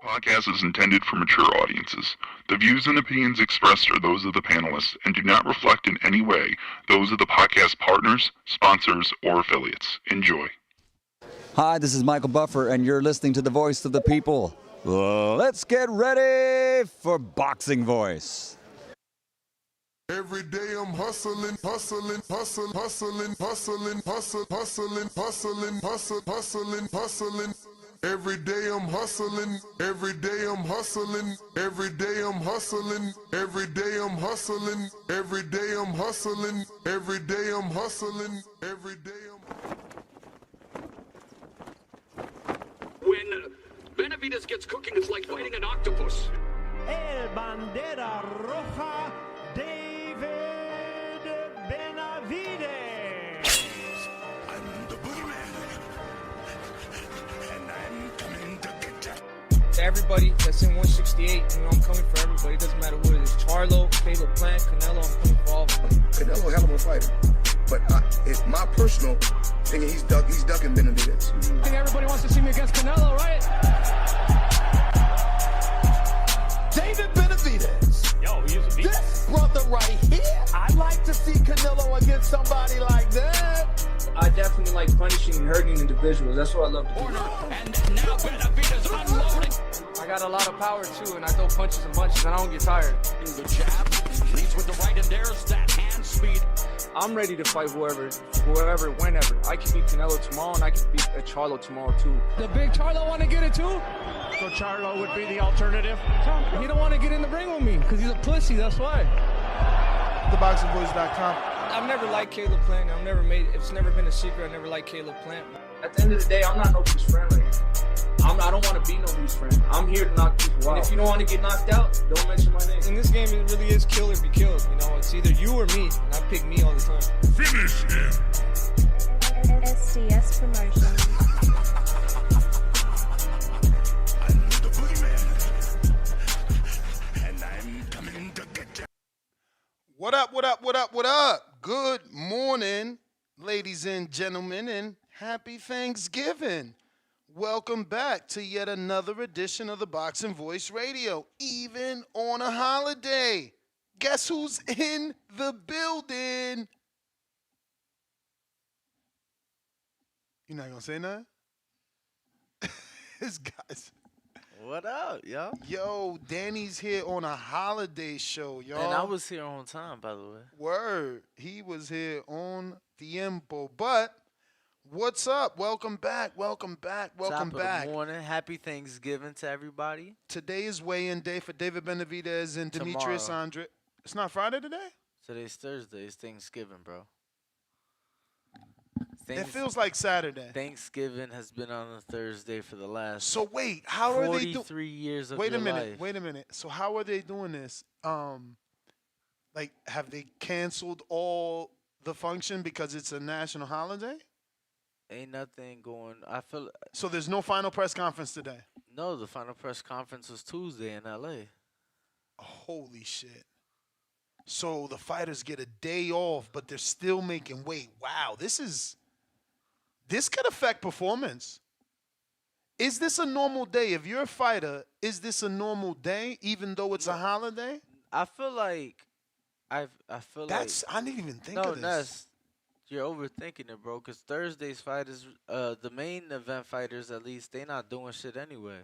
podcast is intended for mature audiences. The views and opinions expressed are those of the panelists and do not reflect in any way those of the podcast partners, sponsors, or affiliates. Enjoy. Hi, this is Michael Buffer, and you're listening to the Voice of the People. Let's get ready for Boxing Voice. Every day I'm hustling, hustling, hustling, hustling, hustling, hustling, hustling, hustling, hustling, hustling, hustling. Every day I'm hustling, every day I'm hustling, every day I'm hustling, every day I'm hustling, every day I'm hustling, every day I'm hustling, every day When Benavidez gets cooking, it's like fighting an octopus. El Bandera Roja, David Benavidez. I'm the boogeyman, and I'm coming to get you. To everybody that's in 168, you know, I'm coming for everybody. It doesn't matter who it is. Charlo, Caleb Plant, Canelo, I'm coming for all of them. Canelo, hell of a fighter. But it's my personal opinion, he's ducking Benavidez. I think everybody wants to see me against Canelo, right? David Benavidez. Yo, he's a beast. This brother right here, I'd like to see Canelo against somebody like that. I definitely like punishing and hurting individuals. That's what I love to do. And now Benavidez unloading. I got a lot of power too, and I throw punches and bunches, and I don't get tired. The jab leads with the right, and there's that hand speed. I'm ready to fight whoever, whenever. I can beat Canelo tomorrow, and I can beat Charlo tomorrow too. The big Charlo want to get it too? So Charlo would be the alternative? He don't want to get in the ring with me because he's a pussy, that's why. TheBoxingVoice.com. I've never liked Caleb Plant. It's never been a secret. I never liked Caleb Plant. At the end of the day, I'm not nobody's friend right here. I don't want to be nobody's friend. I'm here to knock people out. And if you don't want to get knocked out, don't mention my name. In this game, it really is kill or be killed. You know, it's either you or me, and I pick me all the time. Finish him. SDS Promotions. I'm the boogeyman, and I'm coming to get you. What up, what up, what up, what up? Good morning, ladies and gentlemen, and happy Thanksgiving. Welcome back to yet another edition of the Boxing Voice Radio, even on a holiday. Guess who's in the building? You're not gonna say nothing? This guy's... What up, yo? Yo, Danny's here on a holiday show, y'all. And I was here on time, by the way. Word. He was here on tiempo. But what's up? Welcome back. Welcome back. Welcome back. Good morning. Happy Thanksgiving to everybody. Today is weigh-in day for David Benavidez and Demetrius Andrade. It's not Friday today? Today's Thursday. It's Thanksgiving, bro. It feels like Saturday. Thanksgiving has been on a Thursday for the last So wait, how are they doing? 43 years of Wait a minute. life. Wait a minute. So how are they doing this? Like, have they canceled all the function because it's a national holiday? Ain't nothing going. I feel So there's no final press conference today? no. The final press conference was Tuesday in L.A. Holy shit. So the fighters get a day off, but they're still making weight. Wow, this could affect performance. Is this a normal day? If you're a fighter, is this a normal day, even though it's a holiday? I feel like I didn't even think of this. Ness, you're overthinking it, bro. Because Thursday's fighters, the main event fighters, at least, they not doing shit anyway.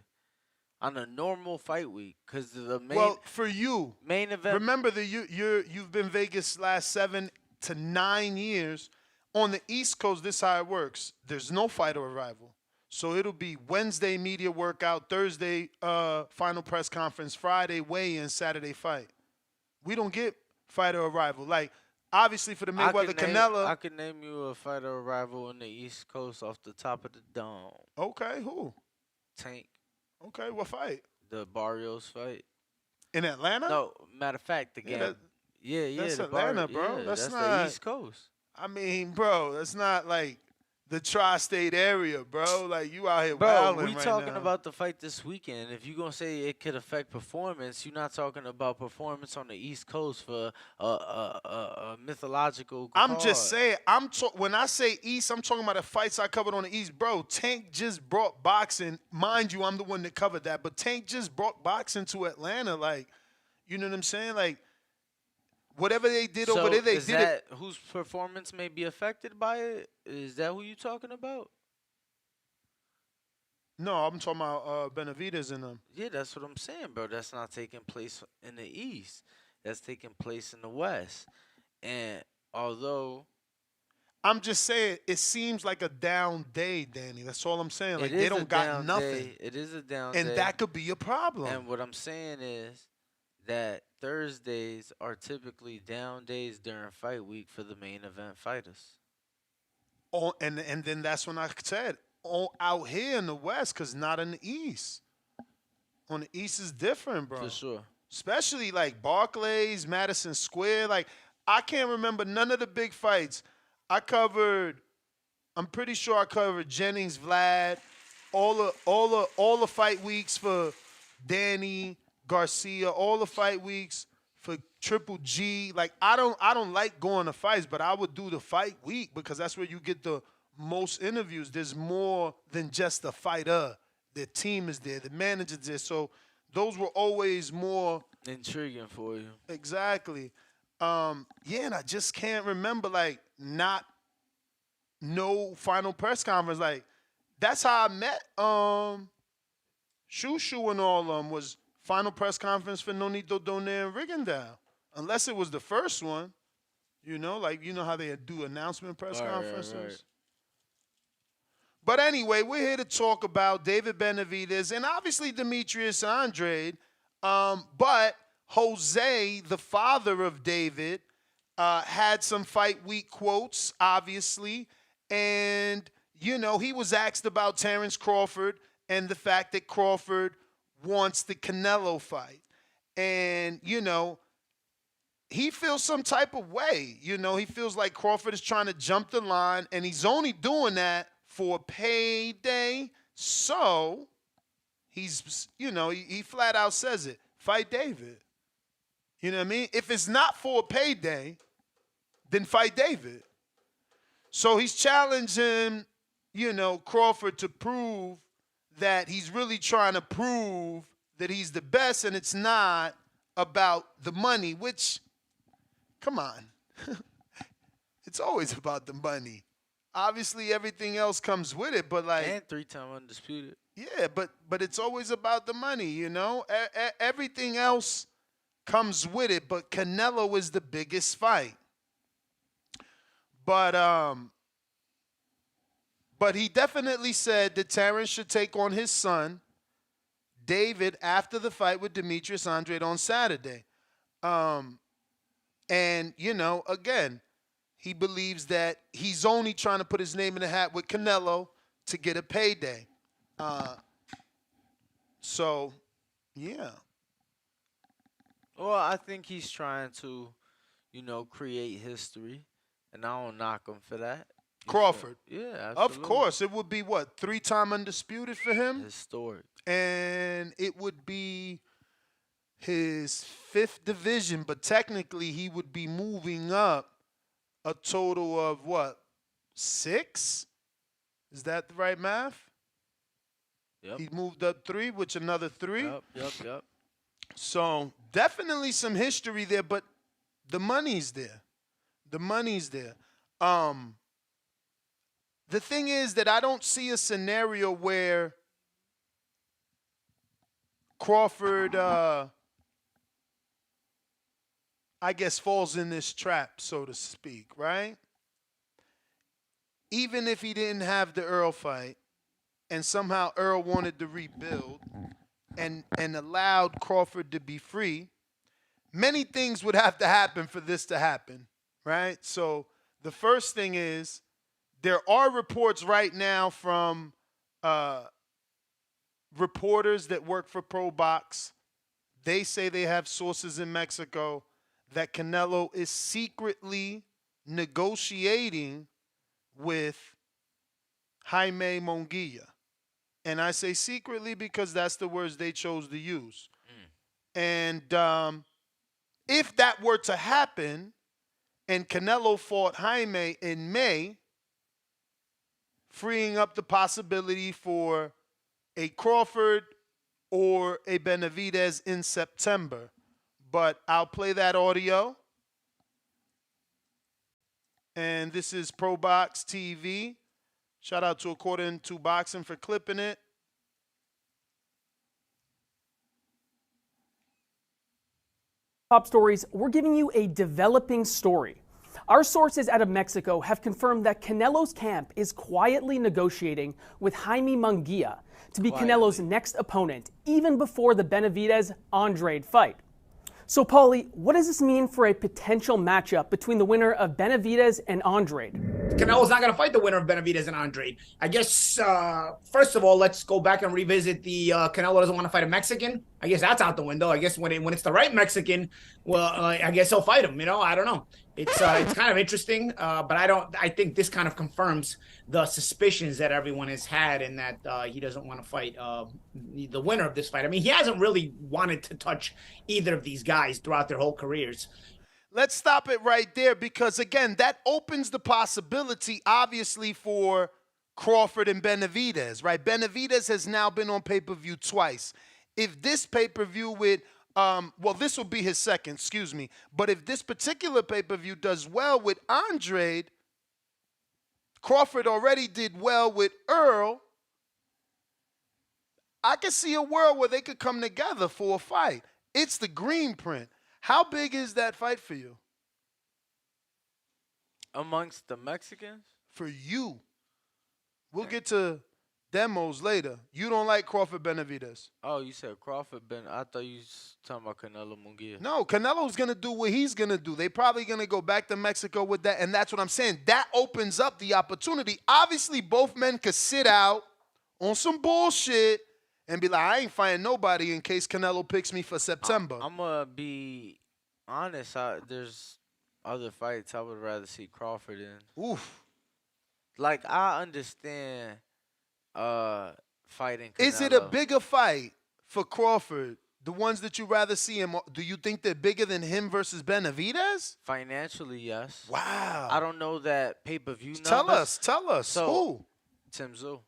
On a normal fight week, because the main. Well, for you, main event. Remember that you've been Vegas last 7 to 9 years. On the East Coast, this is how it works. There's no fighter arrival. So it'll be Wednesday media workout, Thursday final press conference, Friday weigh-in, Saturday fight. We don't get fighter arrival. Like, obviously for the Mayweather Canelo. I can name you a fighter arrival on the East Coast off the top of the dome. Okay, who? Tank. Okay, what fight? The Barrios fight. In Atlanta? No, matter of fact, the game. Yeah, that's the Atlanta, bro. Yeah, that's not the East Coast. I mean, bro, that's not like the tri-state area, bro. Like, you out here Bro, wilding we right talking now. about the fight this weekend. If you're going to say it could affect performance, you're not talking about performance on the East Coast for a mythological I'm just card. saying, when I say East, I'm talking about the fights I covered on the East. Bro, Tank just brought boxing. Mind you, I'm the one that covered that. But Tank just brought boxing to Atlanta. Like, you know what I'm saying? Like, whatever they did over there, they is did that it. whose performance may be affected by it? Is that who you talking about? No, I'm talking about Benavidez and them. Yeah, that's what I'm saying, bro. That's not taking place in the East. That's taking place in the West. And although I'm just saying, it seems like a down day, Danny. That's all I'm saying. Like, they don't got nothing. It is a down day. And that could be a problem. And what I'm saying is that Thursdays are typically down days during fight week for the main event fighters. Oh, and then that's when I said, out here in the West, because not in the East. On the East is different, bro. For sure. Especially like Barclays, Madison Square. Like, I can't remember none of the big fights. I'm pretty sure I covered Jennings, Vlad, all the fight weeks for Danny Garcia, all the fight weeks for Triple G. Like, I don't like going to fights, but I would do the fight week because that's where you get the most interviews. There's more than just the fighter. The team is there, the manager's there. So those were always more intriguing for you. Exactly. And I just can't remember, like, no final press conference. Like, that's how I met Tszyu and all of them, was final press conference for Nonito Donaire and Rigondeaux. Unless it was the first one, like, how they do announcement press conferences. Right. But anyway, we're here to talk about David Benavidez and obviously Demetrius Andrade. But Jose, the father of David, had some fight week quotes, obviously. And, he was asked about Terence Crawford and the fact that Crawford wants the Canelo fight. And, he feels some type of way. He feels like Crawford is trying to jump the line, and he's only doing that for payday. So he's, he flat out says it. Fight David. You know what I mean? If it's not for a payday, then fight David. So he's challenging, Crawford to prove that he's really trying to prove that he's the best, and it's not about the money, which, come on. It's always about the money. Obviously, everything else comes with it, but like... And 3-time undisputed. Yeah, but it's always about the money, Everything else comes with it, but Canelo is the biggest fight. But he definitely said that Terence should take on his son, David, after the fight with Demetrius Andrade on Saturday. And, again, he believes that he's only trying to put his name in the hat with Canelo to get a payday. So, yeah. Well, I think he's trying to, create history, and I don't knock him for that. Crawford. Yeah, absolutely. Of course. It would be, 3-time undisputed for him? Historic. And it would be his 5th division, but technically he would be moving up a total of, 6? Is that the right math? Yep. He moved up 3, which another 3. Yep. So definitely some history there, but the money's there. The thing is that I don't see a scenario where Crawford, I guess, falls in this trap, so to speak, right? Even if he didn't have the Earl fight, and somehow Earl wanted to rebuild and allowed Crawford to be free, many things would have to happen for this to happen, right? So the first thing is, there are reports right now from reporters that work for ProBox. They say they have sources in Mexico that Canelo is secretly negotiating with Jaime Munguia. And I say secretly because that's the words they chose to use. And if that were to happen and Canelo fought Jaime in May, freeing up the possibility for a Crawford or a Benavidez in September. But I'll play that audio. And this is Pro Box TV. Shout out to According to Boxing for clipping it. Top stories, we're giving you a developing story. Our sources out of Mexico have confirmed that Canelo's camp is quietly negotiating with Jaime Munguia to be Canelo's next opponent, even before the Benavidez-Andrade fight. So, Paulie, what does this mean for a potential matchup between the winner of Benavidez and Andrade? Canelo's not going to fight the winner of Benavidez and Andrade. I guess, first of all, let's go back and revisit the Canelo doesn't want to fight a Mexican. I guess that's out the window. I guess when it's the right Mexican, well, I guess he'll fight him. I don't know. It's kind of interesting, but I think this kind of confirms the suspicions that everyone has had and that he doesn't want to fight the winner of this fight. I mean, he hasn't really wanted to touch either of these guys throughout their whole careers. Let's stop it right there because, again, that opens the possibility, obviously, for Crawford and Benavidez, right? Benavidez has now been on pay-per-view twice. If this pay-per-view with this will be his second, excuse me. But if this particular pay-per-view does well with Andrade, Crawford already did well with Earl, I can see a world where they could come together for a fight. It's the green print. How big is that fight for you? Amongst the Mexicans? For you. We'll get to demos later. You don't like Crawford Benavidez. Oh, you said Crawford I thought you was talking about Canelo Munguia. No, Canelo's going to do what he's going to do. They probably going to go back to Mexico with that, and that's what I'm saying. That opens up the opportunity. Obviously, both men could sit out on some bullshit and be like, I ain't fighting nobody in case Canelo picks me for September. I'm going to be honest. There's other fights I would rather see Crawford in. Oof. Like, I understand fighting Canelo. Is it a bigger fight for Crawford? The ones that you rather see him, do you think they're bigger than him versus Benavidez? Financially, yes. Wow. I don't know that pay-per-view numbers. Tell us. So, who? Tszyu.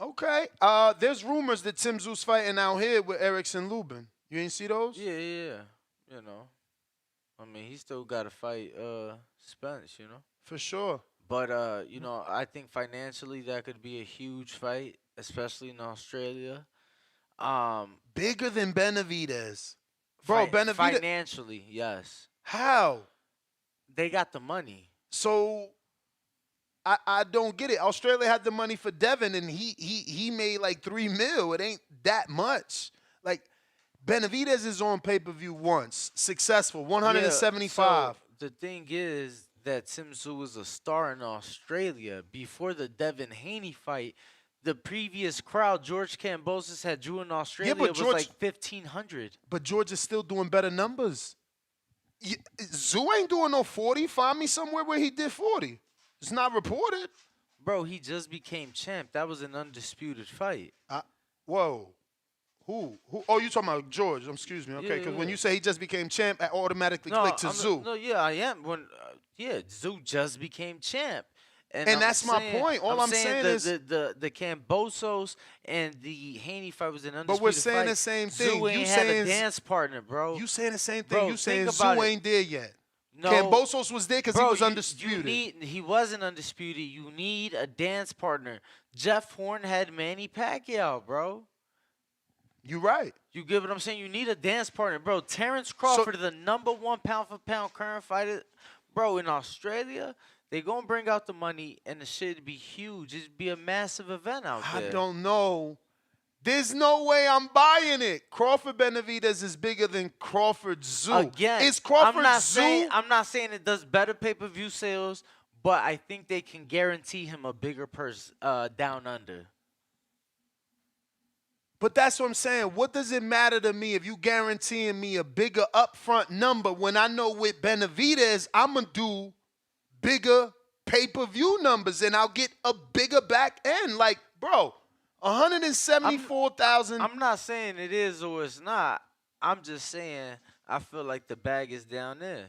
Okay. There's rumors that Tszyu's fighting out here with Erickson Lubin. You ain't see those? Yeah. You know. I mean, he still got to fight Spence, you know. For sure. But, I think financially that could be a huge fight, especially in Australia. Bigger than Benavidez. Bro, Benavidez. Financially, yes. How? They got the money. So, I don't get it. Australia had the money for Devin, and he made like $3 million. It ain't that much. Like, Benavidez is on pay-per-view once. Successful. 175. Yeah, so the thing is that Tszyu was a star in Australia. Before the Devin Haney fight, the previous crowd, George Kambosos had drew in Australia, was like 1,500. But George is still doing better numbers. Tszyu ain't doing no 40. Find me somewhere where he did 40. It's not reported. Bro, he just became champ. That was an undisputed fight. Whoa. Who? Oh, you talking about George? Excuse me. Okay, because when you say he just became champ, I automatically click to Tszyu. I am. Tszyu just became champ. And that's my point. All I'm saying is the Kambosos and the Haney fight was an undisputed fight. But we're saying the same thing. Tszyu ain't had a dance partner, bro. You saying the same thing. Bro, you saying Tszyu ain't there yet. No, Kambosos was there because he was undisputed. He wasn't undisputed. You need a dance partner. Jeff Horn had Manny Pacquiao, bro. You right. You get what I'm saying? You need a dance partner, bro. Terence Crawford, the #1 pound-for-pound current fighter, bro, in Australia. They gonna bring out the money and the shit'd be huge. It'd be a massive event out there. I don't know. There's no way I'm buying it. Crawford Benavidez is bigger than Crawford Tszyu. Again, is Crawford Tszyu? I'm not saying it does better pay-per-view sales, but I think they can guarantee him a bigger purse down under. But that's what I'm saying. What does it matter to me if you guaranteeing me a bigger upfront number when I know with Benavidez I'm going to do bigger pay-per-view numbers, and I'll get a bigger back end. Like, bro, 174,000. I'm not saying it is or it's not. I'm just saying I feel like the bag is down there.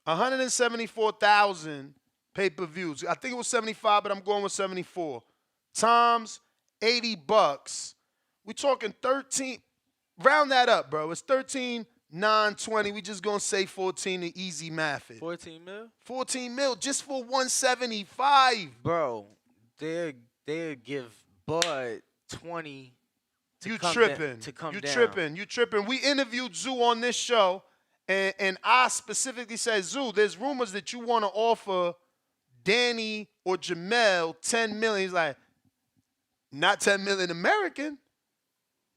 174,000 pay-per-views. I think it was 75, but I'm going with 74. Times $80. We talking 13. Round that up, bro. It's 13,920. We just gonna say 14 to easy math it. 14 mil? 14 mil just for 175. Bro, they'll give Bud 20 to You come tripping. to come you down. tripping. You tripping. We interviewed Tszyu on this show, and I specifically said, Tszyu, there's rumors that you want to offer Danny or Jamel 10 million. He's like, not 10 million American.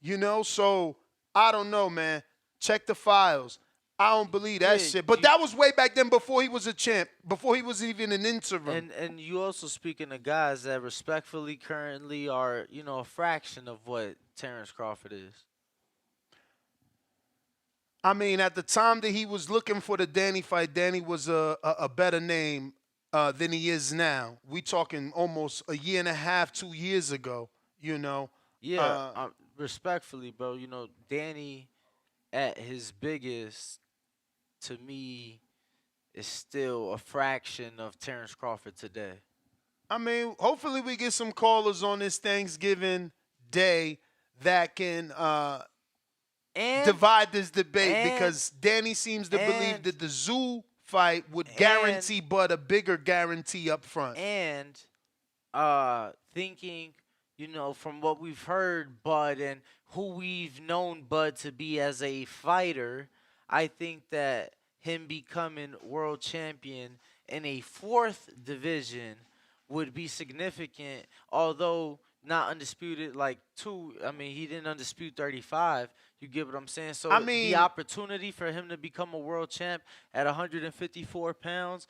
You know, so I don't know, man. Check the files. I don't believe that shit. But that was way back then before he was a champ, before he was even an interim. And you also speaking of guys that respectfully currently are, a fraction of what Terence Crawford is. I mean, at the time that he was looking for the Danny fight, Danny was a better name than he is now. We talking almost a year and a half, 2 years ago, Yeah, respectfully, bro, Danny at his biggest, to me, is still a fraction of Terence Crawford today. I mean, hopefully we get some callers on this Thanksgiving Day that can divide this debate, because Danny seems to believe that the Tszyu fight would guarantee Bud a bigger guarantee up front. And thinking, from what we've heard, Bud, and who we've known Bud to be as a fighter, I think that him becoming world champion in a 4th division would be significant, although not undisputed like 2. I mean, he didn't undispute 35. You get what I'm saying? So the opportunity for him to become a world champ at 154 pounds,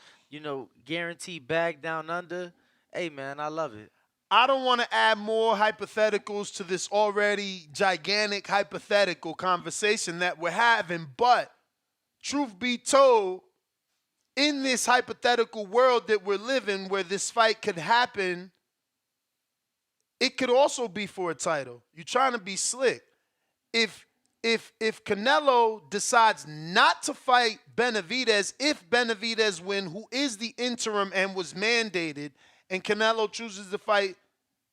guaranteed bag down under, hey, man, I love it. I don't want to add more hypotheticals to this already gigantic hypothetical conversation that we're having, but truth be told, in this hypothetical world that we're living where this fight could happen, it could also be for a title. You're trying to be slick. If Canelo decides not to fight Benavidez, if Benavidez win, who is the interim and was mandated, and Canelo chooses to fight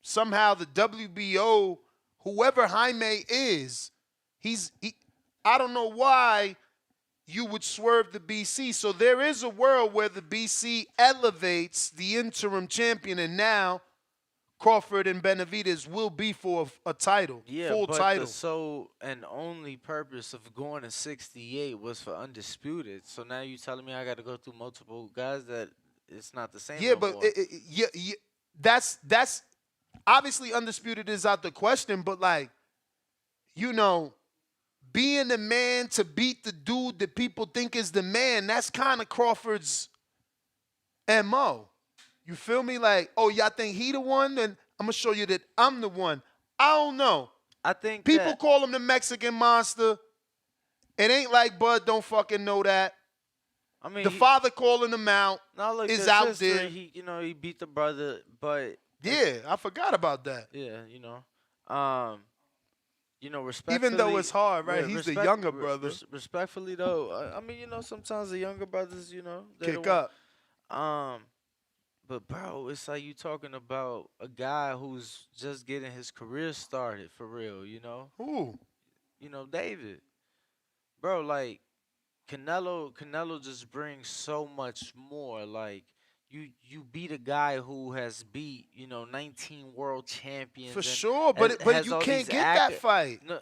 somehow the WBO, whoever Jaime is, I don't know why you would swerve the BC. So there is a world where the BC elevates the interim champion, and now Crawford and Benavidez will be for a title, full title. The sole and only purpose of going to 68 was for undisputed. So now you telling me I got to go through multiple guys that it's not the same. Yeah, but that's obviously undisputed is out the question. But being the man to beat the dude that people think is the man, that's kind of Crawford's MO. You feel me? Like, oh, y'all think he the one? Then I'm going to show you that I'm the one. I don't know. I think people call him the Mexican monster. It ain't like Bud don't fucking know that. I mean, the father calling him out is out sister, there. He beat the brother, but yeah, I forgot about that. Yeah, respectfully. Even though it's hard, right? He's the younger brother. Respectfully, though, I mean, sometimes the younger brothers, they kick up. But bro, it's like you talking about a guy who's just getting his career started for real. Who? David. Bro, like Canelo just brings so much more. Like you beat a guy who has beat 19 world champions for sure, but you can't get that fight. No,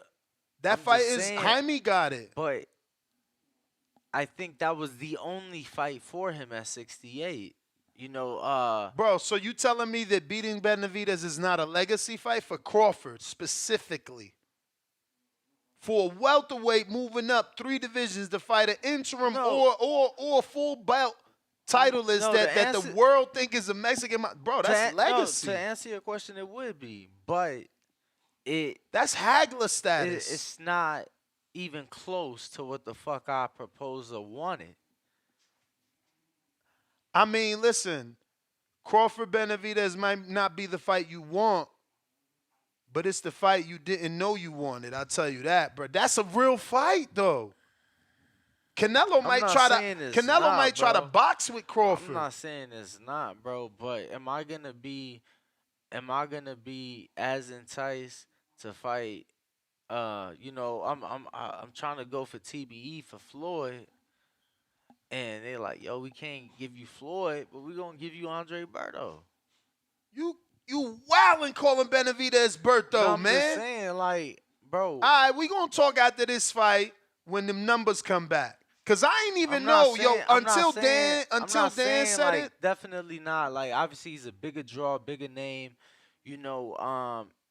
that fight is Jaime got it. But I think that was the only fight for him at 68. Bro, so you telling me that beating Benavidez is not a legacy fight for Crawford specifically? For a welterweight moving up 3 divisions to fight an interim or full belt titleist that the world think is a Mexican, bro, that's legacy. To answer your question, it would be, but that's haggler status. It's not even close to what the fuck our proposer wanted. I mean, listen, Crawford Benavidez might not be the fight you want, but it's the fight you didn't know you wanted. I'll tell you that, bro. That's a real fight, though. Canelo might try to box with Crawford. I'm not saying it's not, bro, but am I gonna be as enticed to fight? I'm trying to go for TBE for Floyd, and they're like, yo, we can't give you Floyd, but we're gonna give you Andre Berto. You wildin' calling Benavidez Berto, No, I'm man. just saying, like, bro. All right, we gonna talk after this fight when them numbers come back. Cause I ain't even know, until Dan said like, it. Definitely not. Like, obviously he's a bigger draw, bigger name.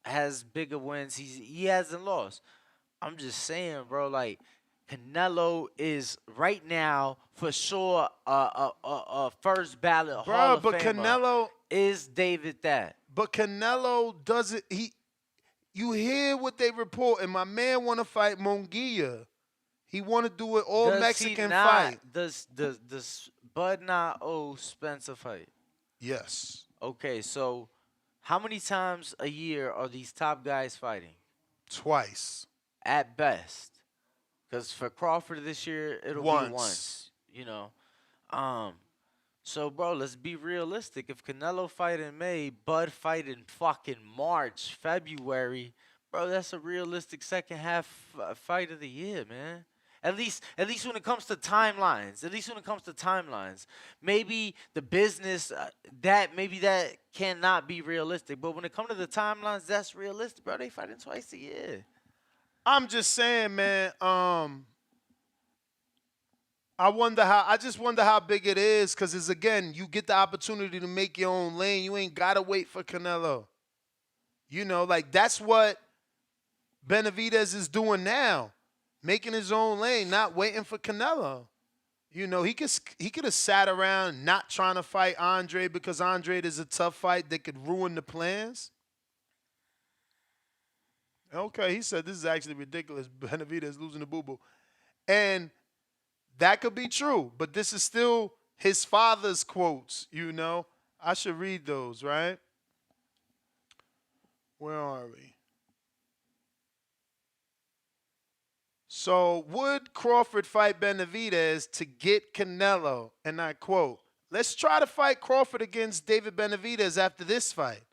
Has bigger wins. He hasn't lost. I'm just saying, bro. Like, Canelo is right now for sure a first ballot Hall of Famer. Canelo is David that. But Canelo doesn't. You hear what they report, and my man want to fight Munguia. He want to do it all Mexican fight. Does Bud not owe Spence a fight? Yes. Okay, so how many times a year are these top guys fighting? Twice. At best. Because for Crawford this year, it'll be once. So, bro, let's be realistic. If Canelo fight in May, Bud fight in fucking March, February, bro, that's a realistic second half fight of the year, man. At least when it comes to timelines. Maybe the business, that cannot be realistic. But when it comes to the timelines, that's realistic, bro. They fighting twice a year. I'm just saying, man, I just wonder how big it is, because it's, again, you get the opportunity to make your own lane. You ain't got to wait for Canelo. That's what Benavidez is doing now. Making his own lane, not waiting for Canelo. He could have sat around not trying to fight Andrade because Andrade is a tough fight that could ruin the plans. Okay, he said this is actually ridiculous. Benavidez losing the boo-boo. And that could be true, but this is still his father's quotes, I should read those, right? Where are we? So, would Crawford fight Benavidez to get Canelo? And I quote, let's try to fight Crawford against David Benavidez after this fight.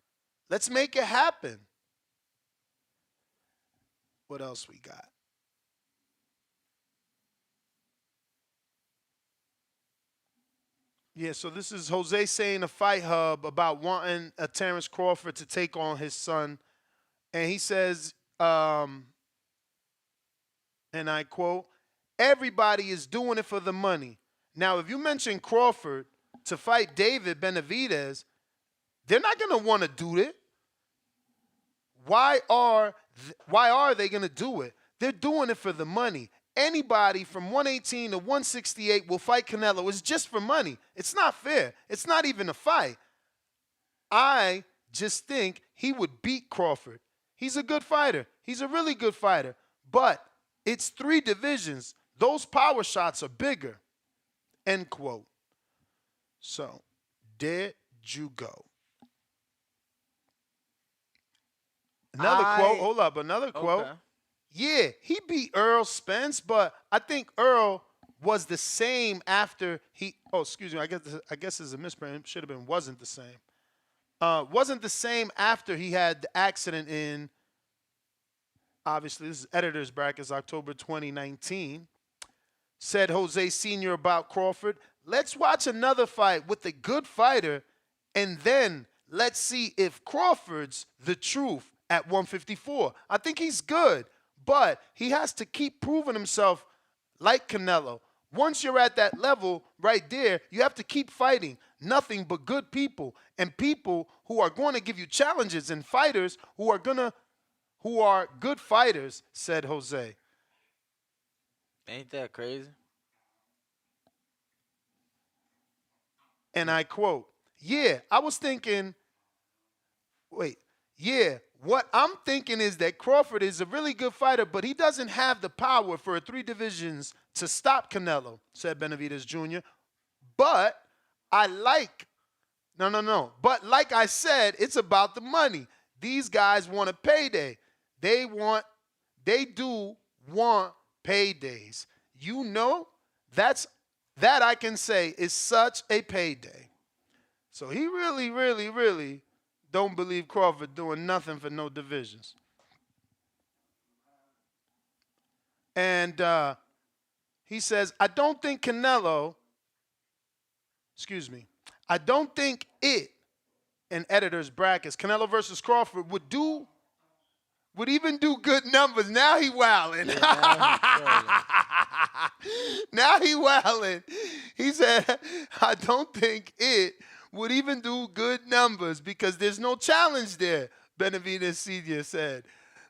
Let's make it happen. What else we got? Yeah, so this is Jose saying a Fight Hub about wanting Terence Crawford to take on his son. And he says, and I quote, everybody is doing it for the money. Now, if you mention Crawford to fight David Benavidez, they're not going to want to do it. Why are they going to do it? They're doing it for the money. Anybody from 118 to 168 will fight Canelo. It's just for money. It's not fair. It's not even a fight. I just think he would beat Crawford. He's a good fighter. He's a really good fighter. But it's 3 divisions. Those power shots are bigger. End quote. So, there you go. Another quote. Hold up. Another quote. Okay. Yeah, he beat Earl Spence, but I think Earl was the same after he. Oh, excuse me. I guess it's a misprint. Should have been wasn't the same. Wasn't the same after he had the accident in. Obviously, this is editor's brackets, October 2019. Said Jose Sr. about Crawford. Let's watch another fight with a good fighter, and then let's see if Crawford's the truth at 154. I think he's good, but he has to keep proving himself like Canelo. Once you're at that level right there, you have to keep fighting. Nothing but good people, and people who are going to give you challenges, and fighters who are good fighters, said Jose. Ain't that crazy? And I quote, what I'm thinking is that Crawford is a really good fighter, but he doesn't have the power for 3 divisions to stop Canelo, said Benavidez Jr. But No. But like I said, it's about the money. These guys want a payday. They do want paydays. You know, that I can say is such a payday. So he really, really, really don't believe Crawford doing nothing for no divisions. And he says, I don't think it, in editor's brackets, Canelo versus Crawford would even do good numbers. Now he wilding. Now he wilding. He said, I don't think it would even do good numbers because there's no challenge there, Benavidez Sr. said.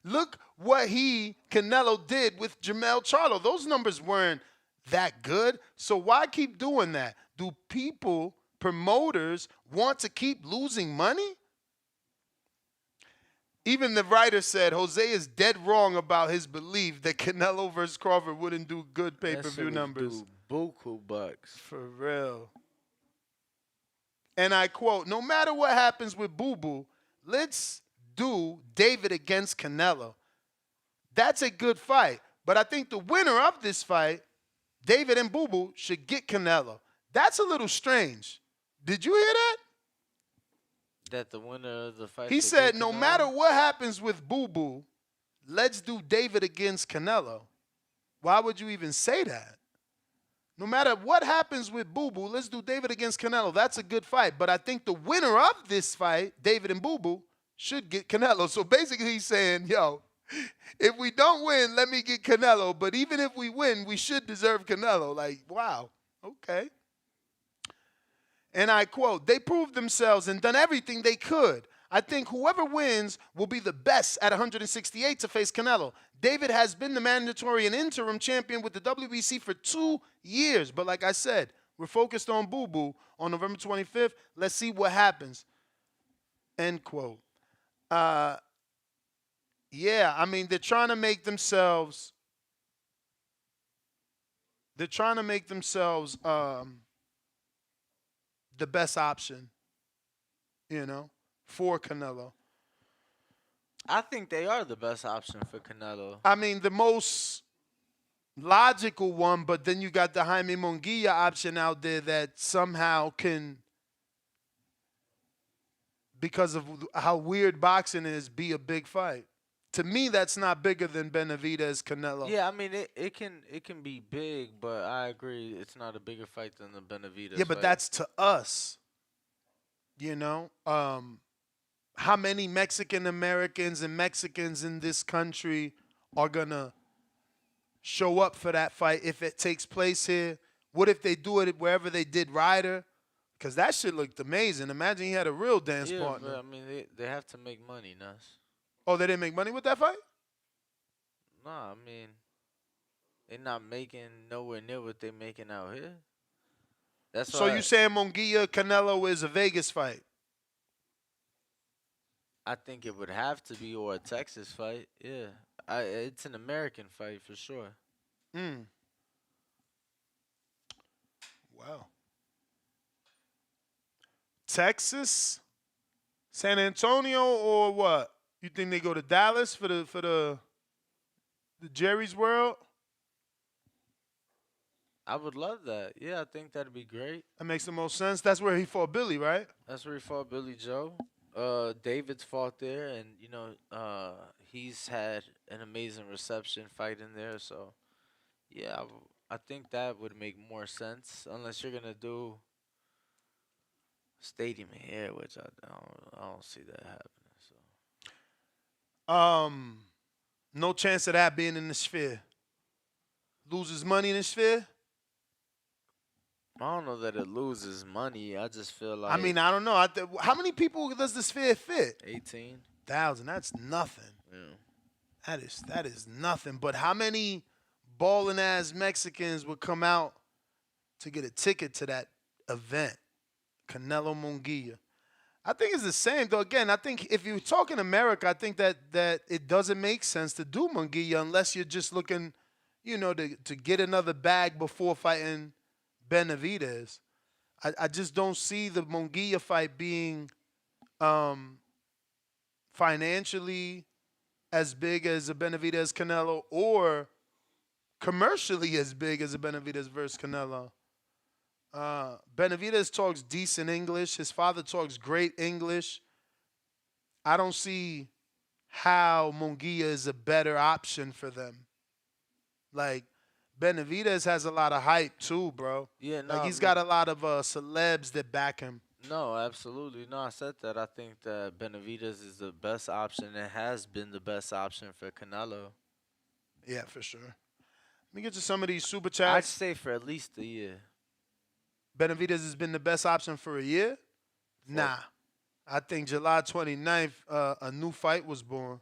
Look what Canelo did with Jermell Charlo. Those numbers weren't that good. So why keep doing that? Do promoters want to keep losing money? Even the writer said Jose is dead wrong about his belief that Canelo versus Crawford wouldn't do good pay-per-view numbers. Buku bucks. For real. And I quote, no matter what happens with Boo Boo, let's do David against Canelo. That's a good fight. But I think the winner of this fight, David and Boo Boo, should get Canelo. That's a little strange. Did you hear that? That the winner of the fight. He said, no matter what happens with Boo Boo, let's do David against Canelo. Why would you even say that? No matter what happens with Boo Boo, let's do David against Canelo. That's a good fight. But I think the winner of this fight, David and Boo Boo, should get Canelo. So basically he's saying, yo, if we don't win, let me get Canelo. But even if we win, we should deserve Canelo. Like, wow, okay. And I quote, they proved themselves and done everything they could. I think whoever wins will be the best at 168 to face Canelo. David has been the mandatory and interim champion with the WBC for 2 years. But like I said, we're focused on Boo Boo on November 25th. Let's see what happens. End quote. Yeah, I mean, they're trying to make themselves the best option, for Canelo. I think they are the best option for Canelo. I mean, the most logical one, but then you got the Jaime Munguia option out there that somehow can, because of how weird boxing is, be a big fight. To me, that's not bigger than Benavidez Canelo. Yeah, I mean it can be big, but I agree it's not a bigger fight than the Benavidez. Yeah, but fight. that's to us. How many Mexican Americans and Mexicans in this country are gonna show up for that fight if it takes place here? What if they do it wherever they did Ryder? Because that shit looked amazing. Imagine he had a real dance partner. But I mean they have to make money, Nuss. Oh, they didn't make money with that fight? Nah, I mean, they're not making nowhere near what they're making out here. That's so you saying Munguia Canelo is a Vegas fight? I think it would have to be, or a Texas fight. Yeah, it's an American fight for sure. Wow. Texas, San Antonio, or what? You think they go to Dallas for the Jerry's World? I would love that. Yeah, I think that'd be great. That makes the most sense. That's where he fought Billy, right? That's where he fought Billy Joe. David's fought there, and he's had an amazing reception fighting there. So, yeah, I think that would make more sense, unless you're gonna do stadium here, which I don't see that happening. No chance of that being in the Sphere. Loses money in the Sphere? I don't know that it loses money. I just feel like. I mean, I don't know. How many people does the Sphere fit? 18,000. That's nothing. Yeah. That is nothing. But how many balling ass Mexicans would come out to get a ticket to that event? Canelo Munguia. I think it's the same, though. Again, I think if you're talking America, I think that it doesn't make sense to do Munguia unless you're just looking, to get another bag before fighting Benavidez. I just don't see the Munguia fight being financially as big as a Benavidez Canelo or commercially as big as a Benavidez versus Canelo. Benavidez talks decent English. His father talks great English. I don't see how Munguia is a better option for them. Like, Benavidez has a lot of hype too, bro. Yeah, no, like he's got a lot of celebs that back him. No, absolutely. No, I said that. I think that Benavidez is the best option and has been the best option for Canelo. Yeah, for sure. Let me get to some of these super I'd chats. say for at least a year. Benavidez has been the best option for a year? Nah. I think July 29th, a new fight was born.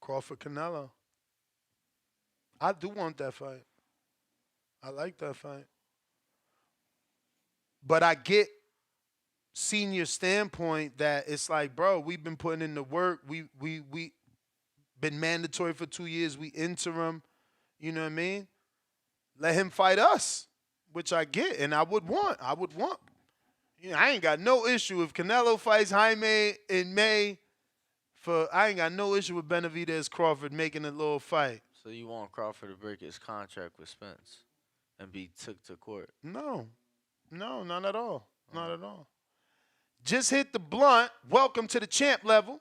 Crawford Canelo. I do want that fight. I like that fight. But I get senior standpoint that it's like, bro, we've been putting in the work. We been mandatory for 2 years. We interim. You know what I mean? Let him fight us, which I get, and I would want. You know, I ain't got no issue if Canelo fights Jaime in May. I ain't got no issue with Benavidez Crawford making a little fight. So you want Crawford to break his contract with Spence and be took to court? No, not at all. Not at all. Just hit the blunt. Welcome to the champ level.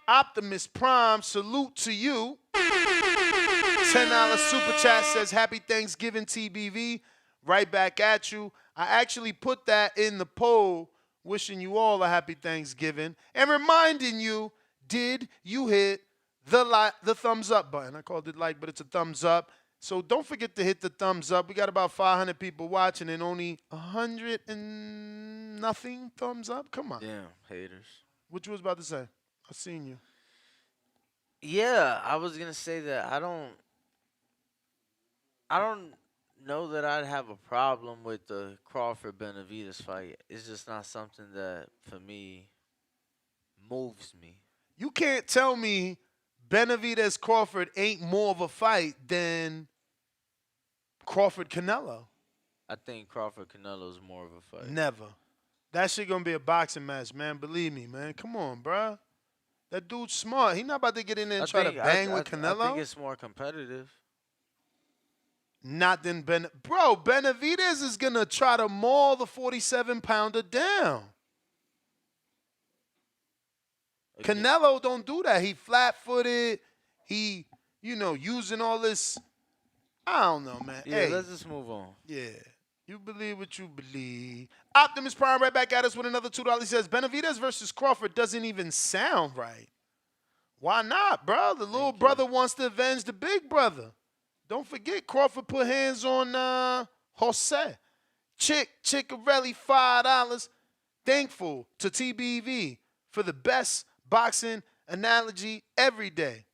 Optimus Prime, salute to you. $10 super chat says, happy Thanksgiving, TBV. Right back at you. I actually put that in the poll, wishing you all a happy Thanksgiving and reminding you, did you hit the thumbs up button? I called it like, but it's a thumbs up. So don't forget to hit the thumbs up. We got about 500 people watching and only 100 and nothing thumbs up. Come on. Damn, haters. What you was about to say? I seen you. Yeah, I was gonna say that I don't know that I'd have a problem with the Crawford Benavidez fight. It's just not something that for me moves me. You can't tell me Benavidez Crawford ain't more of a fight than Crawford Canelo. I think Crawford Canelo is more of a fight. Never. That shit gonna be a boxing match, man. Believe me, man. Come on, bruh. That dude's smart. He not about to get in there and try to bang with Canelo. I think it's more competitive. Not than Bro, Benavidez is gonna try to maul the 47-pounder down. Okay. Canelo don't do that. He flat-footed. He, using all this. I don't know, man. Yeah, let's just move on. Yeah. You believe what you believe. Optimus Prime right back at us with another $2. He says, Benavidez versus Crawford doesn't even sound right. Why not, bro? The little brother wants to avenge the big brother. Don't forget, Crawford put hands on Jose. Chickarelli, $5. Thankful to TBV for the best boxing analogy every day.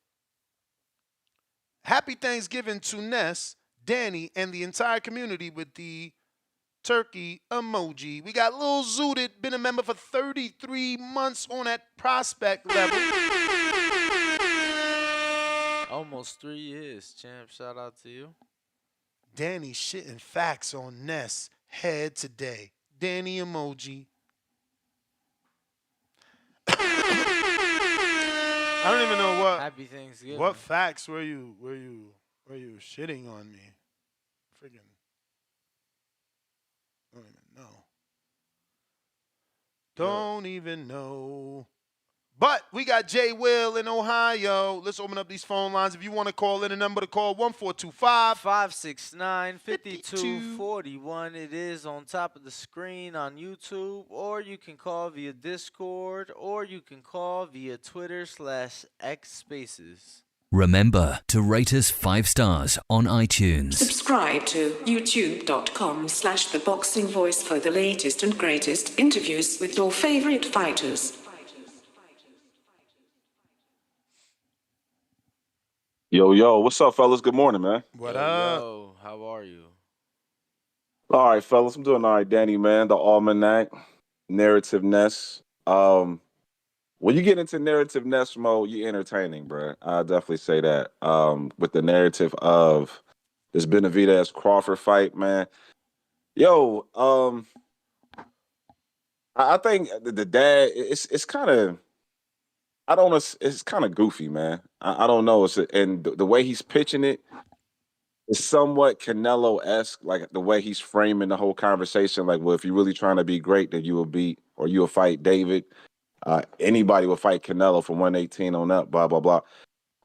Happy Thanksgiving to Ness, Danny, and the entire community with the turkey emoji. We got Lil Zooted, been a member for 33 months on that prospect level. Almost 3 years, champ. Shout out to you. Danny shitting facts on Ness head today. Danny emoji. I don't even know what. Happy Thanksgiving. What facts were you shitting on me? Friggin'. Don't even know. Don't even know. But we got Jay Will in Ohio. Let's open up these phone lines. If you want to call in, a number to call 1-425-569-5241. It is on top of the screen on YouTube, or you can call via Discord, or you can call via Twitter/X Spaces. Remember to rate us 5 stars on iTunes. Subscribe to youtube.com/theboxingvoice for the latest and greatest interviews with your favorite fighters. Yo, what's up, fellas? Good morning, man. What up? Yo, how are you? All right, fellas, I'm doing all right, Danny, man. The Almanac, Narrativeness. when you get into narrative nest mode, you're entertaining, bro. I definitely say that. With the narrative of this Benavidez Crawford fight, man. Yo, I think the dad, it's kind of, I don't know, it's kind of goofy, man. I don't know. And the way he's pitching it is somewhat Canelo-esque, like the way he's framing the whole conversation. Like, well, if you're really trying to be great, then you will beat or you will fight David. Anybody will fight Canelo from 118 on up, blah, blah, blah.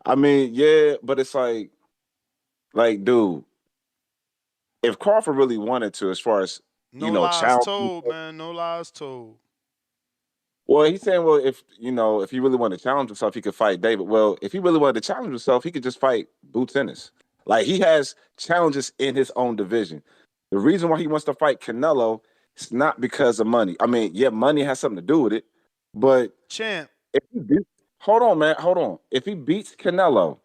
I mean, yeah, but it's like, dude, if Crawford really wanted to, as far as, No you know, lies challenge. told, man. No lies told. Well, he's saying, well, if he really wanted to challenge himself, he could fight David. Well, if he really wanted to challenge himself, he could just fight Boots Ennis. Like, he has challenges in his own division. The reason why he wants to fight Canelo is not because of money. I mean, yeah, money has something to do with it, but Champ. Hold on, man. Hold on. If he beats Canelo,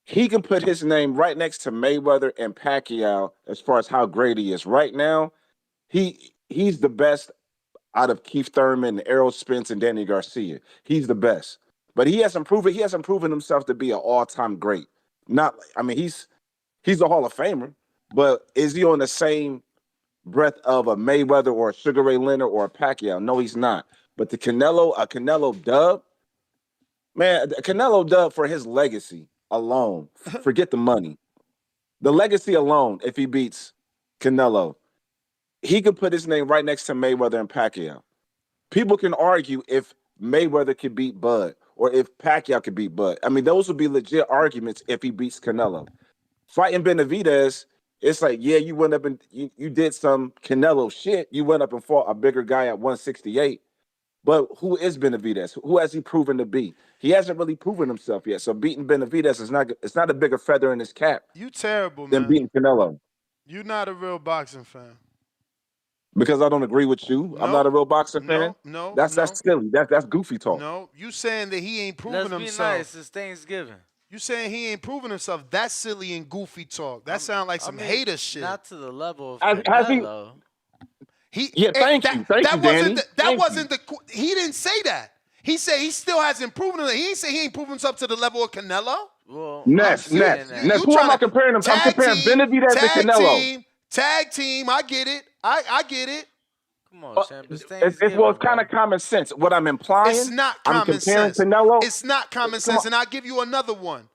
he can put his name right next to Mayweather and Pacquiao as far as how great he is. Right now, he's the best out of Keith Thurman, Errol Spence, and Danny Garcia. He's the best. But he hasn't proven himself to be an all-time great. He's a Hall of Famer, but is he on the same breath of a Mayweather or a Sugar Ray Leonard or a Pacquiao? No, he's not. But a Canelo dub, man, a Canelo dub for his legacy alone. Forget the money. The legacy alone, if he beats Canelo, he could put his name right next to Mayweather and Pacquiao. People can argue if Mayweather could beat Bud or if Pacquiao could beat Bud. I mean, those would be legit arguments if he beats Canelo. Fighting Benavidez, it's like, yeah, you went up and you did some Canelo shit. You went up and fought a bigger guy at 168. But who is Benavidez? Who has he proven to be? He hasn't really proven himself yet. So beating Benavidez it's not a bigger feather in his cap. You terrible, than man. beating Canelo. You're not a real boxing fan. Because I don't agree with you. No, I'm not a real boxing fan. No, that's silly. That's goofy talk. No, you saying that he ain't proven himself. Let's be nice. It's Thanksgiving. You saying he ain't proven himself. That's silly and goofy talk. That sounds like some hater shit. Not to the level of Canelo. Thank you, Danny. He didn't say that. He said he still hasn't proven it. He ain't say he ain't proven himself to the level of Canelo. Well, Ness. Who am I comparing him? I'm comparing Benavidez to Canelo. Tag team. I get it. I get it. Come on, champ. It's kind of common sense. What I'm implying, it's not I'm common comparing sense. Canelo. It's not common sense, and I'll give you another one.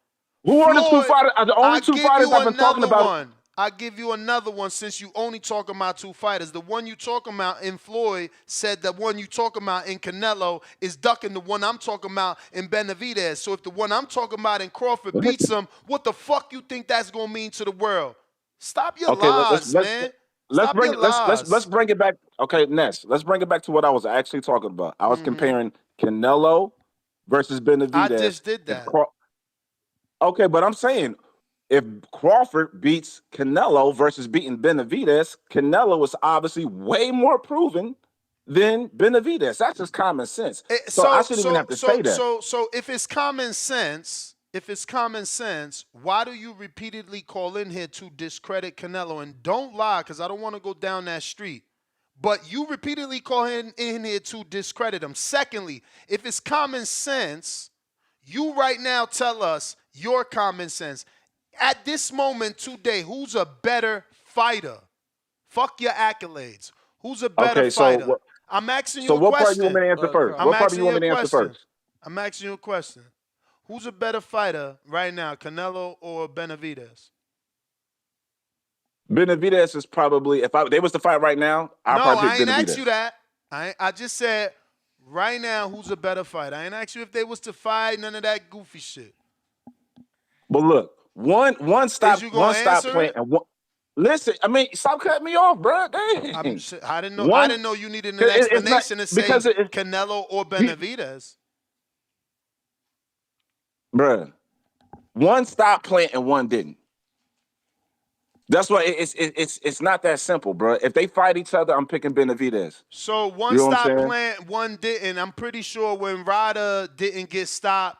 Who are the two fighters? The only two fighters I've been talking about. I'll give you another one since you only talking about two fighters. The one you talking about in Floyd said the one you talking about in Canelo is ducking the one I'm talking about in Benavidez. So if the one I'm talking about in Crawford beats him, what the fuck you think that's going to mean to the world? Stop your lies, man. Let's bring it back. Okay, Ness. Let's bring it back to what I was actually talking about. I was comparing Canelo versus Benavidez. I just did that. Okay, but I'm saying if Crawford beats Canelo versus beating Benavidez, Canelo is obviously way more proven than Benavidez. That's just common sense. So I shouldn't even have to say that. So if it's common sense, why do you repeatedly call in here to discredit Canelo? And don't lie, because I don't want to go down that street. But you repeatedly call in here to discredit him. Secondly, if it's common sense, you right now tell us your common sense. At this moment today, who's a better fighter? Fuck your accolades. Who's a better fighter? I'm asking you a question. So what part do you want me to answer first? What part do you want me to answer first? I'm asking you a question. Who's a better fighter right now, Canelo or Benavidez? Benavidez is probably, if they was to fight right now, I'd probably pick Benavidez. I ain't asked you that. I just said right now, who's a better fighter? I ain't asked you if they was to fight, none of that goofy shit. But look, one stop playing and one. Listen, I mean, stop cutting me off, bro. Dang. I didn't know you needed an explanation to say Canelo or Benavidez. Bruh, one stopped playing and one didn't. That's why it's not that simple, bro. If they fight each other, I'm picking Benavidez. So one stopped playing, one didn't. I'm pretty sure when Ryder didn't get stopped,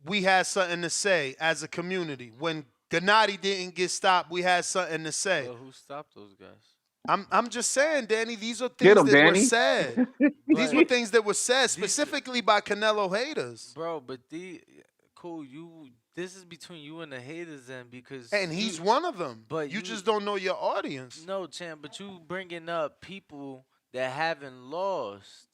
we had something to say as a community. When Gennady didn't get stopped, we had something to say. Well, who stopped those guys? I'm just saying, Danny, these are Get things him, that Danny. were said. These were things that were said specifically by Canelo haters. Bro, but cool, this is between you and the haters then, because And he's one of them. But you just don't know your audience. No, champ, but you bringing up people that haven't lost,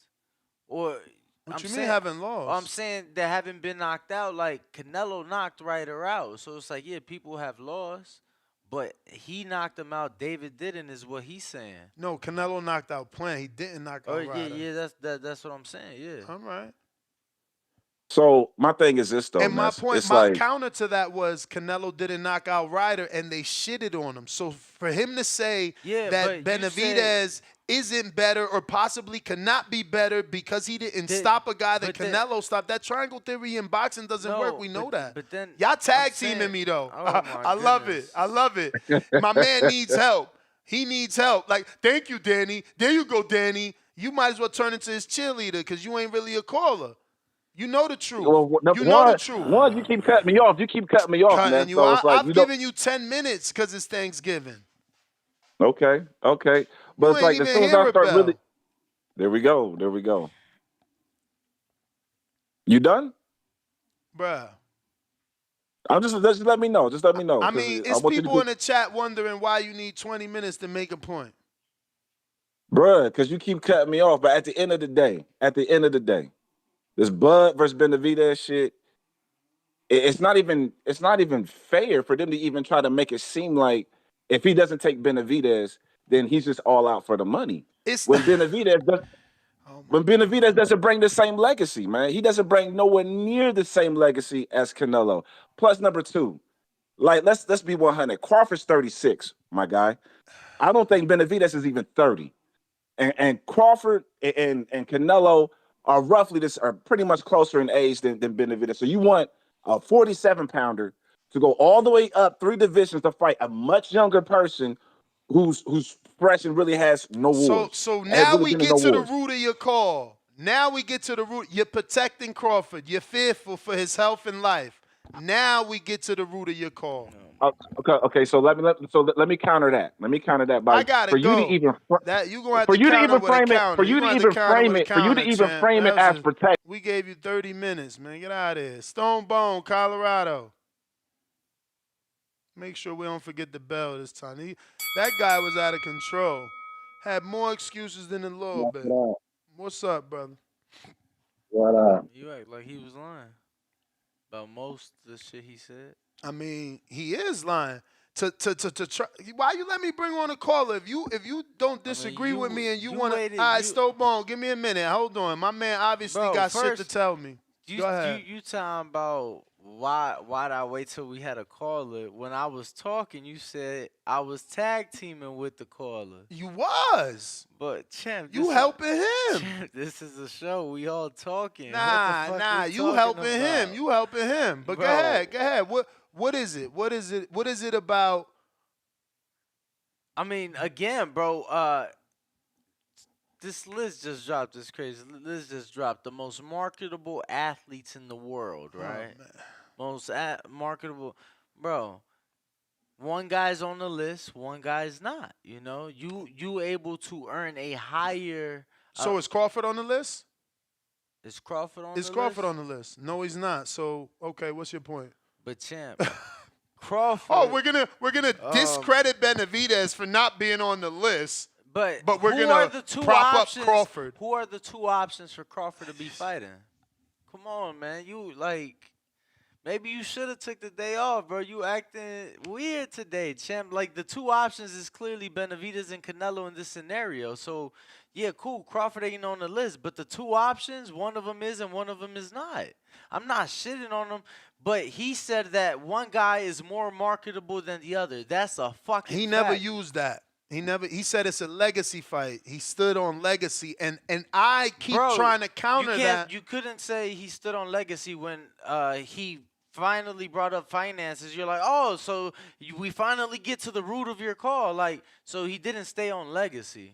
or What you mean haven't lost? I'm saying that haven't been knocked out. Like Canelo knocked Ryder out, so it's like, yeah, people have lost, but he knocked him out. David didn't, is what he's saying. No, Canelo knocked out Plant. He didn't knock out Ryder. Yeah, that's what I'm saying. Yeah. All right. So my thing is this though. And my man. point, It's my like, counter to that was Canelo didn't knock out Ryder, and they shitted on him. So for him to say that Benavidez isn't better or possibly cannot be better because he didn't stop a guy that Canelo stopped, that triangle theory in boxing doesn't work. We know that. But then y'all tag teaming me though. I love it. I love it. My man needs help. He needs help. Like, thank you, Danny. There you go, Danny. You might as well turn into his cheerleader because you ain't really a caller. You know the truth. well, you know the truth. One, you keep cutting me off. You keep cutting me off, man. You So it's like, I've given you 10 minutes because it's Thanksgiving. Okay. But it's like as soon as I start really, there we go. You done? Bruh. Just let me know. Just let me know. I mean, it's people in the chat wondering why you need 20 minutes to make a point. Bruh, because you keep cutting me off. But at the end of the day, this Bud versus Benavidez shit, it's not even fair for them to even try to make it seem like if he doesn't take Benavidez, then he's just all out for the money. When Benavidez doesn't bring the same legacy, man. He doesn't bring nowhere near the same legacy as Canelo. Plus, number two, like let's be 100. Crawford's 36, my guy. I don't think Benavidez is even 30. And Crawford and Canelo are pretty much closer in age than Benavidez. So you want a 47-pounder to go all the way up 3 divisions to fight a much younger person who's fresh and really has no wars. So now we get to the root of your call. Now we get to the root. You're protecting Crawford. You're fearful for his health and life. Now we get to the root of your call. Okay. So let me counter that. By I gotta for go. you to even that you gonna have for to you to counter even with a frame it counter. for you to even frame it as protect. We gave you 30 minutes, man. Get out of here. Stone Bone, Colorado. Make sure we don't forget the bell this time. That guy was out of control. Had more excuses than a little bit. What's up, brother? What up? You act like he was lying about most of the shit he said. I mean, he is lying. To try. Why you let me bring on a caller? If you don't disagree with me and you want to, all right, Stone, give me a minute. Hold on, my man obviously got shit to tell me. Go ahead. You talking about why'd I wait till we had a caller? When I was talking, you said I was tag teaming with the caller. You was. But champ, you helping him. Champ, this is a show. We all talking. Nah. You helping him. You helping him. But go ahead. What is it? What is it about? I mean, again, bro, this list just dropped. It's crazy. List just dropped. The most marketable athletes in the world, right? Most marketable. Bro, one guy's on the list, one guy's not. You know? You able to earn a higher... So is Crawford on the list? Is Crawford on the list? Is Crawford on the list? No, he's not. So, okay, what's your point? But champ, Crawford. Oh, we're gonna discredit Benavidez for not being on the list. But we're gonna prop up Crawford. Who are the 2 options for Crawford to be fighting? Come on, man. Maybe you should have took the day off, bro. You acting weird today, champ. Like, the 2 options is clearly Benavidez and Canelo in this scenario. So, yeah, cool. Crawford ain't on the list. But the 2 options, one of them is and one of them is not. I'm not shitting on them. But he said that one guy is more marketable than the other. That's a fucking He never used that. He said it's a legacy fight. He stood on legacy, and I keep trying to counter that. You couldn't say he stood on legacy when he finally brought up finances. You're like, oh, so we finally get to the root of your call. Like, so he didn't stay on legacy.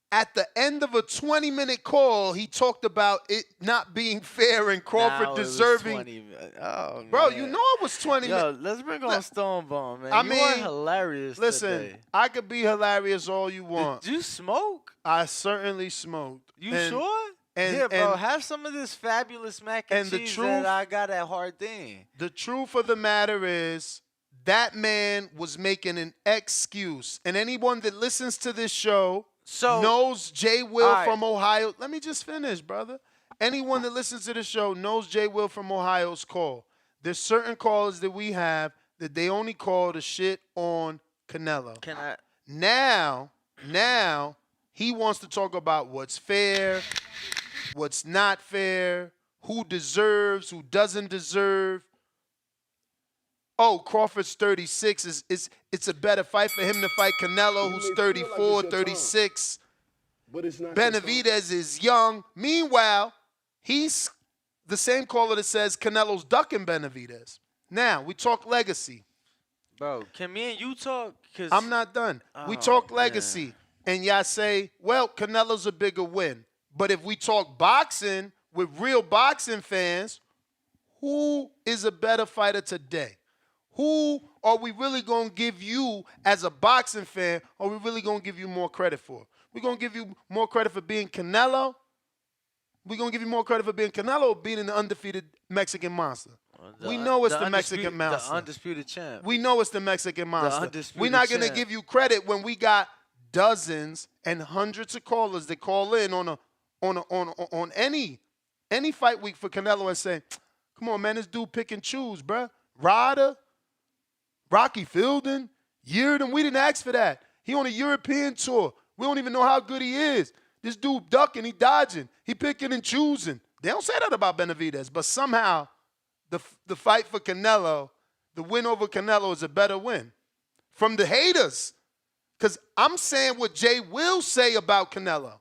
At the end of a 20-minute call, he talked about it not being fair and Crawford deserving. Oh, bro, man. you know it was 20 Yo, minutes. let's bring on Stonebone, man. I You mean, are hilarious listen, today. I could be hilarious all you want. Did you smoke? I certainly smoked. You sure? And, bro, have some of this fabulous mac and cheese that I got at Hard Thing. The truth of the matter is that man was making an excuse. And anyone that listens to this show knows Jay Will from Ohio. Let me just finish, brother. Anyone that listens to the show knows Jay Will from Ohio's call. There's certain callers that we have that they only call to shit on Canelo. Now, he wants to talk about what's fair, what's not fair, who deserves, who doesn't deserve. Oh, Crawford's 36. It's a better fight for him to fight Canelo, who's 34, 36. Benavidez is young. Meanwhile, he's the same caller that says Canelo's ducking Benavidez. Now, we talk legacy. Bro, can me and you talk? Cause I'm not done. We talk legacy. And y'all say, well, Canelo's a bigger win. But if we talk boxing with real boxing fans, who is a better fighter today? Who are we really going to give you, as a boxing fan, are we really going to give you more credit for? We're going to give you more credit for being Canelo? We're going to give you more credit for being Canelo or being an undefeated Mexican monster? We know it's the Mexican monster. The undisputed champ. We know it's the Mexican monster. Undisputed We're not going to champ. give you credit when we got dozens and hundreds of callers that call in on any fight week for Canelo and say, come on, man, this dude pick and choose, bruh. Ryder, Rocky Fielding, Yearden, we didn't ask for that. He on a European tour. We don't even know how good he is. This dude ducking, he dodging, he picking and choosing. They don't say that about Benavidez, but somehow the fight for Canelo, the win over Canelo is a better win. From the haters. Because I'm saying what Jay will say about Canelo.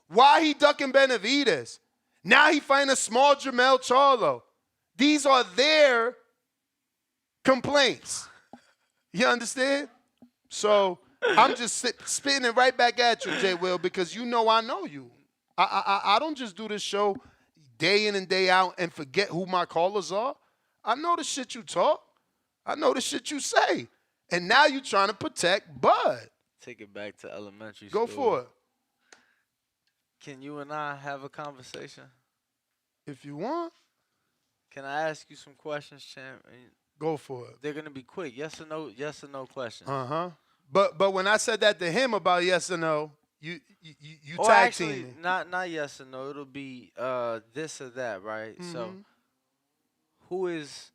Why he ducking Benavidez? Now he fighting a small Jermell Charlo. These are their complaints. You understand? So I'm just spitting it right back at you, Jay Will, because you know I know you. I don't just do this show day in and day out and forget who my callers are. I know the shit you talk. I know the shit you say. And now you're trying to protect Bud. Take it back to elementary school. Go for it. Can you and I have a conversation? If you want. Can I ask you some questions, champ? Go for it. They're gonna be quick. Yes or no questions. Uh-huh. But when I said that to him about yes or no, you or tag actually, team me. not yes or no. It'll be this or that, right? So, who is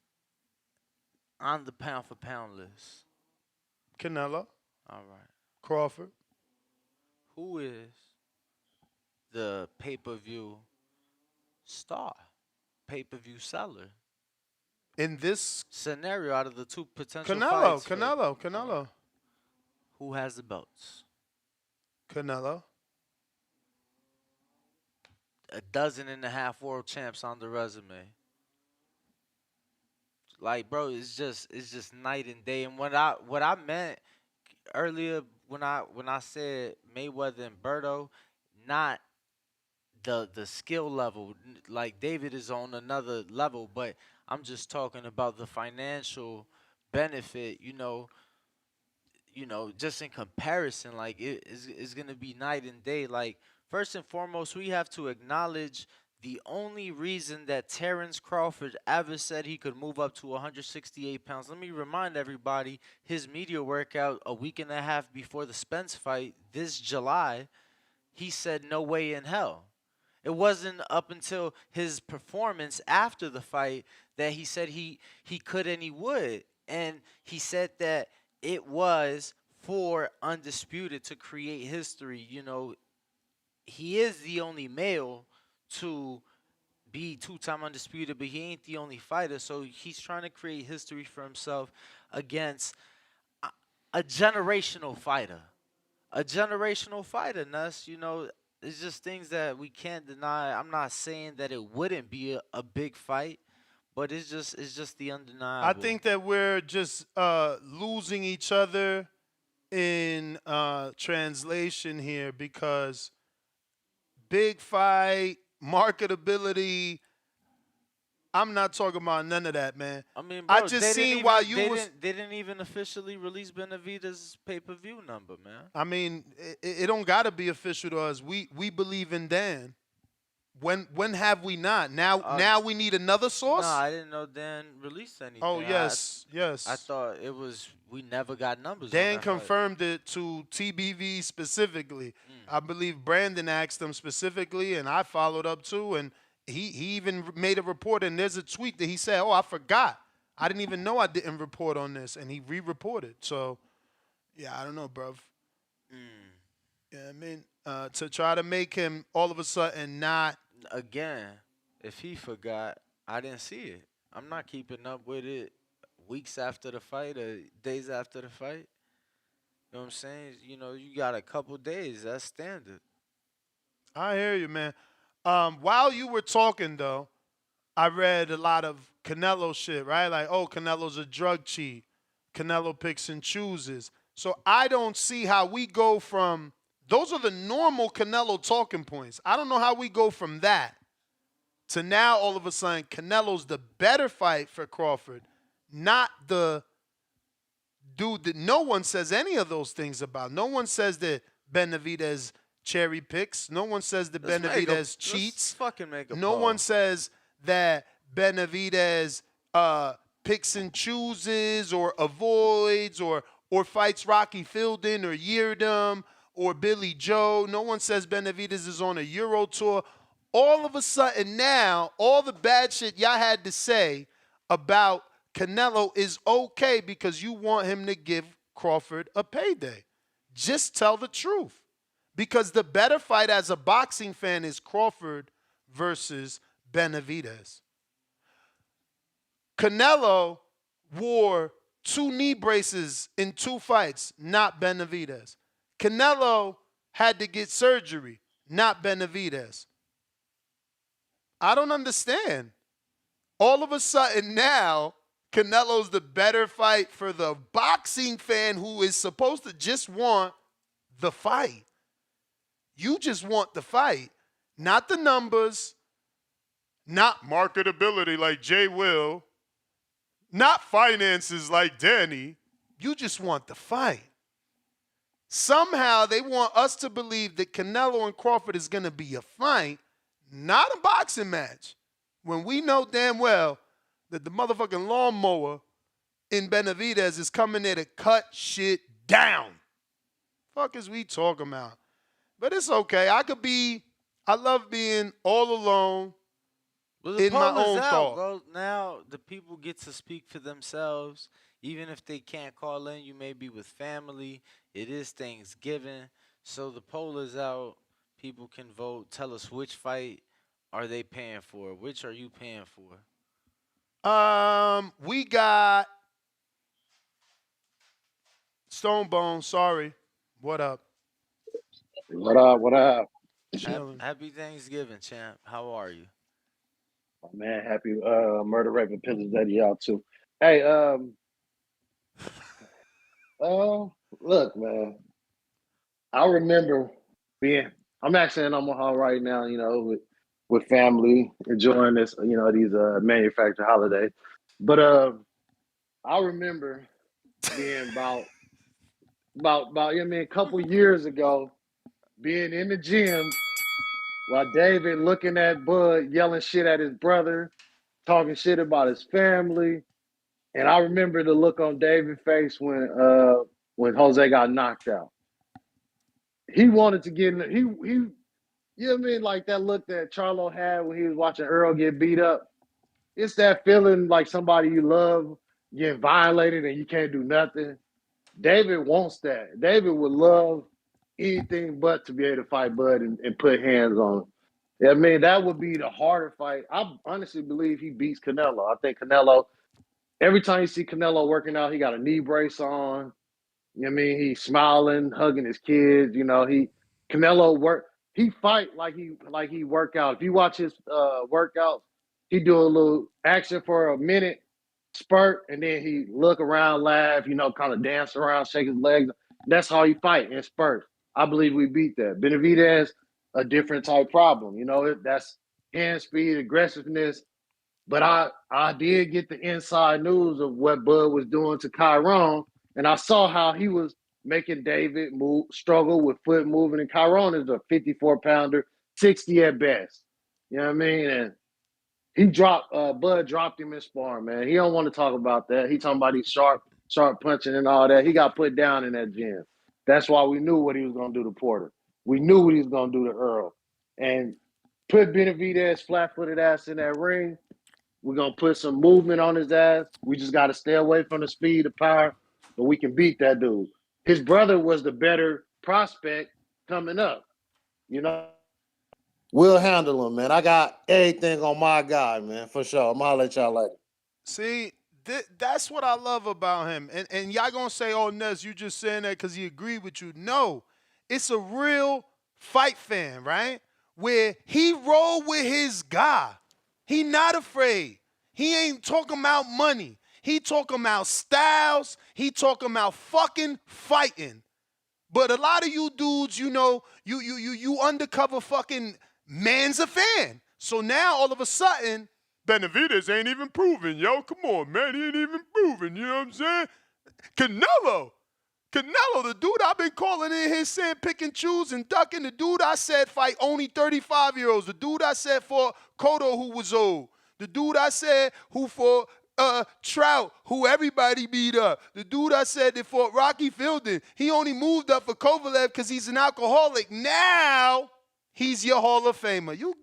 on the pound for pound list? Canelo. All right. Crawford. Who is the pay-per-view star, pay-per-view seller? In this scenario, out of the two potential Canelo. Who has the belts? Canelo. 12.5 world champs on the resume. Like, bro, it's just night and day. And what I meant earlier when I said Mayweather and Berto, not the skill level. Like, David is on another level, but I'm just talking about the financial benefit, you know, just in comparison. Like, it's going to be night and day. Like, first and foremost, we have to acknowledge the only reason that Terence Crawford ever said he could move up to 168 pounds. Let me remind everybody, his media workout a week and a half before the Spence fight this July, he said no way in hell. It wasn't up until his performance after the fight that he said he could and he would. And he said that it was for Undisputed to create history. You know, he is the only male to be two-time Undisputed, but he ain't the only fighter. So he's trying to create history for himself against a generational fighter. A generational fighter, Nuss. You know, it's just things that we can't deny. I'm not saying that it wouldn't be a big fight, but it's just the undeniable. I think that we're just losing each other in translation here because big fight, marketability. I'm not talking about none of that, man. I mean, bro, I just seen while you was. They didn't even officially release Benavidez' pay-per-view number, man. I mean, it don't gotta be official to us. We believe in Dan. When have we not? Now we need another source. No, I didn't know Dan released anything. Oh yes. I thought it was we never got numbers. Dan confirmed it to TBV specifically. I believe Brandon asked him specifically, and I followed up too. And he even made a report, and there's a tweet that he said, "Oh, I forgot. I didn't even know I didn't report on this," and he re-reported. So, yeah, I don't know, bruv. Yeah, I mean, to try to make him all of a sudden not. Again, if he forgot, I didn't see it. I'm not keeping up with it weeks after the fight or days after the fight. You know what I'm saying? You know, you got a couple days. That's standard. I hear you, man. While you were talking, though, I read a lot of Canelo shit, right? Like, oh, Canelo's a drug cheat. Canelo picks and chooses. So I don't see how we go from – those are the normal Canelo talking points. I don't know how we go from that to now all of a sudden Canelo's the better fight for Crawford, not the dude that no one says any of those things about. No one says that Benavidez cherry picks. No one says that Benavidez cheats. Fucking make a No poll. one says that Benavidez picks and chooses or avoids or fights Rocky Fielding or Yeardom or Billy Joe. No one says Benavidez is on a Euro tour. All of a sudden now, all the bad shit y'all had to say about Canelo is okay because you want him to give Crawford a payday. Just tell the truth. Because the better fight as a boxing fan is Crawford versus Benavidez. Canelo wore 2 knee braces in 2 fights, not Benavidez. Canelo had to get surgery, not Benavidez. I don't understand. All of a sudden now, Canelo's the better fight for the boxing fan who is supposed to just want the fight. You just want the fight, not the numbers, not marketability like Jay Will, not finances like Danny. You just want the fight. Somehow they want us to believe that Canelo and Crawford is going to be a fight, not a boxing match, when we know damn well that the motherfucking lawnmower in Benavidez is coming there to cut shit down. Fuck is we talking about? But it's okay. I love being all alone in my own thought. Bro. Now the people get to speak for themselves. Even if they can't call in, you may be with family. It is Thanksgiving. So the poll is out. People can vote. Tell us which fight are they paying for? Which are you paying for? We got Stonebone. Sorry. What up? What up? What up? Happy Thanksgiving, champ. How are you? Oh, man, happy murder, rape, and pillage day to y'all too. Hey, look, man. I remember I'm actually in Omaha right now, you know, with family, enjoying this, you know, these manufactured holidays. But I remember being about you know what I mean, a couple years ago, being in the gym while David looking at Bud, yelling shit at his brother, talking shit about his family. And I remember the look on David's face when Jose got knocked out. He wanted to get in, you know what I mean, like that look that Charlo had when he was watching Earl get beat up. It's that feeling like somebody you love getting violated and you can't do nothing. David wants that. David would love anything but to be able to fight Bud and put hands on him. Yeah, I mean, that would be the harder fight. I honestly believe he beats Canelo. I think Canelo, every time you see Canelo working out, he got a knee brace on. You know what I mean? He's smiling, hugging his kids. You know, he fight like he work out. If you watch his workouts, he do a little action for a minute, spurt, and then he look around, laugh, you know, kind of dance around, shake his legs. that's how he fight in spurts. I believe we beat that. Benavidez, a different type problem. You know, that's hand speed, aggressiveness. But I did get the inside news of what Bud was doing to Chiron, and I saw how he was making David struggle with foot moving. And Chiron is a 54-pounder, 60 at best. You know what I mean? And Bud dropped him in sparring, man. He don't want to talk about that. He talking about he's sharp punching and all that. He got put down in that gym. That's why we knew what he was going to do to Porter. We knew what he was going to do to Earl. And put Benavidez flat-footed ass in that ring. We're going to put some movement on his ass. We just got to stay away from the speed, the power, but we can beat that dude. His brother was the better prospect coming up. You know? We'll handle him, man. I got everything on my guy, man, for sure. I'm going to let y'all later. See, that's what I love about him. And y'all going to say, oh, Nez, you just saying that because he agreed with you. No, it's a real fight fan, right? Where he roll with his guy. He not afraid. He ain't talking about money. He talking about styles. He talking about fucking fighting. But a lot of you dudes, you know, you undercover fucking man's a fan. So now all of a sudden, Benavidez ain't even proven, yo. Come on, man. He ain't even proven, you know what I'm saying? Canelo, the dude I've been calling in here saying pick and choose and ducking. The dude I said fight only 35-year-olds. The dude I said for Cotto who was old. The dude I said who for Trout, who everybody beat up. The dude I said that fought Rocky Fielding. He only moved up for Kovalev because he's an alcoholic. Now he's your Hall of Famer. You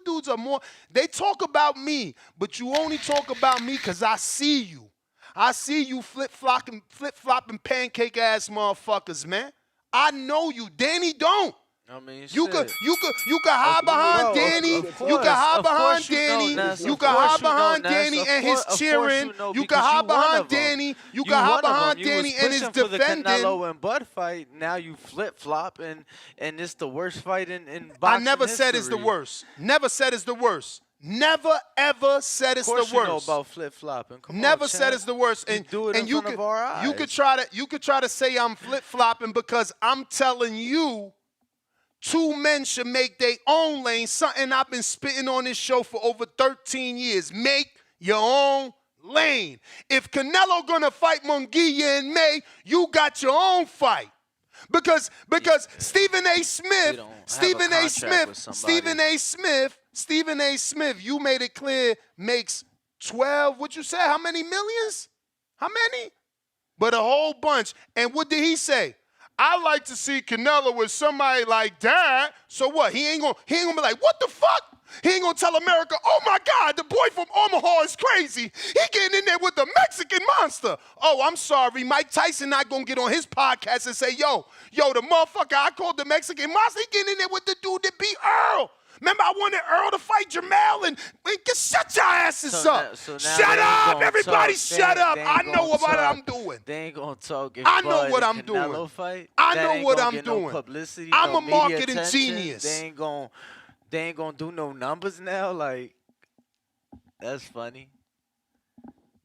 dudes are more, they talk about me, but you only talk about me because I see you. I see you flip-flopping pancake-ass motherfuckers, man. I know you. Danny don't. I mean, you could hide behind Danny. You could hide behind Danny. You could hide behind Danny and his cheering. You could hide behind Danny. You could hide behind Danny and his defending. Canelo and Bud fight. Now you flip-flop and it's the worst fight in boxing I never said it's the worst. Never said it's the worst. Never ever said it's the worst. Of course you know about flip-flopping. Never said it's the worst. And do it in front of our eyes. You could try to say I'm flip-flopping because I'm telling you two men should make their own lane. Something I've been spitting on this show for over 13 years. Make your own lane. If Canelo gonna fight Munguia in May, you got your own fight. Because Stephen A. Smith, you made it clear, makes 12, what you say? How many millions? How many? But a whole bunch. And what did he say? I like to see Canelo with somebody like that. So what? He ain't gonna be like, what the fuck? He ain't gonna tell America, oh my God, the boy from Omaha is crazy. He getting in there with the Mexican monster. Oh, I'm sorry, Mike Tyson not gonna get on his podcast and say, yo, the motherfucker I called the Mexican monster, he getting in there with the dude that beat Earl. Remember, I wanted Earl to fight Jamal and shut your asses up. Shut up, everybody, shut up. I know what I'm doing. They ain't gonna talk. I know what I'm doing. Fight, I know what I'm doing. No publicity, I'm no a marketing attention. genius. They ain't gonna do no numbers now. Like, that's funny.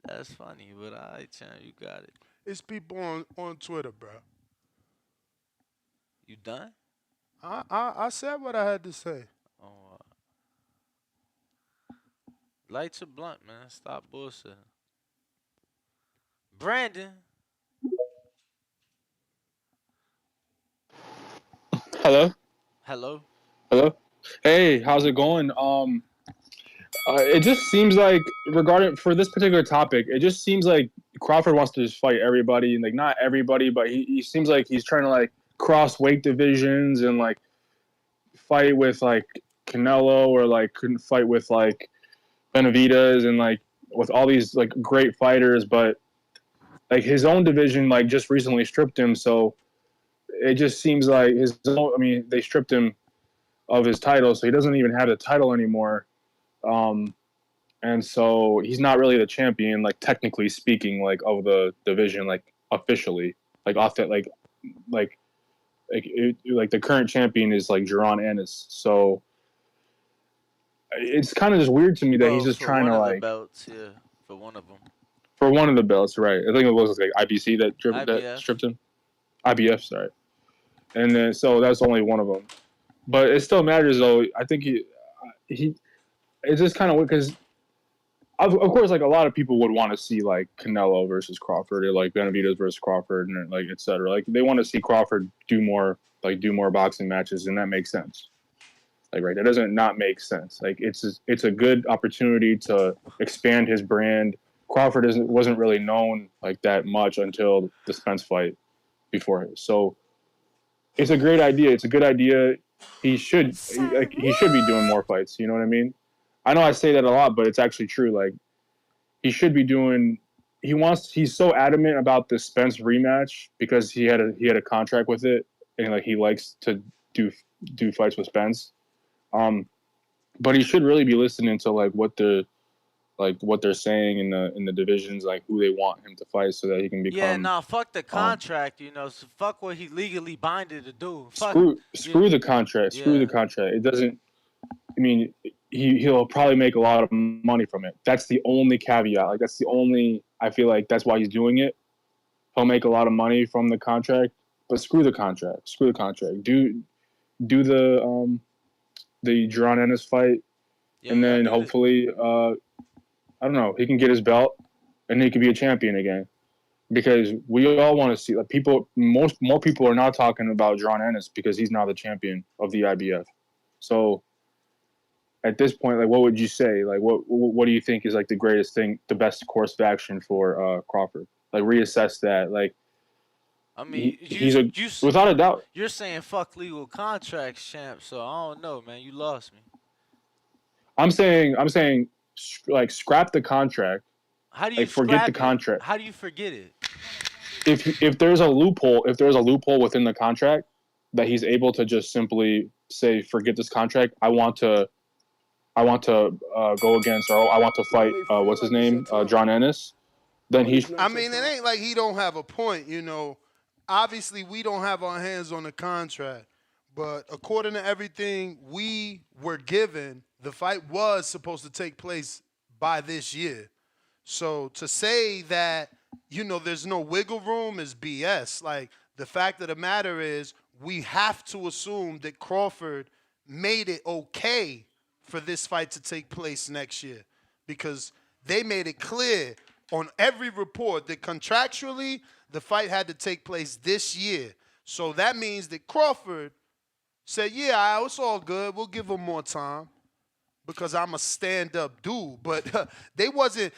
That's funny, but all right, Chan, you got it. It's people on Twitter, bro. You done? I said what I had to say. Oh, lights are blunt, man. Stop bullshit. Brandon. Hello. Hello. Hello. Hey, how's it going? It just seems like regarding for this particular topic, it just seems like Crawford wants to just fight everybody, and like not everybody, but he seems like he's trying to like cross weight divisions and like fight with like Canelo or like couldn't fight with like Benavidez and like with all these like great fighters, but like his own division like just recently stripped him, so it just seems like they stripped him of his title, so he doesn't even have a title anymore. And so he's not really the champion, like technically speaking, like of the division, like officially, like off that, like the current champion is like Jaron Ennis. So it's kind of just weird to me that he's just trying to like belts, yeah, for one of them. For one of the belts, right? I think it was like IBC that stripped him. IBF, sorry. And then so that's only one of them. But it still matters though. I think he it's just kind of weird because of course like a lot of people would want to see like Canelo versus Crawford or like Benavidez versus Crawford and like etc. Like they want to see Crawford do more boxing matches, and that makes sense. Like right, that doesn't not make sense. Like it's a good opportunity to expand his brand. Crawford wasn't really known like that much until the Spence fight before his. So it's a great idea. It's a good idea. He should be doing more fights. You know what I mean? I know I say that a lot, but it's actually true. Like he should be doing. He's so adamant about the Spence rematch because he had a contract with it, and like he likes to do fights with Spence. But he should really be listening to like what they're saying in the divisions, like who they want him to fight, so that he can become. Yeah, nah, fuck the contract, you know. So fuck what he legally binded to do. Fuck, screw the contract. Screw the contract. It doesn't. I mean, he'll probably make a lot of money from it. That's the only caveat. Like that's the only. I feel like that's why he's doing it. He'll make a lot of money from the contract, but screw the contract. Screw the contract. Do the John Ennis fight, and then hopefully, I don't know, he can get his belt, and he can be a champion again. Because we all want to see like more people are now talking about John Ennis because he's now the champion of the IBF. So at this point, like, what would you say? Like, what do you think is like the greatest thing, the best course of action for Crawford? Like, reassess that. Like, I mean, without a doubt. You're saying fuck legal contracts, champ. So I don't know, man. You lost me. I'm saying, like, scrap the contract. How do you forget the contract? How do you forget it? If there's a loophole, within the contract that he's able to just simply say, forget this contract. I want to go against, or I want to fight. What's his name? John Ennis. Then I mean, it ain't like he don't have a point, you know. Obviously, we don't have our hands on the contract, but according to everything we were given, the fight was supposed to take place by this year. So to say that, you know, there's no wiggle room is BS. Like, the fact of the matter is we have to assume that Crawford made it okay for this fight to take place next year because they made it clear on every report that contractually the fight had to take place this year. So that means that Crawford said, yeah, it's all good. We'll give him more time because I'm a stand-up dude. But they wasn't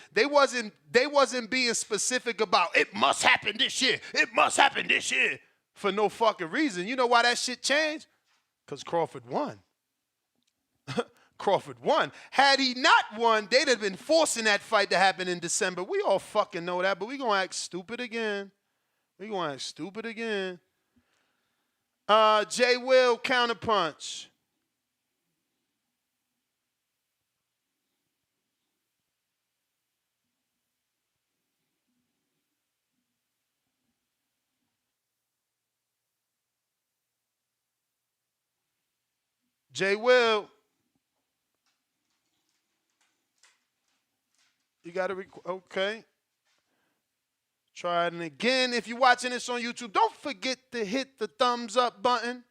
being specific about it must happen this year. It must happen this year for no fucking reason. You know why that shit changed? Because Crawford won. Crawford won. Had he not won, they'd have been forcing that fight to happen in December. We all fucking know that, but we gonna act stupid again. Jay Will, counterpunch. Jay Will. You got to okay. Try it again. If you're watching this on YouTube, don't forget to hit the thumbs up button.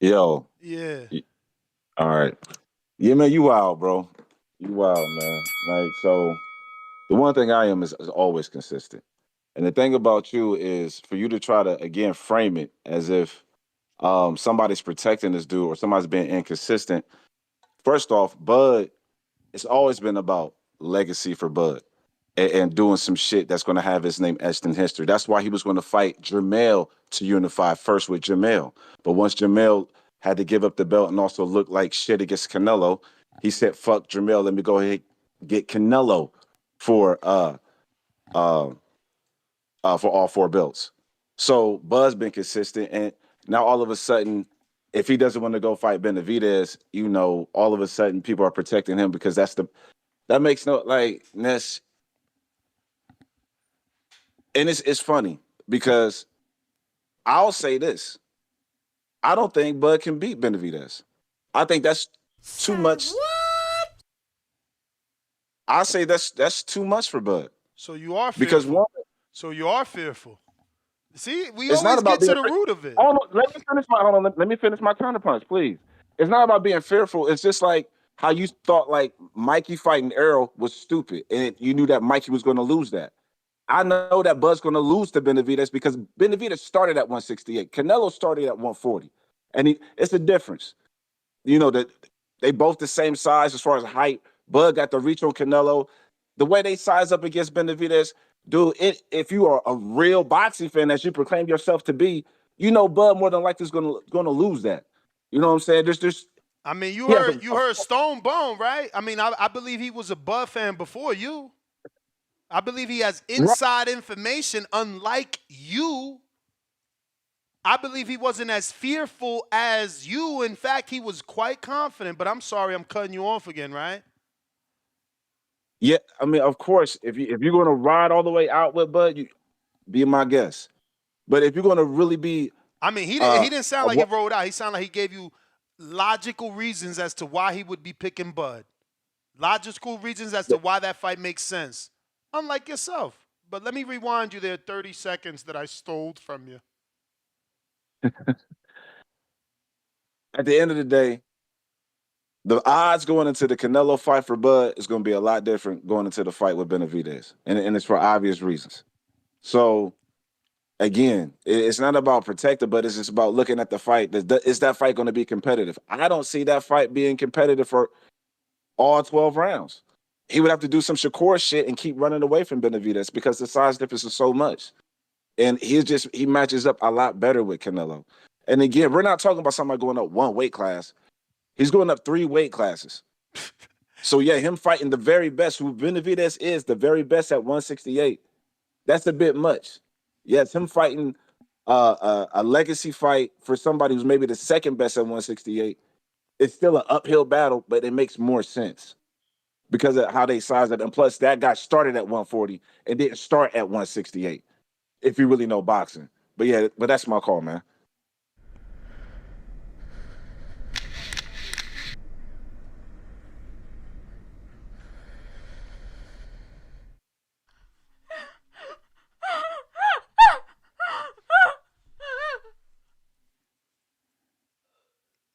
Yo. Yeah. All right. Yeah, man, you wild, bro. You wild, man. Like, so the one thing I am is always consistent. And the thing about you is for you to try to, again, frame it as if somebody's protecting this dude or somebody's being inconsistent. First off, Bud, it's always been about legacy for Bud and doing some shit that's going to have his name etched in history. That's why he was going to fight Jermell to unify first with Jermell. But once Jermell had to give up the belt and also look like shit against Canelo, he said, fuck Jermell, let me go ahead and get Canelo for all four belts. So Bud's been consistent, and now all of a sudden, if he doesn't want to go fight Benavidez, you know, all of a sudden people are protecting him because that makes no, like, Ness. And it's funny because I'll say this. I don't think Bud can beat Benavidez. I think that's too much. What? I say that's too much for Bud. So you are fearful. Because one, So you are fearful. See, we It's not always about get to being the root of it. Hold on, let me finish my counterpunch, please. It's not about being fearful. It's just like how you thought like Mikey fighting Errol was stupid, and you knew that Mikey was going to lose that. I know that Bud's going to lose to Benavidez because Benavidez started at 168. Canelo started at 140, and it's a difference. You know that they both the same size as far as height. Bud got the reach on Canelo. The way they size up against Benavidez, dude, if you are a real boxing fan, as you proclaim yourself to be, you know Bud more than likely is going to lose that. You know what I'm saying? There's I mean, you heard Stone Bone, right? I mean, I believe he was a Bud fan before you. I believe he has inside information, unlike you. I believe he wasn't as fearful as you. In fact, he was quite confident. But I'm sorry, I'm cutting you off again, right? Yeah, I mean, of course, if you're going to ride all the way out with Bud, you be my guest. But if you're going to really be, I mean, he didn't sound like he rode out. He sounded like he gave you logical reasons as to why he would be picking Bud. Logical reasons as to why that fight makes sense. Unlike yourself. But let me rewind you there 30 seconds that I stole from you. At the end of the day, the odds going into the Canelo fight for Bud is going to be a lot different going into the fight with Benavidez. And it's for obvious reasons. So, again, it's not about protecting, but it's just about looking at the fight. Is that fight going to be competitive? I don't see that fight being competitive for all 12 rounds. He would have to do some Shakur shit and keep running away from Benavidez because the size difference is so much. And he matches up a lot better with Canelo. And again, we're not talking about somebody going up one weight class. He's going up 3 weight classes. So, yeah, him fighting the very best, who Benavidez is the very best at 168, that's a bit much. Yes, him fighting a legacy fight for somebody who's maybe the second best at 168, it's still an uphill battle, but it makes more sense because of how they size it. And plus, that guy started at 140 and didn't start at 168, if you really know boxing. But, yeah, that's my call, man.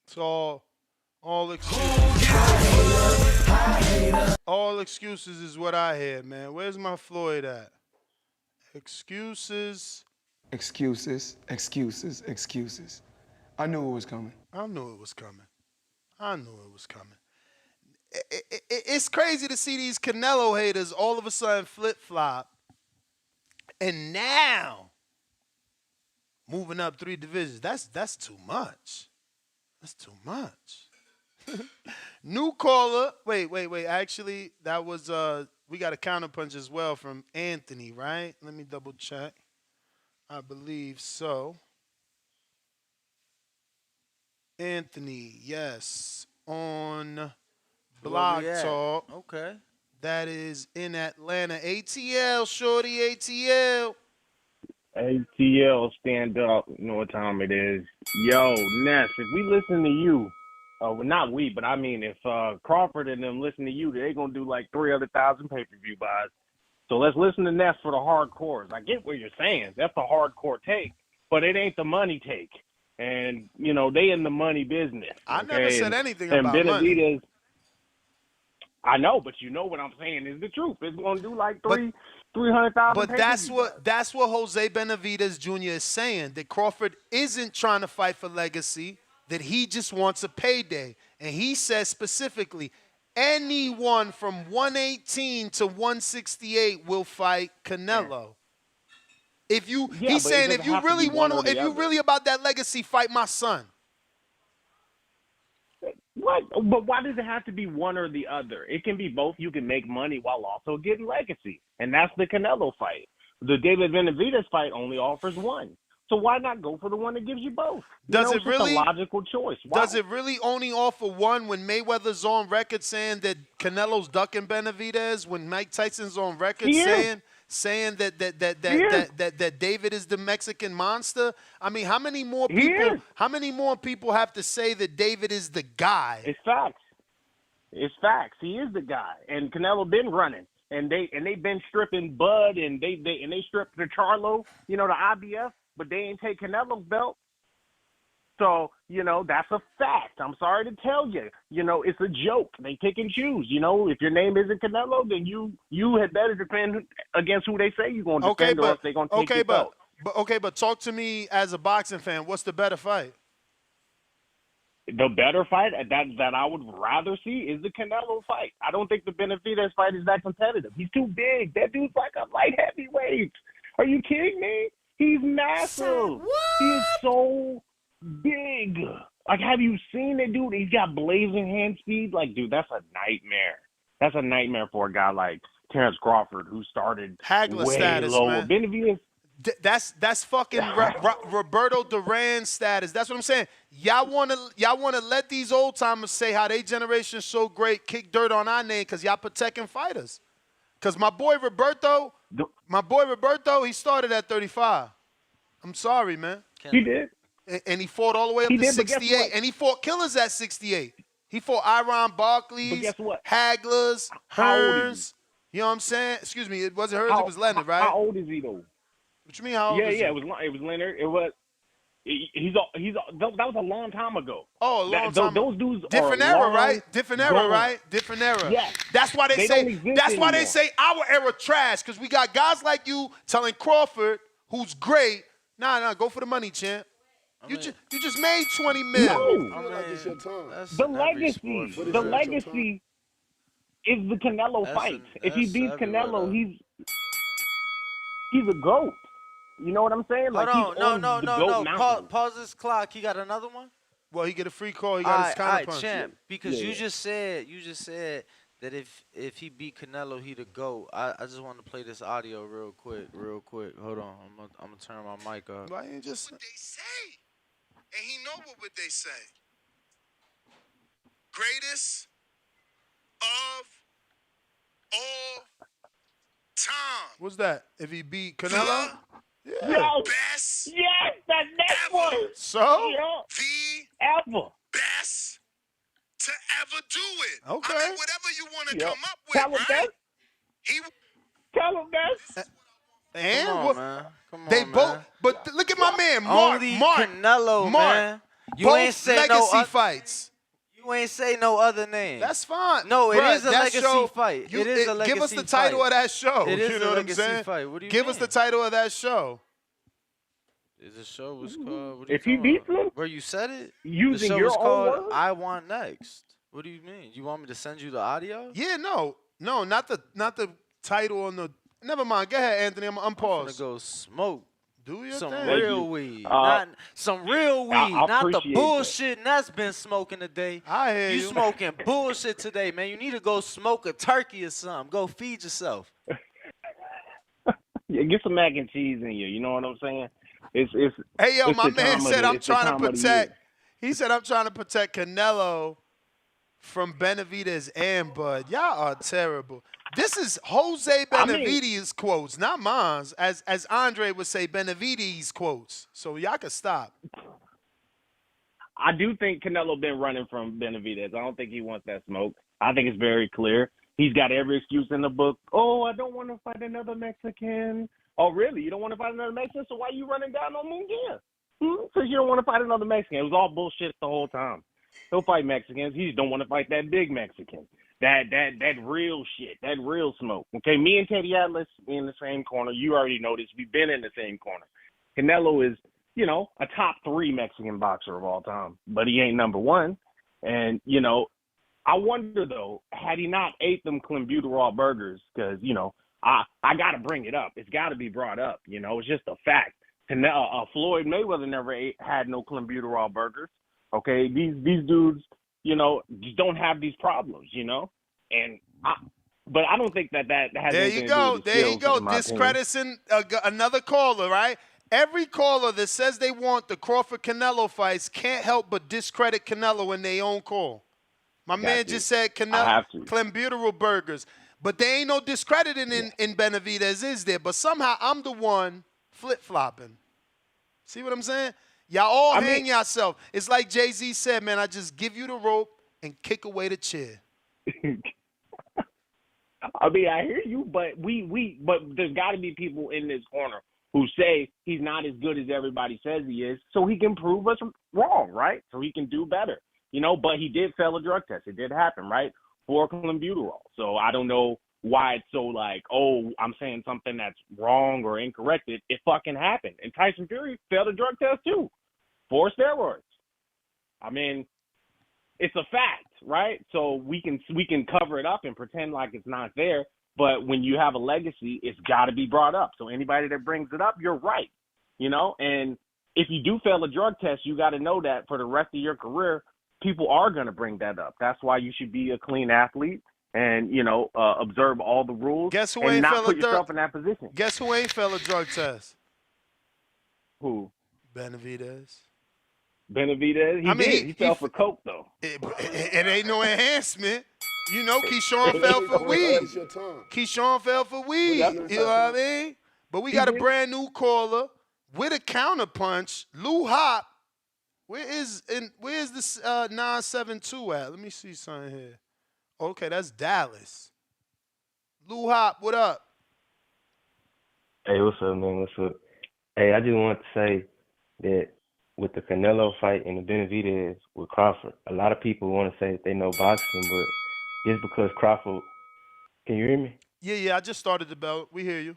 It's all excuses. All excuses is what I hear, man. Where's my Floyd at? Excuses. Excuses, excuses, excuses. I knew it was coming. I knew it was coming. It's crazy to see these Canelo haters all of a sudden flip-flop. And now, moving up 3 divisions. That's too much. That's too much. New caller. Wait. Actually, that was we got a counterpunch as well from Anthony, right? Let me double check. I believe so. Anthony, yes. On Blog Talk. Okay. That is in Atlanta. ATL, shorty, ATL. ATL, stand up. You know what time it is. Yo, Ness, if we listen to you, well, not we, but I mean, if Crawford and them listen to you, they're going to do like 300,000 pay-per-view buys. So let's listen to Ness for the hardcores. I get what you're saying. That's a hardcore take, but it ain't the money take. And, you know, they in the money business. I never said anything and about Benavidez, money. I know, but you know what I'm saying is the truth. It's going to do like 300,000. But that's what Jose Benavidez Jr. is saying, that Crawford isn't trying to fight for legacy, that he just wants a payday. And he says specifically, anyone from 118 to 168 will fight Canelo. He's saying if you really about that legacy, fight my son. What? But why does it have to be one or the other? It can be both. You can make money while also getting legacy. And that's the Canelo fight. The David Benavidez fight only offers one. So why not go for the one that gives you both? Does it really? It's a logical choice. Why? Does it really only offer one when Mayweather's on record saying that Canelo's ducking Benavidez? When Mike Tyson's on record saying that David is the Mexican monster? I mean, how many more people have to say that David is the guy? It's facts. It's facts. He is the guy. And Canelo been running. and they been stripping Bud and they stripped the Charlo, the IBF, but they ain't take Canelo's belt. So, that's a fact. I'm sorry to tell you. It's a joke. They pick and choose. If your name isn't Canelo, then you had better defend against who they say you're going to defend, or else they're going to take your belt. But talk to me as a boxing fan. What's the better fight? The better fight that I would rather see is the Canelo fight. I don't think the Benavidez fight is that competitive. He's too big. That dude's like a light heavyweight. Are you kidding me? He's massive. He is so big. Like, have you seen that dude? He's got blazing hand speed. Like, dude, that's a nightmare. That's a nightmare for a guy like Terence Crawford, who started Hagler way status, lower. man. Benavidez. That's fucking Roberto Duran status. That's what I'm saying. Y'all wanna let these old timers say how they generation's so great, kick dirt on our name because y'all protecting fighters. Because my boy Roberto, he started at 35. I'm sorry, man. He did. And he fought all the way up to 68. And he fought killers at 68. He fought Iron Barclays, but guess what? Haglers, Hearns. You know what I'm saying? Excuse me, it wasn't Hearns, it was Leonard, right? How old is he, though? What you mean, how old is he? It was Leonard. That was a long time ago. Oh, a long time ago. Those dudes different are era, long right? Different era, gone. right? Different era. Yeah. That's why they say. That's why anymore. they say our era trash, because we got guys like you telling Crawford, who's great, nah, go for the money, champ. You just made 20 mil. No. The legacy is the Canelo fight. If he beats Canelo, he's a GOAT. You know what I'm saying? Like, Hold on, no. Pause this clock. He got another one? Well, he get a free call. He got his counterpunch. All right, champ. Because you just said that if he beat Canelo, he the GOAT. I just want to play this audio real quick. Hold on. I'm gonna turn my mic up. Why you just? What they say, and he know what would they say. Greatest of all time. What's that? If he beat Canelo? Yo, best. Yes, that next one. So? The best to ever do it. Okay. I mean, whatever you want to come up with, Tell him right? Tell him that. And Come on, what? man. Come on, They man. both. But look at my man, Only Mark. Canelo, man. You both ain't say legacy fights. You ain't say no other name. That's fine. No, it Bruh, is a that legacy show, fight. It is a legacy Give us the title of that show. It is you a know what I'm legacy saying? fight. What do you Give mean? us the title of that show. Is the show was called? What If he beats him, where you said it? using the show your was own called words? I Want Next. What do you mean? You want me to send you the audio? Yeah, no, not the title on the. Never mind. Go ahead, Anthony. I'm gonna unpaused. go smoke. Do your some thing. real weed, not some real weed, I not the appreciate bullshit that's been smoking today. I hear you. Smoking bullshit today, man. You need to go smoke a turkey or something. Go feed yourself. Yeah, get some mac and cheese in you. You know what I'm saying? It's Hey, yo, it's my the man time of said the- I'm it's the trying to time of the protect. year. He said I'm trying to protect Canelo from Benavidez and Bud. Y'all are terrible. This is Jose Benavidez quotes, not mine. As Andrade would say, Benavidez quotes. So y'all can stop. I do think Canelo been running from Benavidez. I don't think he wants that smoke. I think it's very clear. He's got every excuse in the book. Oh, I don't want to fight another Mexican. Oh, really? You don't want to fight another Mexican? So why are you running down on Munguia? Because you don't want to fight another Mexican. It was all bullshit the whole time. He'll fight Mexicans. He just don't want to fight that big Mexican. That real shit. That real smoke. Okay, me and Teddy Atlas in the same corner. You already know this. We've been in the same corner. Canelo is, a top 3 Mexican boxer of all time. But he ain't number 1. And, I wonder, though, had he not ate them clenbuterol burgers, because, I got to bring it up. It's got to be brought up. It's just a fact. Floyd Mayweather never had no clenbuterol burgers. Okay, these dudes, just don't have these problems, but I don't think that has anything to do with the There you skills, go. in my opinion. Discrediting another caller, right? Every caller that says they want the Crawford-Canelo fights can't help but discredit Canelo in their own call. My man just said Canelo, clenbuterol burgers. But there ain't no discrediting in Benavidez, is there? But somehow I'm the one flip-flopping. See what I'm saying? Y'all all hang yourself. It's like Jay-Z said, man, I just give you the rope and kick away the chair. I mean, I hear you, but but there's got to be people in this corner who say he's not as good as everybody says he is, so he can prove us wrong, right? So he can do better, you know. But he did fail a drug test. It did happen, right? For clenbuterol. So I don't know why it's so like, oh, I'm saying something that's wrong or incorrect. It fucking happened. And Tyson Fury failed a drug test too, for steroids. I mean, it's a fact, right? So we can cover it up and pretend like it's not there. But when you have a legacy, it's got to be brought up. So anybody that brings it up, you're right, you know. And if you do fail a drug test, you got to know that for the rest of your career, people are going to bring that up. That's why you should be a clean athlete and, you know, observe all the rules. Guess who and ain't not put yourself in that position. Guess who ain't failed a drug test? Who? Benavidez. Benavidez? He fell for coke, though. It ain't no enhancement. You know, Keyshawn fell for weed. Keyshawn fell for weed. You know what I mean? But we got a brand new caller with a counterpunch. Lou Hop. Where's this 972 at? Let me see something here. Okay, that's Dallas. Lou Hop, what up? Hey, what's up, man? What's up? Hey, I just want to say that with the Canelo fight and the Benavidez with Crawford, a lot of people want to say that they know boxing, but just because Crawford, can you hear me? Yeah, I just started the belt. We hear you.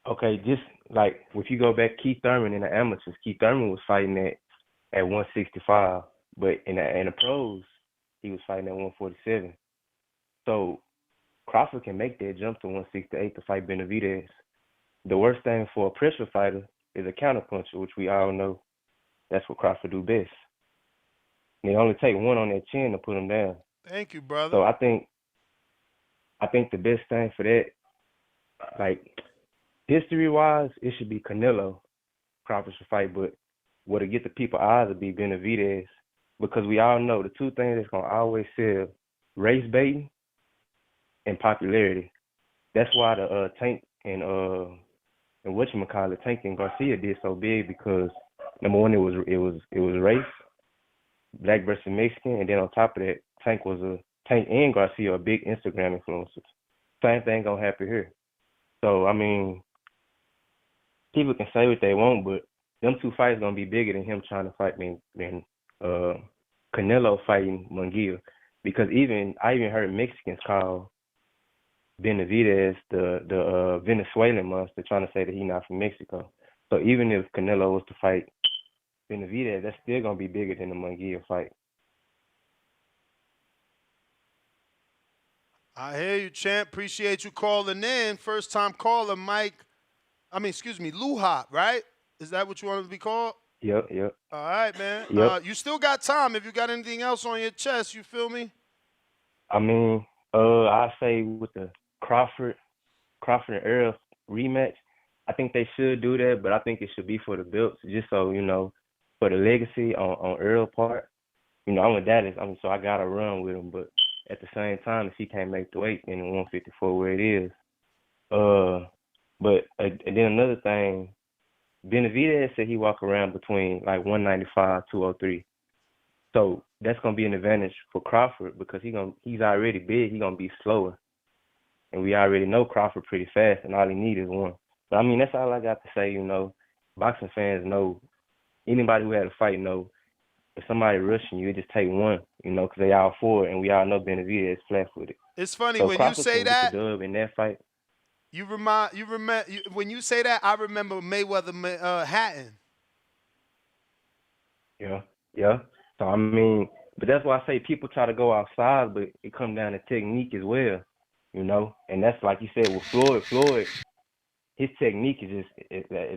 Okay, just like if you go back, Keith Thurman in the amateurs, Keith Thurman was fighting at 165, but in the pros, he was fighting at 147. So Crawford can make that jump to 168 to fight Benavidez. The worst thing for a pressure fighter is a counterpuncher, which we all know that's what Crawford do best. And it only take one on that chin to put him down. Thank you, brother. So I think the best thing for that, like history-wise, it should be Canelo. Crawford should fight, but what'll get the people eyes will be Benavidez, because we all know the two things that's gonna always sell: race baiting and popularity. That's why the Tank and whatchamacallit, Tank and Garcia did so big, because number one, it was race, black versus Mexican, and then on top of that, Tank and Garcia are big Instagram influencers. Same thing gonna happen here. So I mean, people can say what they want, but them two fights gonna be bigger than him trying to fight than Canelo fighting Munguia, because I even heard Mexicans call Benavidez the Venezuelan monster, trying to say that he's not from Mexico. So even if Canelo was to fight Benavidez, that's still gonna be bigger than the Munguia fight. I hear you, champ. Appreciate you calling in. First time caller, Lou Hop, right? Is that what you want to be called? Yep. All right, man. Yep. You still got time if you got anything else on your chest, you feel me? I mean, I say with the Crawford and Earl rematch, I think they should do that, but I think it should be for the belts, just so, you know, for the legacy on Earl part. You know, I'm with Dallas, so I got to run with him, but at the same time, if he can't make the weight in 154 where it is. But and then another thing, Benavidez said he walk around between like 195, 203. So that's gonna be an advantage for Crawford, because he's already big. He's gonna be slower, and we already know Crawford pretty fast, and all he needs is one. But I mean, that's all I got to say. You know, boxing fans know. Anybody who had a fight know, if somebody rushing you, it just take one. You know, because they all for it, and we all know Benavidez is flat-footed. It's funny so when Crawford you say can get that. the dub in that fight. When you say that, I remember Mayweather Hatton. Yeah. So I mean, but that's why I say people try to go outside, but it comes down to technique as well, you know. And that's like you said with Floyd, his technique is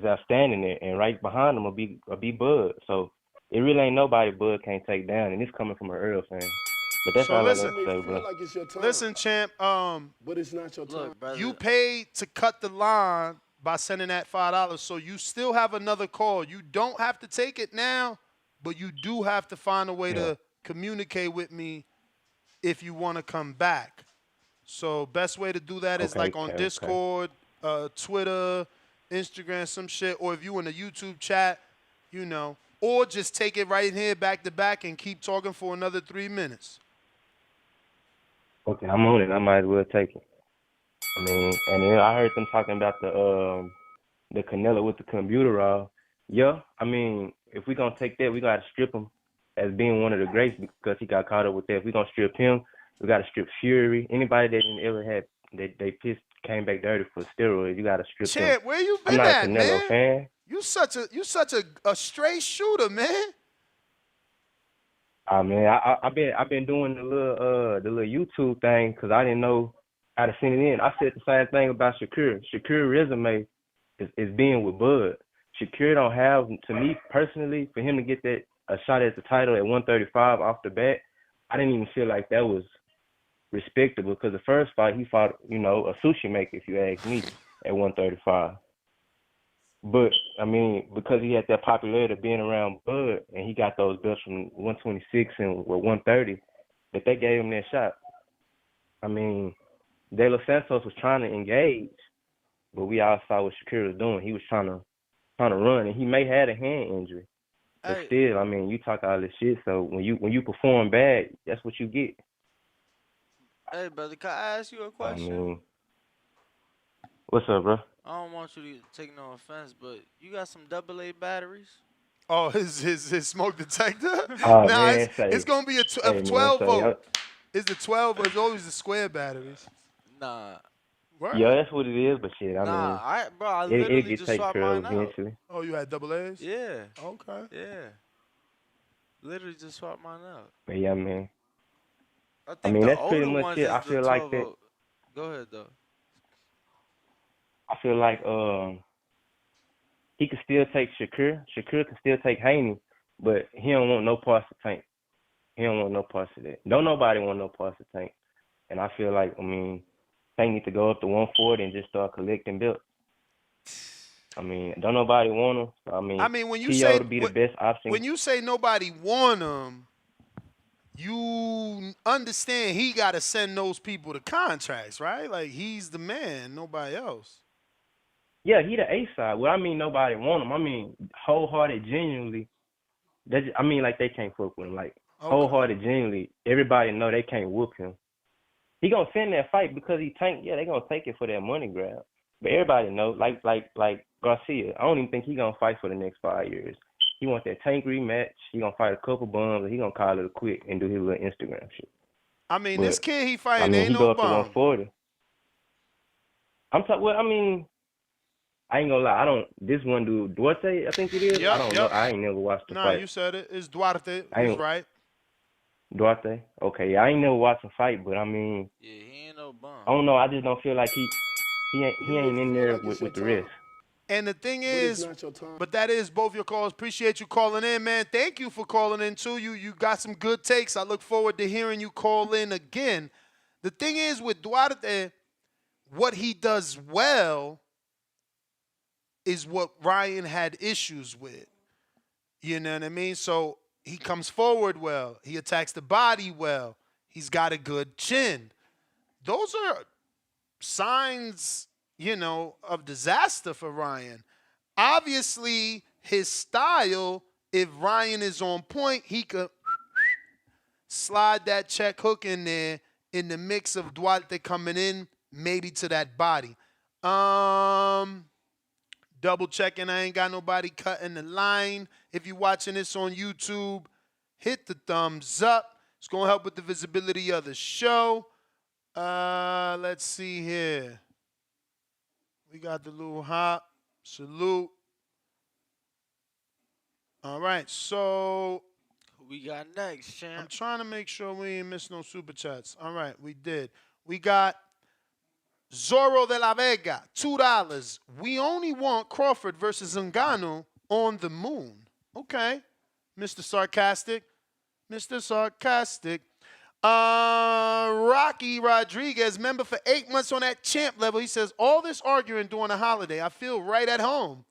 outstanding there, and right behind him will be Bud. So it really ain't nobody Bud can't take down, and it's coming from an Earl fan. But that's all I got to say, bro. Listen, champ. But it's not your time. Look, brother. You paid to cut the line by sending that $5, so you still have another call. You don't have to take it now, but you do have to find a way to communicate with me if you want to come back. So best way to do that is like on Discord, Twitter, Instagram, some shit, or if you in the YouTube chat, you know, or just take it right here back to back and keep talking for another 3 minutes. Okay, I'm on it. I might as well take it. I mean, and then I heard them talking about the Canelo with the computer raw. Yeah, I mean, if we gonna take that, we gotta strip him as being one of the greats because he got caught up with that. If we gonna strip him, we gotta strip Fury. Anybody that didn't ever had they pissed came back dirty for steroids, you gotta strip him. Champ, where you I'm been not at, a Canelo man? fan. You such a straight shooter, man. Man, I've been doing the little YouTube thing because I didn't know how to send it in. I said the same thing about Shakur. Shakur resume is being with Bud. Shakur don't have, to me personally, for him to get a shot at the title at 135 off the bat, I didn't even feel like that was respectable because the first fight he fought, a sushi maker, if you ask me, at 135. But, I mean, because he had that popularity of being around Bud and he got those belts from 126 and 130, that they gave him that shot. I mean, De Los Santos was trying to engage, but we all saw what Shakur was doing. He was trying to run, and he may have a hand injury. But still, I mean, you talk all this shit, so when you perform bad, that's what you get. Hey, brother, can I ask you a question? I mean, what's up, bro? I don't want you to take no offense, but you got some AA batteries? Oh, his smoke detector? Oh, nah, man, it's gonna be a 12 volt. It's the 12, but it's always the square batteries. Nah. What? Yeah, that's what it is, but shit, I mean, I it'll literally get just taken swapped care of mine eventually. out. Oh, you had AA's? Yeah. Okay. Yeah. Literally just swapped mine out. But yeah, man. I mean, the that's pretty older much ones it. is I the feel like 12 that. volt. Go ahead, though. I feel like he could still take Shakur. Shakur can still take Haney, but he don't want no parts of Tank. He don't want no parts of that. Don't nobody want no parts of Tank. And I feel like, Tank need to go up to 140 and just start collecting belts. I mean, don't nobody want him. So, I mean, when you Tszyu say to be the best option. when you say nobody want him, you understand he got to send those people the contracts, right? Like he's the man, nobody else. Yeah, he the A side. Well, I mean, nobody want him. I mean, wholehearted, genuinely. Like they can't fuck with him. Like wholehearted, genuinely, everybody know they can't whoop him. He gonna send that fight because he Tank. Yeah, they gonna take it for that money grab. But everybody know, like Garcia. I don't even think he gonna fight for the next 5 years. He wants that Tank rematch. He gonna fight a couple bums, and he gonna call it a quit and do his little Instagram shit. I mean, this kid he fighting ain't he no go up bum. to 140. I ain't gonna lie. I don't. This one dude, Duarte, I think it is. Yep, I don't know. I ain't never watched the fight. Nah, you said it. It's Duarte. He's right. Duarte. Okay, yeah, I ain't never watched a fight, but I mean, yeah, he ain't no bum. I don't know. I just don't feel like he ain't in there with the rest. And the thing is, but that is both your calls. Appreciate you calling in, man. Thank you for calling in too. You got some good takes. I look forward to hearing you call in again. The thing is with Duarte, what he does well is what Ryan had issues with. You know what I mean? So he comes forward well. He attacks the body well. He's got a good chin. Those are signs, of disaster for Ryan. Obviously, his style, if Ryan is on point, he could slide that check hook in there in the mix of Duarte coming in, maybe to that body. Double checking, I ain't got nobody cutting the line. If you're watching this on YouTube, hit the thumbs up. It's going to help with the visibility of the show. Let's see here. We got the little hop. Salute. All right, so Who we got next, champ? I'm trying to make sure we ain't miss no super chats. All right, we did. We got Zorro de la Vega, $2. We only want Crawford versus Ngannou on the moon. Okay, Mr. Sarcastic. Mr. Sarcastic. Rocky Rodriguez, member for 8 months on that champ level. He says, all this arguing during a holiday, I feel right at home.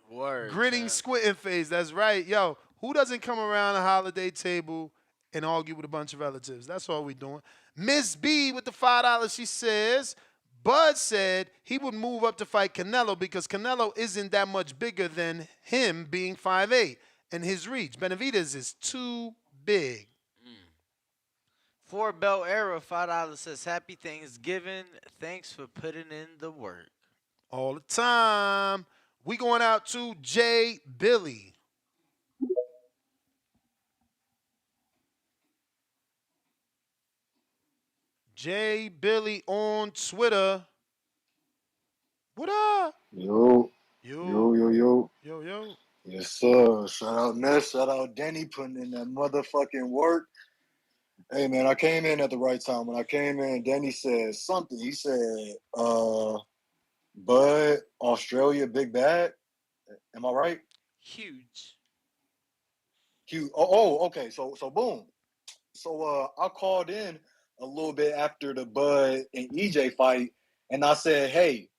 Word. Gritting, squinting face. That's right. Yo, who doesn't come around a holiday table and argue with a bunch of relatives? That's all we doing. Miss B with the $5, she says, Bud said he would move up to fight Canelo because Canelo isn't that much bigger than him being 5'8", and his reach. Benavidez is too big. For Bel Era, $5 says, Happy Thanksgiving. Thanks for putting in the work. All the time. We going out to Jay Billy. Jay Billy on Twitter. What up? Yo. Yo. Yo. Yo. Yes, sir. Shout out Ness. Shout out Denny putting in that motherfucking work. Hey, man, I came in at the right time. When I came in, Denny said something. He said, Bud, Australia, big bad. Am I right? Huge. Huge. Oh, okay. So boom. So I called in a little bit after the Bud and EJ fight, and I said, hey,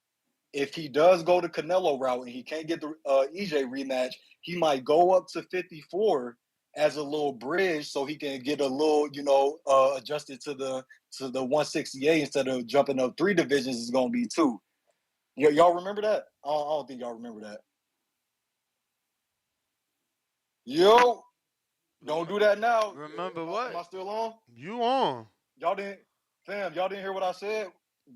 if he does go the Canelo route and he can't get the EJ rematch, he might go up to 54 as a little bridge so he can get a little, adjusted to the 168 instead of jumping up 3 divisions. Is going to be 2. Y'all remember that? I don't think y'all remember that. Yo, don't do that now. Remember what? Am I still on? You on? Y'all didn't hear what I said?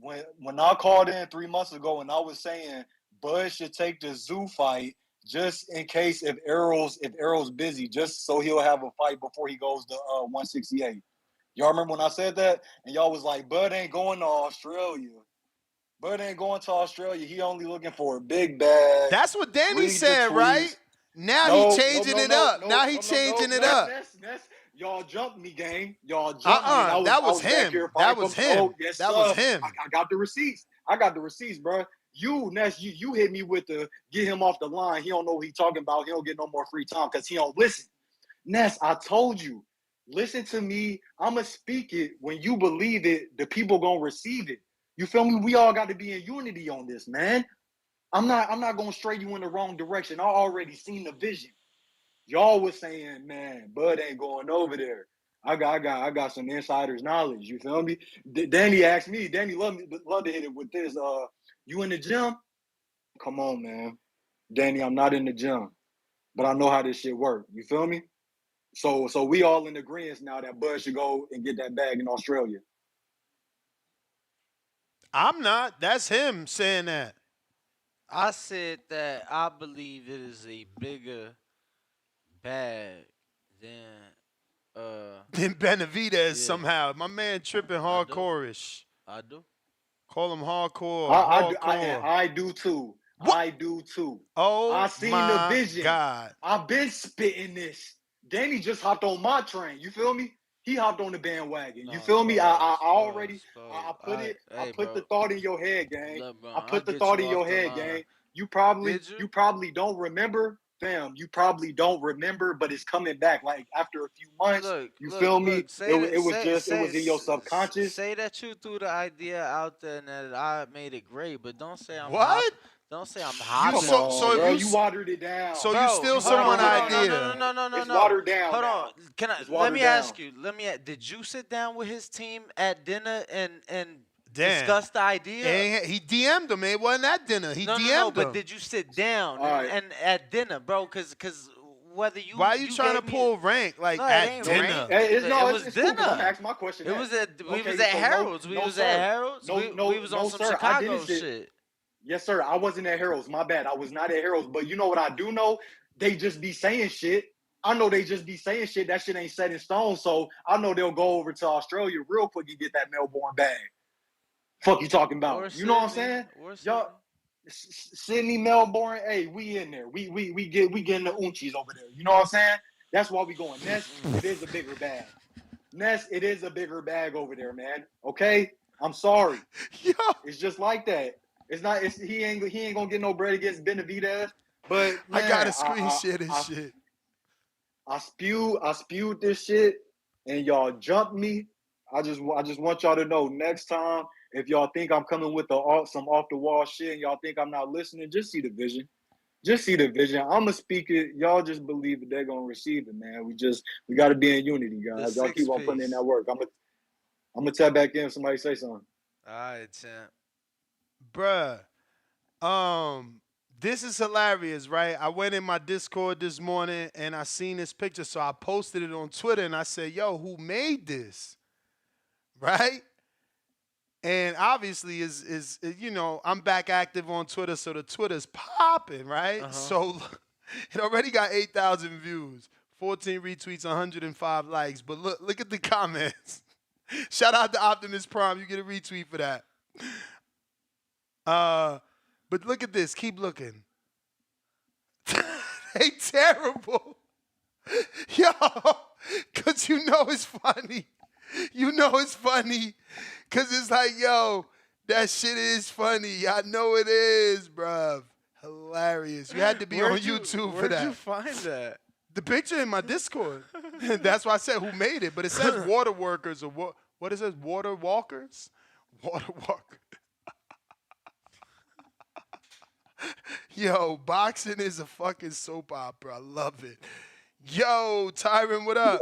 When I called in 3 months ago and I was saying Bud should take the Tszyu fight just in case if Errol's busy, just so he'll have a fight before he goes to 168. Y'all remember when I said that? And y'all was like, Bud ain't going to Australia. Bud ain't going to Australia. He only looking for a big bag. That's what Danny said, right? Now he's changing it up. Now he's changing it up. Y'all jumped me, gang. Y'all jumped me. That was him. That was him. Oh, yes, that was him. I got the receipts. bro. Ness, you hit me with the get him off the line. He don't know what he talking about. He don't get no more free time because he don't listen. Ness, I told you. Listen to me. I'ma speak it. When you believe it, the people gonna receive it. You feel me? We all got to be in unity on this, man. I'm not gonna stray you in the wrong direction. I already seen the vision. Y'all was saying, man, Bud ain't going over there. I got some insider's knowledge. You feel me? Danny asked me. Danny love to hit it with this. You in the gym? Come on, man. Danny, I'm not in the gym, but I know how this shit work. You feel me? So we all in agreement now that Bud should go and get that bag in Australia. I'm not. That's him saying that. I said that I believe it is a bigger bag than Benavidez somehow. My man tripping hardcore-ish. I do. Call him hardcore. I do too. What? I do too. Oh, I seen the vision. God. I've been spitting this. Danny just hopped on my train. You feel me? He hopped on the bandwagon. You feel me? I put the thought in your head, gang. I put the thought in your head, gang. You probably don't remember, fam. You probably don't remember, but it's coming back. Like after a few months, you feel me? It was in your subconscious. Say that you threw the idea out there and that I made it great, but don't say I'm what? Don't say I'm hot. So you watered it down. So you still someone idea. No. It's watered down. Hold on. Let me ask you. Did you sit down with his team at dinner and discuss the idea? He DM'd him. It wasn't at dinner. He DM'd him. But did you sit down and at dinner, bro? Because whether you why are you trying to pull rank at dinner? It was dinner. Cool, I'm asking my question. We was at Harold's. We was at Harold's. We was on some Chicago shit. Yes, sir. I wasn't at Harold's. My bad. I was not at Harold's. But you know what I do know? They just be saying shit. I know they just be saying shit. That shit ain't set in stone. So I know they'll go over to Australia real quick and get that Melbourne bag. Fuck you talking about? You know what I'm saying? Y'all, Sydney, Melbourne. Hey, we in there. We getting the unchies over there. You know what I'm saying? That's why we going. Ness, it is a bigger bag. Ness, it is a bigger bag over there, man. Okay? I'm sorry. Yo. It's just like that. It's not. He ain't gonna get no bread against Benavidez. But man, I gotta screenshot this shit. I spewed this shit, and y'all jumped me. I just want y'all to know next time if y'all think I'm coming with some off the wall shit and y'all think I'm not listening, just see the vision. Just see the vision. I'ma speak it. Y'all just believe that they're gonna receive it, man. We gotta be in unity, guys. Y'all keep on putting in that work. I'm gonna tap back in if somebody say something. All right, champ. Bruh, this is hilarious, right? I went in my Discord this morning and I seen this picture, so I posted it on Twitter and I said, yo, who made this? right? And obviously is you know, I'm back active on Twitter, so the Twitter's popping, right? So it already got 8,000 views, 14 retweets, 105 likes. But look at the comments. Shout out to Optimus Prime. You get a retweet for that. But look at this. Keep looking. They terrible. Yo, because you know it's funny. You know it's funny. Because it's like, yo, that shit is funny. I know it is, bruv. Hilarious. You had to be on YouTube for that. Where'd you find that? The picture in my Discord. That's why I said who made it. But it says water workers or what it says? Water walkers? Water walkers. Yo, boxing is a fucking soap opera. I love it. Yo, Tyron, what up?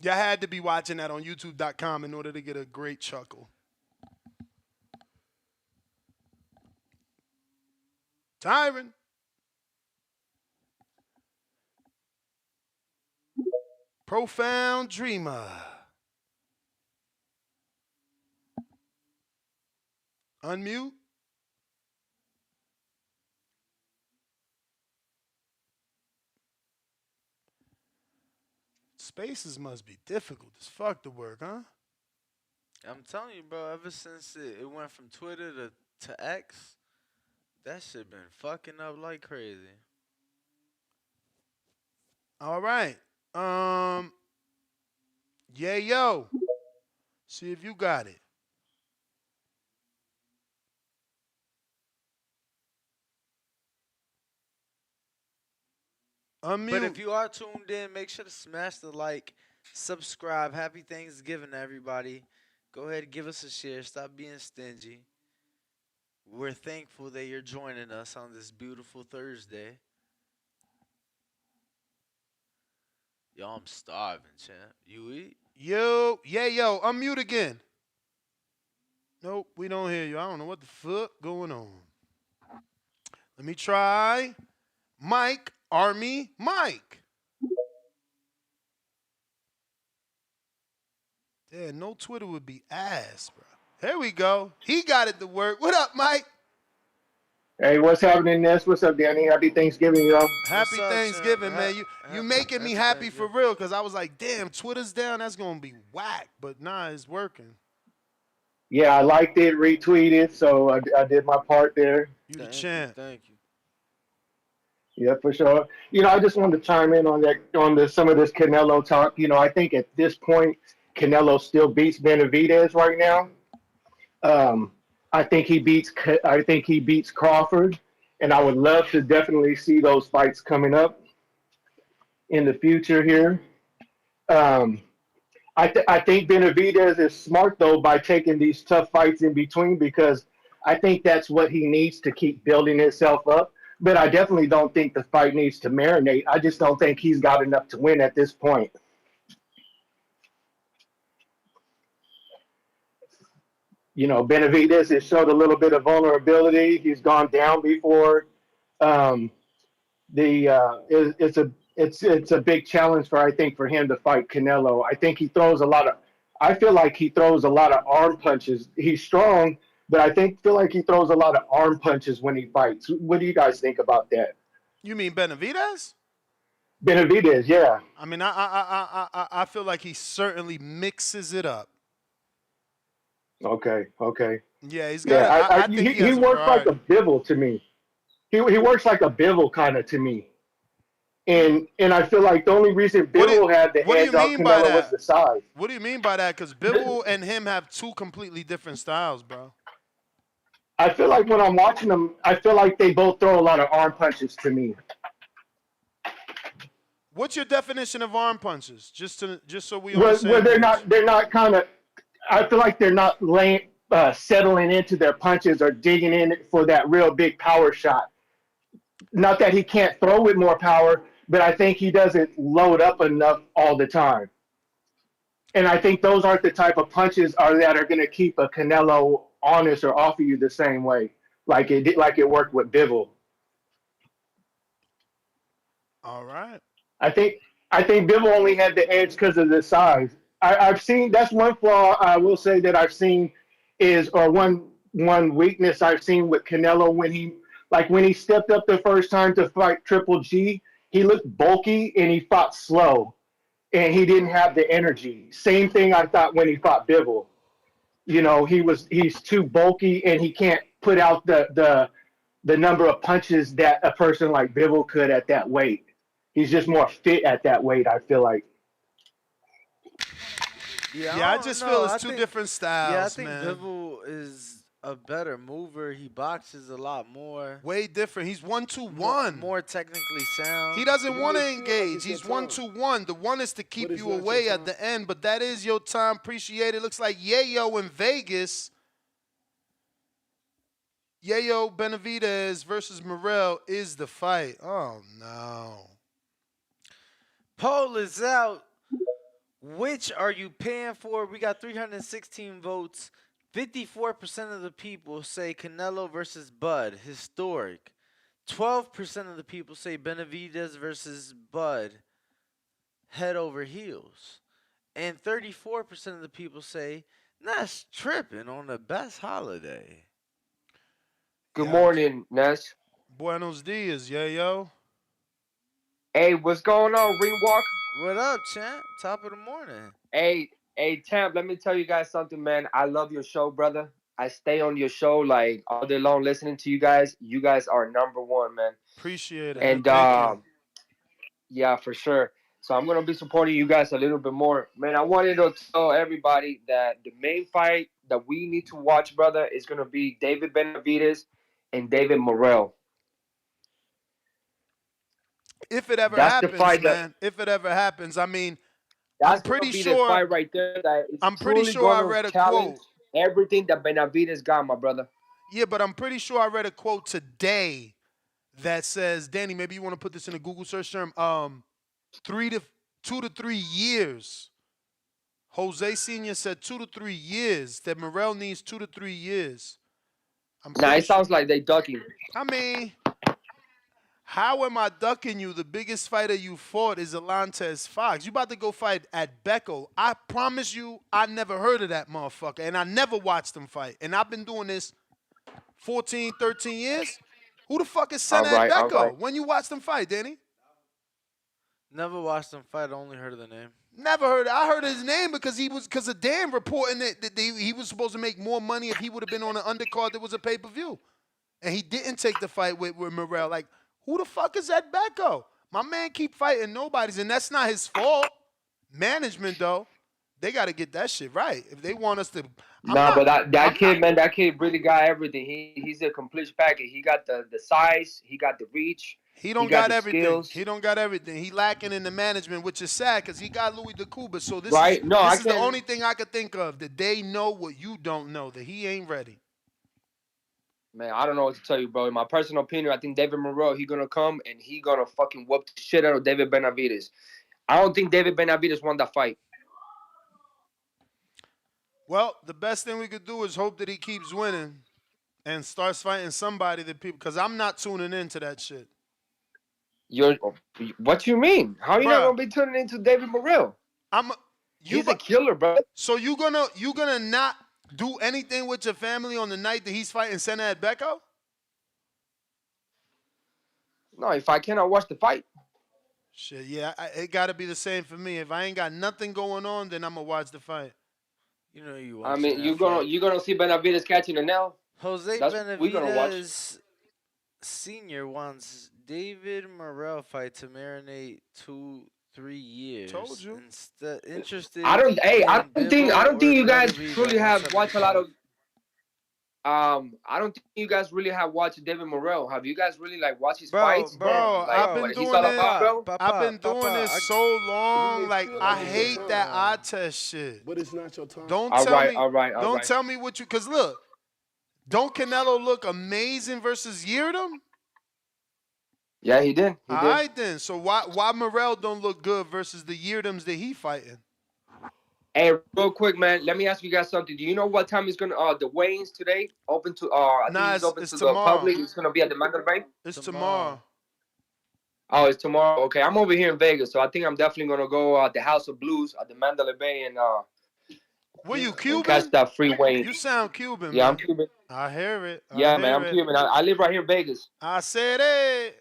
Y'all had to be watching that on YouTube.com in order to get a great chuckle. Tyron. Profound Dreamer. Unmute. Spaces must be difficult as fuck to work, huh? I'm telling you, bro, ever since it went from Twitter to X, that shit been fucking up like crazy. All right. Yeah, yo. See if you got it. Unmute. But if you are tuned in, make sure to smash the like, subscribe. Happy Thanksgiving, everybody. Go ahead and give us a share. Stop being stingy. We're thankful that you're joining us on this beautiful Thursday. Yo, I'm starving, champ. You eat? Yo, yeah, yo, unmute again. Nope, we don't hear you. I don't know what the fuck going on. Let me try. Mike, Army, Mike. Damn, no Twitter would be ass, bro. There we go. He got it to work. What up, Mike? Hey, what's happening, Ness? What's up, Danny? Happy Thanksgiving, yo. Happy Thanksgiving, man. You making me happy for real, because I was like, damn, Twitter's down. That's going to be whack. But nah, it's working. Yeah, I liked it, retweeted, so I did my part there. You the champ. Thank you. Yeah, for sure. You know, I just wanted to chime in on some of this Canelo talk. You know, I think at this point, Canelo still beats Benavidez right now. I think he beats Crawford, and I would love to definitely see those fights coming up in the future here. I think Benavidez is smart though by taking these tough fights in between, because I think that's what he needs to keep building himself up. But I definitely don't think the fight needs to marinate. I just don't think he's got enough to win at this point. You know, Benavidez has showed a little bit of vulnerability. He's gone down before. It's a big challenge for him to fight Canelo. I feel like he throws a lot of arm punches. He's strong, but I feel like he throws a lot of arm punches when he fights. What do you guys think about that? You mean Benavidez? Benavidez, yeah. I mean, I feel like he certainly mixes it up. Okay. Yeah, he's got. I think he works like a Bivol to me. He works like a Bivol kind of to me, and I feel like the only reason Bivol had the edge on Canelo was the size. What do you mean by that? Because Bivol and him have two completely different styles, bro. I feel like when I'm watching them, I feel like they both throw a lot of arm punches to me. What's your definition of arm punches? Just so we understand. Where they're not kind of. I feel like they're not settling into their punches or digging in for that real big power shot. Not that he can't throw with more power, but I think he doesn't load up enough all the time. And I think those aren't the type of punches that are going to keep a Canelo honest or off of you the same way, like it worked with Bivol. All right. I think I think Bivol only had the edge because of the size. I've seen that's one flaw I will say that I've seen or one weakness I've seen with Canelo when he stepped up the first time to fight Triple G, he looked bulky and he fought slow and he didn't have the energy. Same thing I thought when he fought Bivol. You know, he's too bulky and he can't put out the number of punches that a person like Bivol could at that weight. He's just more fit at that weight, I feel like. Yeah, I just feel it's two different styles, Yeah, I think man. Bivol is a better mover. He boxes a lot more. Way different. He's 1-2-1. More technically sound. He doesn't want to engage. He's 1-2-1. The one is to keep you away at the end, but that is your time. Appreciate it. Looks like Yayo in Vegas. Yayo Benavidez versus Morel is the fight. Oh, no. Poll is out. Which are you paying for? We got 316 votes. 54% of the people say Canelo versus Bud, historic. 12% of the people say Benavidez versus Bud, head over heels. And 34% of the people say, Ness tripping on the best holiday. Good morning, Ness. Buenos dias, Yayo. Hey, what's going on, Ringwalk? What up, champ? Top of the morning. Hey, champ, let me tell you guys something, man. I love your show, brother. I stay on your show like all day long listening to you guys. You guys are number one, man. Appreciate it. And yeah, for sure. So I'm gonna be supporting you guys a little bit more. Man, I wanted to tell everybody that the main fight that we need to watch, brother, is gonna be David Benavidez and David Morel. If it ever happens, man. If it ever happens, I mean, I'm pretty sure. The fight right there that is I'm pretty sure I read a quote. Everything that Benavidez got, my brother. Yeah, but I'm pretty sure I read a quote today that says, Danny, maybe you want to put this in a Google search term. 2 to 3 years. Jose Senior said 2 to 3 years. That Morel needs 2 to 3 years. Nah, it sounds like they ducking. I mean, how am I ducking you? The biggest fighter you fought is Alantez Fox. You about to go fight at Becco. I promise you, I never heard of that motherfucker, and I never watched him fight. And I've been doing this 14, 13 years. Who the fuck is Senna at Becco? Right. When you watched him fight, Danny? Never watched him fight. I only heard of the name. Never heard. I heard his name because of Dan reporting that he was supposed to make more money if he would have been on an undercard that was a pay-per-view. And he didn't take the fight with Morel. Like, who the fuck is that Becco? My man keep fighting nobodies, and that's not his fault. Management, though, they got to get that shit right. If they want us to... But that kid really got everything. He's a complete package. He got the size. He got the reach. He don't got everything. Skills. He don't got everything. He lacking in the management, which is sad because he got Louis DeCuba. So this is the only thing I could think of, that they know what you don't know, that he ain't ready. Man, I don't know what to tell you, bro. In my personal opinion, I think David Morel, he going to come and he going to fucking whoop the shit out of David Benavidez. I don't think David Benavidez won that fight. Well, the best thing we could do is hope that he keeps winning and starts fighting somebody that people, because I'm not tuning into that shit. What you mean? How are you not gonna be tuning into David Morel? He's a killer, bro. So you gonna not do anything with your family on the night that he's fighting Senna at Becco? No, if I cannot watch the fight. Shit, yeah, it gotta be the same for me. If I ain't got nothing going on, then I'm gonna watch the fight. You know you. I mean, you're gonna see Benavidez catching a nail. Jose Benavidez Senior wants David Morel fight to marinate 2-3 years. Told you. Interested. I don't think you guys truly have watched a lot of. I don't think you guys really have watched David Morel. Have you guys really watched his fights? Bro, I've been doing this so long. Like, I hate that eye test shit. But it's not your time. Don't tell me what you. Cause look, don't Canelo look amazing versus Yeardom? Yeah, he did. All right then. So why Morel don't look good versus the Yeardoms that he fighting? Hey, real quick, man. Let me ask you guys something. Do you know what time is gonna the weigh-ins today open to? I think it's open to the public. It's gonna be at the Mandalay Bay. It's tomorrow. Oh, it's tomorrow. Okay, I'm over here in Vegas, so I think I'm definitely gonna go at the House of Blues at the Mandalay Bay Were you and catch Cuban? that freeway. You sound Cuban, Yeah, I'm man. Cuban. I hear it. I Yeah, man, hear I'm it. Cuban. I live right here in Vegas. Hacer.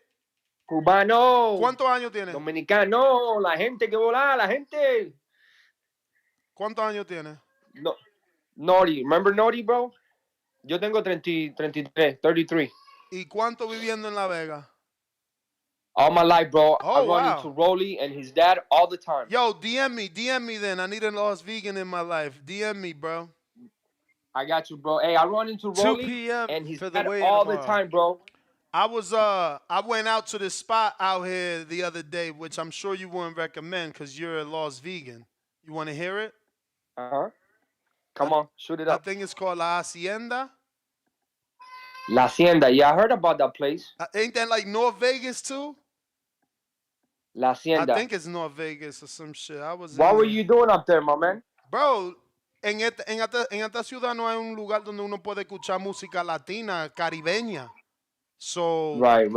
Cubano. ¿Cuántos años tienes? Dominicano. La gente que volá, la gente. ¿Cuántos años tienes? No, Naughty. Remember Naughty, bro? Yo tengo 33. ¿Y cuánto viviendo en La Vega? All my life, bro. I Oh, run wow. into Rolly and his dad all the time. Yo, DM me then. I need a Las Vegan in my life. DM me, bro. I got you, bro. Hey, I run into 2 Rolly p.m. and his for the dad weigh-in all the tomorrow. time, bro. I went out to this spot out here the other day, which I'm sure you wouldn't recommend because you're a Las Vegan. You want to hear it? Uh-huh. Come on, shoot it up. I think it's called La Hacienda. La Hacienda. Yeah, I heard about that place. Ain't that like North Vegas too? La Hacienda. I think it's North Vegas or some shit. What were you doing up there, my man? Bro, en esta ciudad no hay un lugar donde uno puede escuchar música latina, caribeña. So, Right.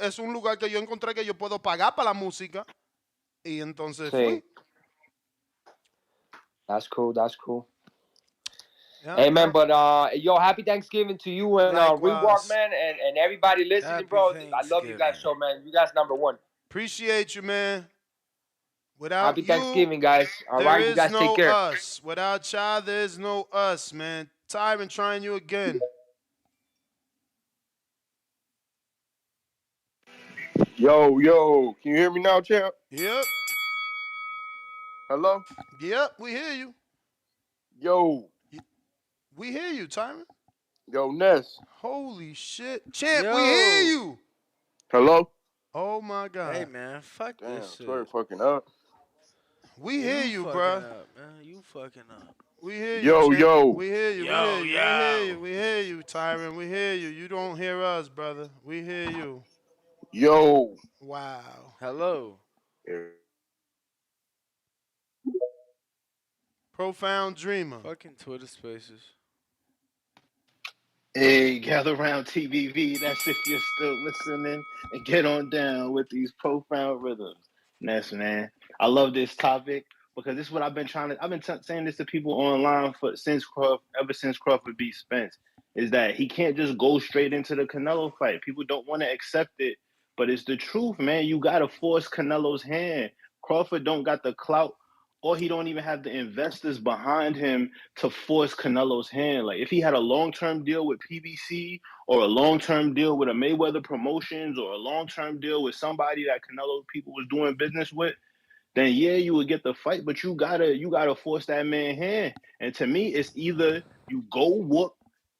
Es un lugar que yo encontré que yo puedo pagar para la música. Y entonces Sí. fui. That's cool. Yeah, Hey, man, but yo, happy Thanksgiving to you and Likewise. Rework, man, and everybody listening, Happy bro. I love you guys, Thanksgiving. show, man. You guys number one. Appreciate you, man. Without Happy you, Thanksgiving, guys. All there right, you is guys no take care. us. Without y'all, there's no us, man. Tyron trying you again. Yo, can you hear me now, champ? Yep. Hello? Yep, we hear you. Yo. We hear you, Tyron. Yo, Ness. Holy shit. Champ, Yo. we hear you. Hello? Oh, my God. Hey, man, fuck Damn, this shit. sorry fucking up. We hear you, fucking bro. up, man. You fucking up. We hear you. Champ. Yo. We hear you. We hear you, Tyron. We hear you. You don't hear us, brother. We hear you. Yo. Wow. Hello. Profound dreamer. Fucking Twitter Spaces. Hey, gather around TVV. That's if you're still listening, and get on down with these profound rhythms. Ness, man. I love this topic because this is what I've been saying this to people online ever since Crawford beat Spence, is that he can't just go straight into the Canelo fight. People don't want to accept it, but it's the truth, man. You got to force Canelo's hand. Crawford don't got the clout, or he don't even have the investors behind him to force Canelo's hand. Like if he had a long-term deal with PBC or a long-term deal with a Mayweather Promotions or a long-term deal with somebody that Canelo people was doing business with, then yeah, you would get the fight, but you gotta force that man hand. And to me, it's either you go whoop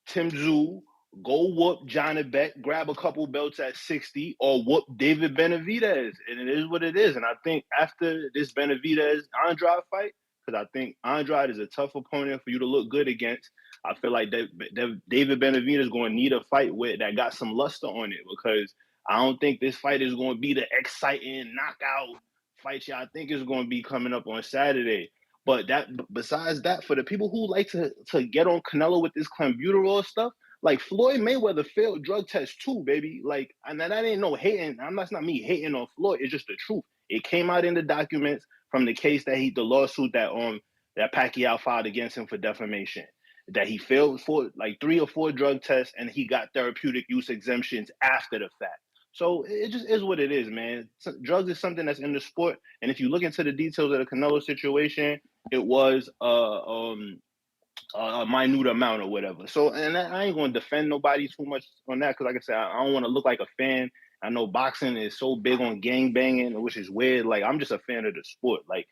Tszyu, go whoop Johnny Beck, grab a couple belts at 60, or whoop David Benavidez. And it is what it is. And I think after this Benavidez-Andrade fight, because I think Andrade is a tough opponent for you to look good against, I feel like David Benavidez is going to need a fight that got some luster on it, because I don't think this fight is going to be the exciting knockout fight I think is going to be coming up on Saturday. But besides that, for the people who like to get on Canelo with this clenbuterol stuff, like Floyd Mayweather failed drug tests too, baby. Like, and that ain't no hating. That's not me hating on Floyd. It's just the truth. It came out in the documents from the case the lawsuit that Pacquiao filed against him for defamation, that he failed for like 3 or 4 drug tests and he got therapeutic use exemptions after the fact. So it just is what it is, man. Drugs is something that's in the sport, and if you look into the details of the Canelo situation, it was a minute amount or whatever. So, and I ain't going to defend nobody too much on that, because like I said, I don't want to look like a fan. I know boxing is so big on gang banging, which is weird. Like, I'm just a fan of the sport. Like,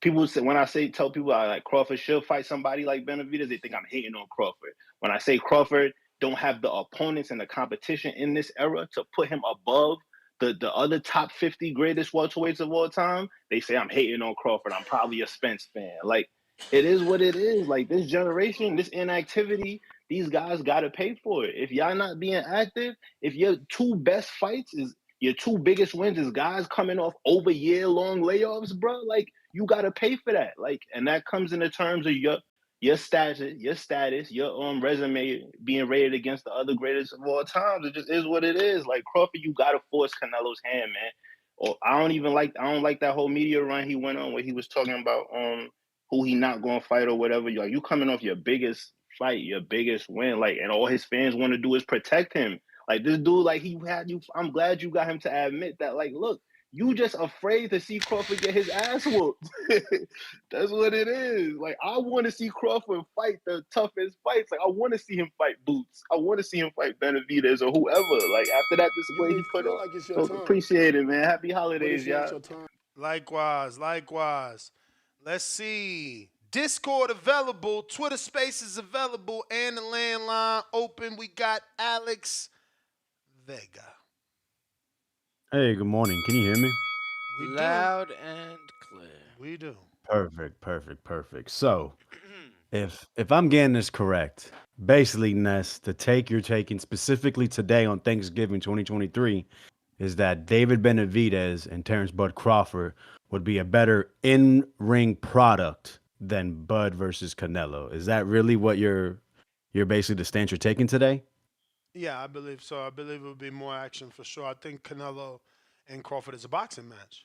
people say, when I tell people like Crawford should fight somebody like Benavidez, they think I'm hating on Crawford. When I say Crawford don't have the opponents and the competition in this era to put him above the other top 50 greatest welterweights of all time, they say I'm hating on Crawford. I'm probably a Spence fan. Like, it is what it is. Like, this generation, this inactivity, these guys got to pay for it. If y'all not being active, if your 2 best fights is your 2 biggest wins is guys coming off over year-long layoffs, bro, like, you got to pay for that. Like, and that comes in the terms of your your status, your resume being rated against the other greatest of all times. It just is what it is. Like Crawford, you gotta force Canelo's hand, man. Or I don't like that whole media run he went on where he was talking about who he not gonna fight or whatever. Like you coming off your biggest fight, your biggest win, like, and all his fans want to do is protect him. Like this dude, like he had you. I'm glad you got him to admit that. Like, look, you just afraid to see Crawford get his ass whooped. That's what it is. Like, I want to see Crawford fight the toughest fights. Like, I want to see him fight Boots. I want to see him fight Benavidez or whoever. Like, after that display he put on. like it's your So time. appreciate it, man. Happy But holidays, it's not y'all. your time. Likewise. Let's see. Discord available, Twitter Spaces available, and the landline open. We got Alex Vega. Hey, good morning. Can you hear me? We Loud and clear. We do. Perfect. So, if I'm getting this correct, basically, Ness, the take you're taking specifically today on Thanksgiving 2023 is that David Benavidez and Terence Bud Crawford would be a better in-ring product than Bud versus Canelo. Is that really what you're basically the stance you're taking today? Yeah, I believe so. I believe it would be more action for sure. I think Canelo and Crawford is a boxing match.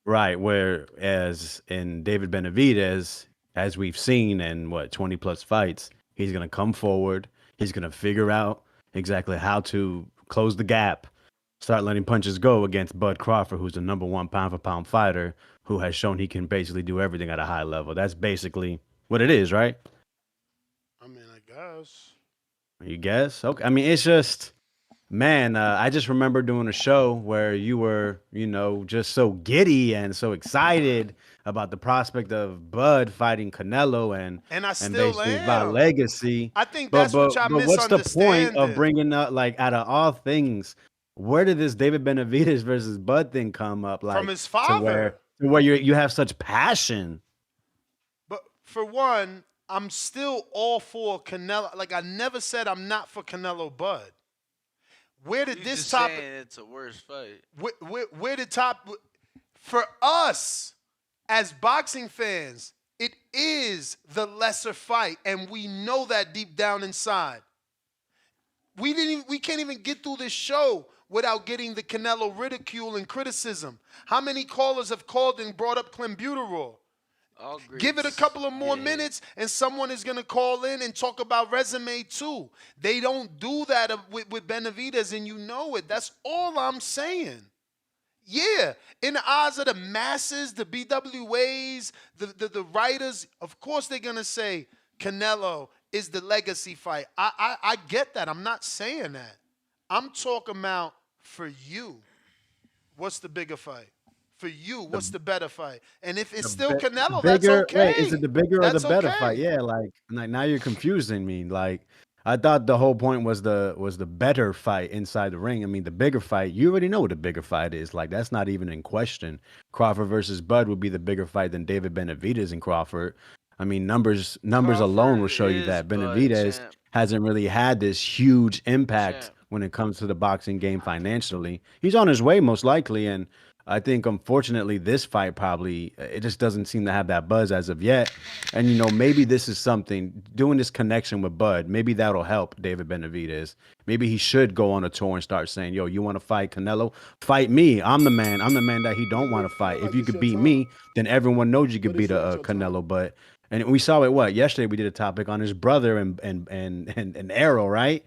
Right. Whereas in David Benavidez, as we've seen in 20 plus fights, he's going to come forward. He's going to figure out exactly how to close the gap, start letting punches go against Bud Crawford, who's the #1 pound for pound fighter, who has shown he can basically do everything at a high level. That's basically what it is, right? I mean, I guess. You guess? Okay. I mean, it's just, man, I just remember doing a show where you were, just so giddy and so excited about the prospect of Bud fighting Canelo and I still basically about am. legacy. I think that's what y'all what's the point of misunderstanding. bringing up, like, out of all things, where did this David Benavidez versus Bud thing come up? Like, From his father. to where you have such passion. But for one, I'm still all for Canelo. Like, I never said I'm not for Canelo Bud. Where did You this just topic? saying it's a worse fight. Where did top? For us as boxing fans, it is the lesser fight, and we know that deep down inside. We can't even get through this show without getting the Canelo ridicule and criticism. How many callers have called and brought up clenbuterol? Give it a couple of more minutes, and someone is going to call in and talk about resume too. They don't do that with Benavidez, and you know it. That's all I'm saying. Yeah, in the eyes of the masses, the BWAs, the writers, of course they're going to say Canelo is the legacy fight. I get that. I'm not saying that. I'm talking about for you. What's the bigger fight? For you, what's the better fight? And if it's still Canelo, that's okay. Wait, is it the bigger or the That's better okay. fight? Yeah, like now you're confusing me. Like, I thought the whole point was the better fight inside the ring. I mean, the bigger fight, you already know what the bigger fight is. Like, that's not even in question. Crawford versus Bud would be the bigger fight than David Benavidez and Crawford. I mean, numbers alone will show you that Benavidez hasn't really had this huge impact when it comes to the boxing game financially. He's on his way, most likely, and I think, unfortunately, this fight probably, it just doesn't seem to have that buzz as of yet. And, maybe this is something, doing this connection with Bud, maybe that'll help David Benavidez. Maybe he should go on a tour and start saying, yo, you want to fight Canelo? Fight me. I'm the man that he don't want to fight. If you could beat me, then everyone knows you could beat a Canelo. But, and we saw it, yesterday we did a topic on his brother and Arrow, right?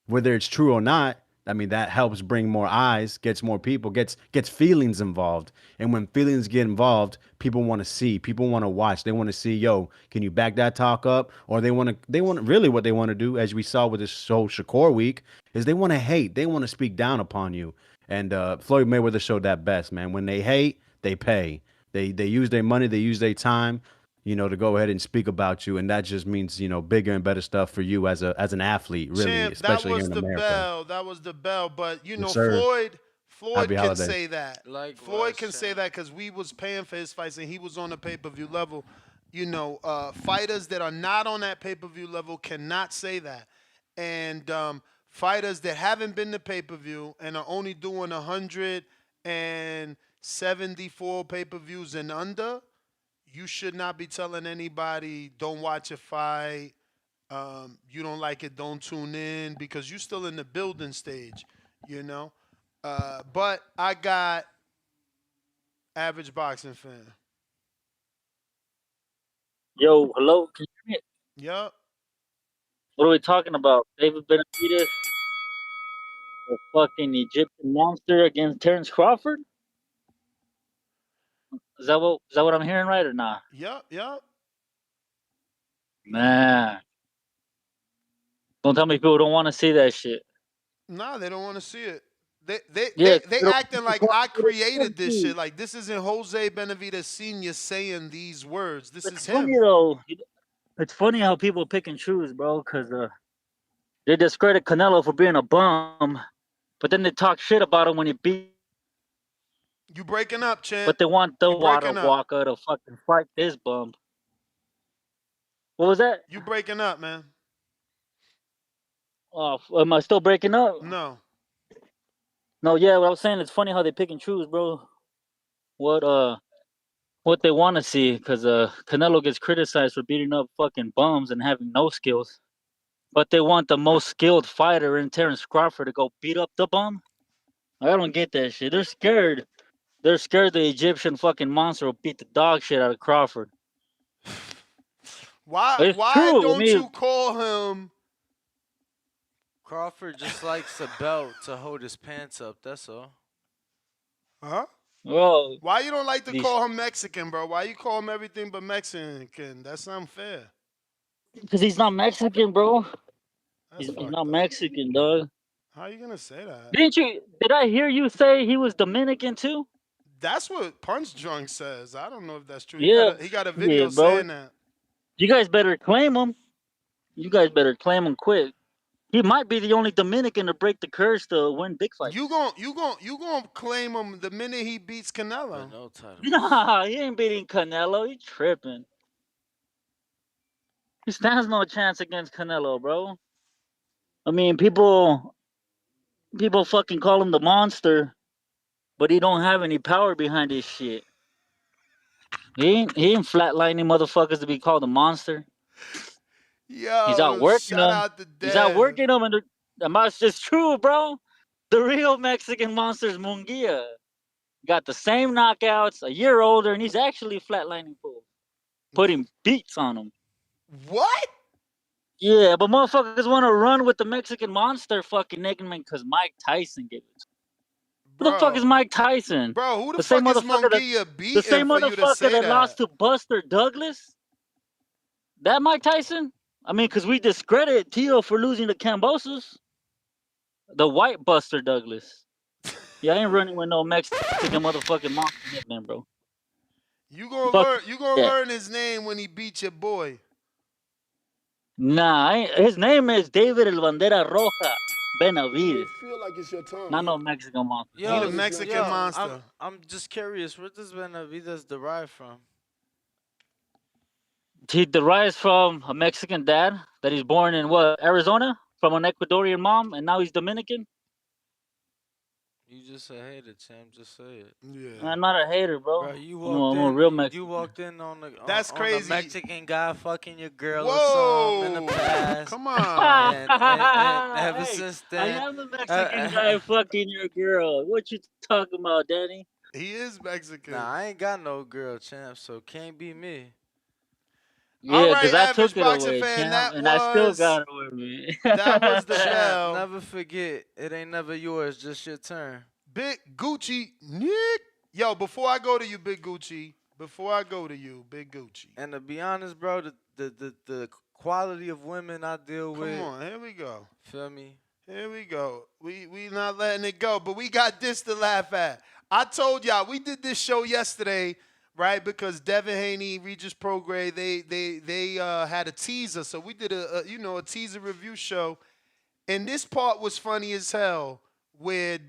Whether it's true or not, I mean, that helps bring more eyes, gets more people, gets feelings involved. And when feelings get involved, people want to see, people want to watch. They want to see, yo, can you back that talk up? Or they want really what they want to do, as we saw with this whole Shakur week, is they want to hate. They want to speak down upon you. And Floyd Mayweather showed that best, man. When they hate, they pay. They use their money, they use their time, to go ahead and speak about you, and that just means, bigger and better stuff for you as an athlete, really, Champ, especially here in America. That was the bell. But Yes, sir. Floyd Happy can holidays. say that. Likewise, Floyd can say that because we was paying for his fights and he was on the pay-per-view level. Fighters that are not on that pay-per-view level cannot say that. And fighters that haven't been to pay-per-view and are only doing 174 pay-per-views and under, you should not be telling anybody, don't watch a fight. You don't like it, don't tune in because you're still in the building stage, you know. But I got average boxing fan. Yo, hello. Can you hear me? Yup. What are we talking about? David Benavidez, the fucking Egyptian monster against Terence Crawford? Is that what I'm hearing right or not? Yup. Man, don't tell me people don't want to see that shit. Nah, they don't want to see it. They Yeah, they acting like I created this shit. Like this isn't Jose Benavidez Sr. saying these words. This It's is funny him. though. It's funny how people pick and choose, bro. Cause they discredit Canelo for being a bum, but then they talk shit about him when he beat. You breaking up, champ. But they want the You water breaking up. Walker to fucking fight this bum. What was that? You breaking up, man. Oh, am I still breaking up? No. No, yeah. What I was saying, it's funny how they pick and choose, bro. What they want to see, because Canelo gets criticized for beating up fucking bums and having no skills, but they want the most skilled fighter in Terence Crawford to go beat up the bum. I don't get that shit. They're scared. They're scared the Egyptian fucking monster will beat the dog shit out of Crawford. Why It's true. don't you call him? Crawford just likes a belt to hold his pants up. That's all. Huh? Well, why you don't like to call him Mexican, bro? Why you call him everything but Mexican? That's unfair. Because he's not Mexican, bro. That's He's fucked not up. Mexican, dog. How you gonna say that? Did I hear you say he was Dominican too? That's what Punch Drunk says. I don't know if that's true. Yeah. He got a video Yeah, bro. saying that. You guys better claim him. You guys better claim him quick. He might be the only Dominican to break the curse to win big fights. You gon' claim him the minute he beats Canelo. No title. Nah, he ain't beating Canelo. He tripping. He stands no chance against Canelo, bro. I mean, people fucking call him the monster, but he don't have any power behind his shit. He ain't flatlining motherfuckers to be called a monster. Yo, He's out working shout them. out to He's out Dev. working them, and the monster's true, bro. The real Mexican monster's Munguia. Got the same knockouts, a year older, and he's actually flatlining fools. Putting beats on them. What? Yeah, but motherfuckers want to run with the Mexican monster fucking nickname because Mike Tyson gave it. Who the fuck is Mike Tyson? Bro, who the same fuck is motherfucker Munguia the same beating for you to motherfucker say that that? lost to Buster Douglas? That Mike Tyson? I mean, because we discredit Tszyu for losing to Cambosos. The white Buster Douglas. Yeah, I ain't running with no Mexican motherfucking monster nickname, bro. You gonna Fuck that. learn his name when he beats your boy. Nah, his name is David El Bandera Roja Benavidez. Feel like it's your time. Not no Mexican monster. He the Mexican monster. I'm just curious. Where does Benavidez derive from? He derives from a Mexican dad that he's born in Arizona, from an Ecuadorian mom, and now he's Dominican. You just a hater, champ. Just say it. Yeah. I'm not a hater, bro. Bro, you I'm walked a in. real Mexican. You walked in on the. That's on crazy. The Mexican guy fucking your girl Whoa. or something in the past. Come on. And ever Hey, since I then, am the Mexican guy fucking your girl. What you talking about, Danny? He is Mexican. Nah, I ain't got no girl, champ. So can't be me. Yeah, because I average took it boxing away, fan, champ, and I still got it with me. That was the Champ, bell. never forget, it ain't never yours. Just your turn. Big Gucci, Nick. Yo, before I go to you, Big Gucci. And to be honest, bro, the quality of women I deal with. Come on, here we go. Feel me? Here we go. We not letting it go, but we got this to laugh at. I told y'all we did this show yesterday, right? Because Devin Haney, Regis Prograde, they had a teaser, so we did a teaser review show, and this part was funny as hell, where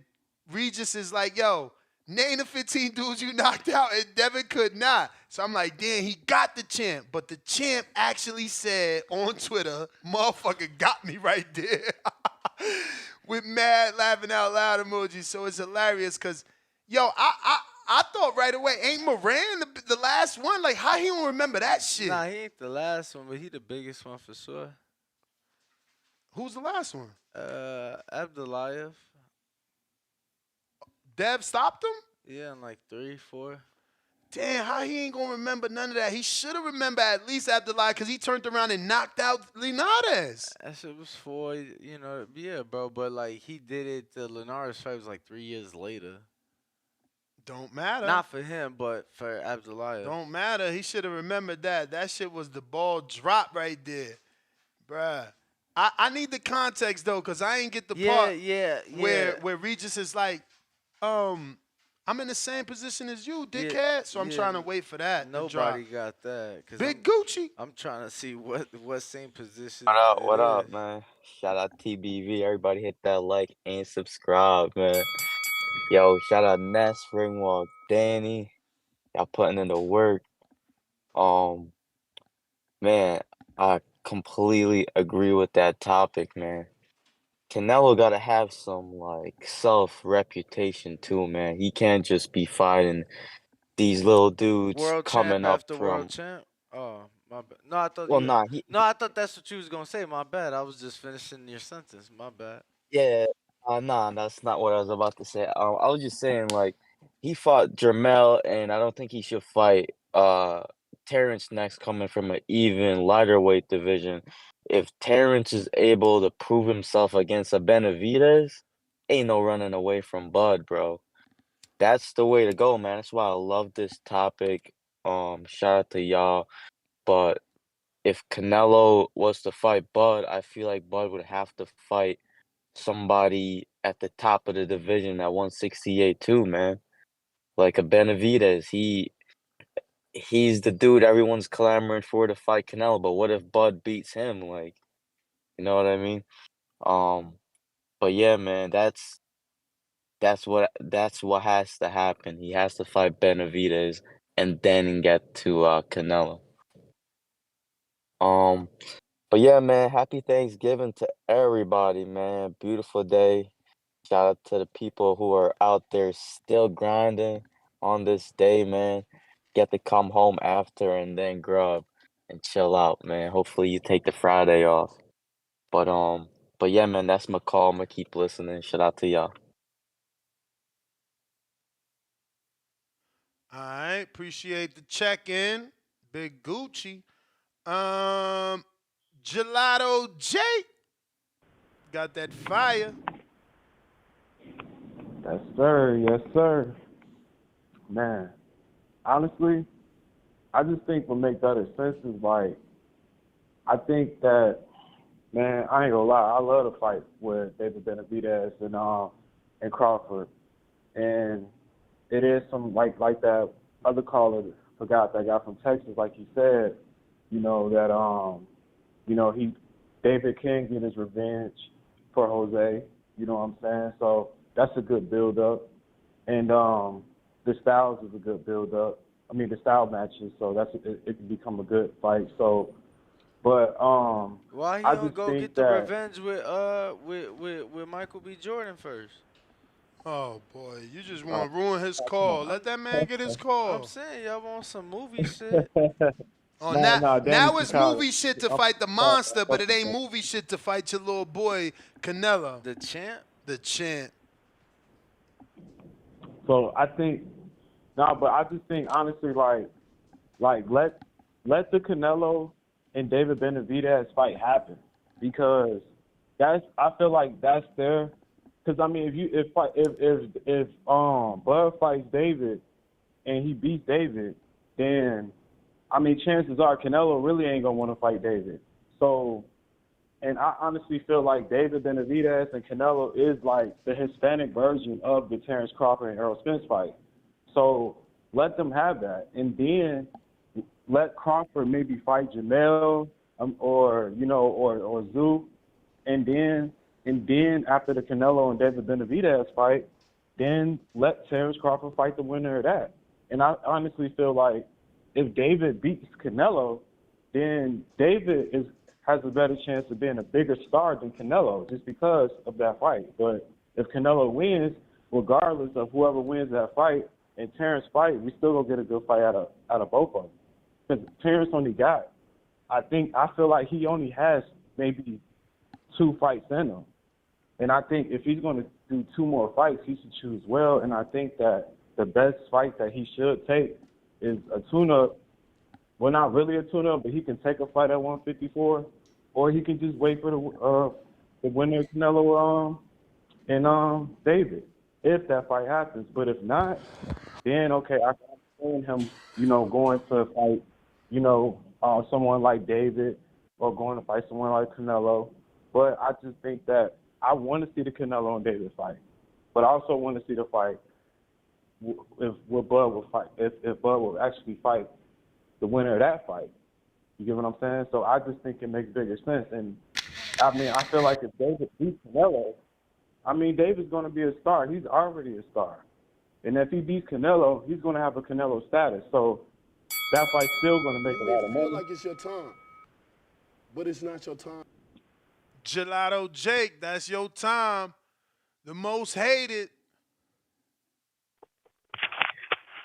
Regis is like, "Yo, name the 15 dudes you knocked out," and Devin could not. So I'm like, damn, he got the champ. But the champ actually said on Twitter, motherfucker got me right there. With mad laughing out loud emojis. So it's hilarious because, yo, I thought right away, ain't Moran the last one? Like, how he don't remember that shit? Nah, he ain't the last one, but he the biggest one for sure. Who's the last one? Abdulayev. Dev stopped him? Yeah, in like 3, 4. Damn, how he ain't gonna remember none of that? He should have remembered at least Abdullah because he turned around and knocked out Linares. That shit was 4, yeah, bro. But like he did it. The Linares fight was like 3 years later. Don't matter. Not for him, but for Abdulayev. Don't matter. He should have remembered that. That shit was the ball drop right there, bruh. I need the context though, cause I ain't get the part where Regis is like, I'm in the same position as you, dickhead. So I'm trying to wait for that. Nobody got that. Big Gucci. I'm trying to see what same position. What up, man? Shout out TBV. Everybody hit that like and subscribe, man. Yo, shout out Ness, Ringwalk, Danny. Y'all putting in the work. Man, I completely agree with that topic, man. Canelo gotta have some like self-reputation too, man. He can't just be fighting these little dudes World coming champ up after from. world champ. Oh, my bad. No, I thought. Well, nah, he, I thought that's what you was gonna say. My bad. I was just finishing your sentence. My bad. yeah, nah, that's not what I was about to say. I was just saying like he fought Jermel, and I don't think he should fight Terence next, coming from an even lighter weight division. If Terence is able to prove himself against a Benavidez, ain't no running away from Bud, bro. That's the way to go, man. That's why I love this topic. Shout out to y'all. But if Canelo was to fight Bud, I feel like Bud would have to fight somebody at the top of the division at 168 too, man. Like a Benavidez. He's the dude everyone's clamoring for to fight Canelo, but what if Bud beats him? Like, you know what I mean? But yeah, man, that's what has to happen. He has to fight Benavidez and then get to Canelo. But yeah, man, happy Thanksgiving to everybody, man. Beautiful day. Shout out to the people who are out there still grinding on this day, man. Get to come home after and then grub and chill out, man. Hopefully you take the Friday off. But yeah, man, that's my call. I'm gonna keep listening. Shout out to y'all. All right, appreciate the check-in, Big Gucci. Gelato J got that fire. Yes, sir. Yes, sir. Man, honestly, I just think what makes other sense is like, I think that, man, I ain't gonna lie, I love the fight with David Benavidez and Crawford, and it is some like that other caller forgot that guy from Texas, like he said, that David can get his revenge for Jose. You know what I'm saying? So that's a good build up, and the styles is a good build up. I mean the style matches, so it can become a good fight. So, but why he I don't just go think get the that, revenge with Michael B. Jordan first? Oh boy, you just want to ruin his call. Let that man get his call. I'm saying y'all want some movie shit. Oh, Nah, now it's movie shit to fight the monster, but it ain't movie shit to fight your little boy Canelo. The champ? The champ. So I think, but I just think honestly, like let the Canelo and David Benavidez fight happen, because I feel like that's there. Because I mean, if Bud fights David and he beats David, then I mean, chances are Canelo really ain't gonna want to fight David. So, and I honestly feel like David Benavidez and Canelo is like the Hispanic version of the Terence Crawford and Errol Spence fight. So let them have that, and then let Crawford maybe fight Jamel or Tszyu, and then after the Canelo and David Benavidez fight, then let Terence Crawford fight the winner of that. And I honestly feel like if David beats Canelo, then David has a better chance of being a bigger star than Canelo just because of that fight. But if Canelo wins, regardless of whoever wins that fight, and Terrence fight, we still gonna get a good fight out of both of them. Because Terrence only got, I feel like he only has maybe 2 fights in him. And I think if he's going to do 2 more fights, he should choose well. And I think that the best fight that he should take is a tune-up. Well, not really a tune-up, but he can take a fight at 154, or he can just wait for the winner of Canelo and David, if that fight happens. But if not, then okay, I can understand him, going to fight, someone like David, or going to fight someone like Canelo. But I just think that I want to see the Canelo and David fight, but I also want to see the fight if Bud will fight, if Bud will actually fight the winner of that fight. You get what I'm saying? So I just think it makes bigger sense. And I mean, I feel like if David beats Canelo, I mean, David's going to be a star. He's already a star. And if he beats Canelo, he's going to have a Canelo status. So that fight's still going to make a lot of You feel money. like it's your time, but it's not your time. Gelato Jake, that's your time. The most hated.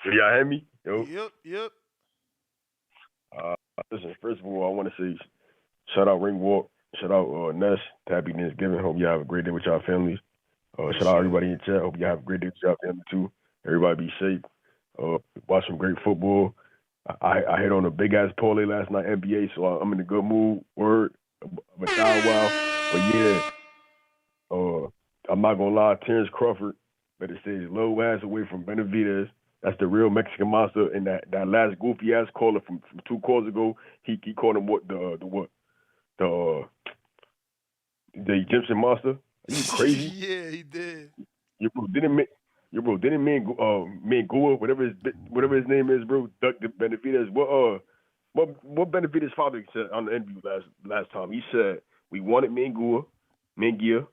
Do y'all hear me? Yo. Yep. Listen, first of all, I want to say shout out Ring Walk, shout out Ness, Happy Thanksgiving. Hope you have a great day with y'all families. Shout out everybody in chat. Hope you have a great day with y'all family too. Everybody be safe. Watch some great football. I hit on a big ass parlay last night, NBA, so I'm in a good mood. Word, but down wild. But yeah, I'm not gonna lie, Terence Crawford better stay his low ass away from Benavidez. That's the real Mexican monster. And that last goofy ass caller from 2 calls ago, he called him the Egyptian monster. Are you crazy? Yeah, he did. Your bro didn't Munguia, whatever his name is, bro, duck the Benavidez. What Benavidez' father said on the interview last time? He said we wanted Munguia.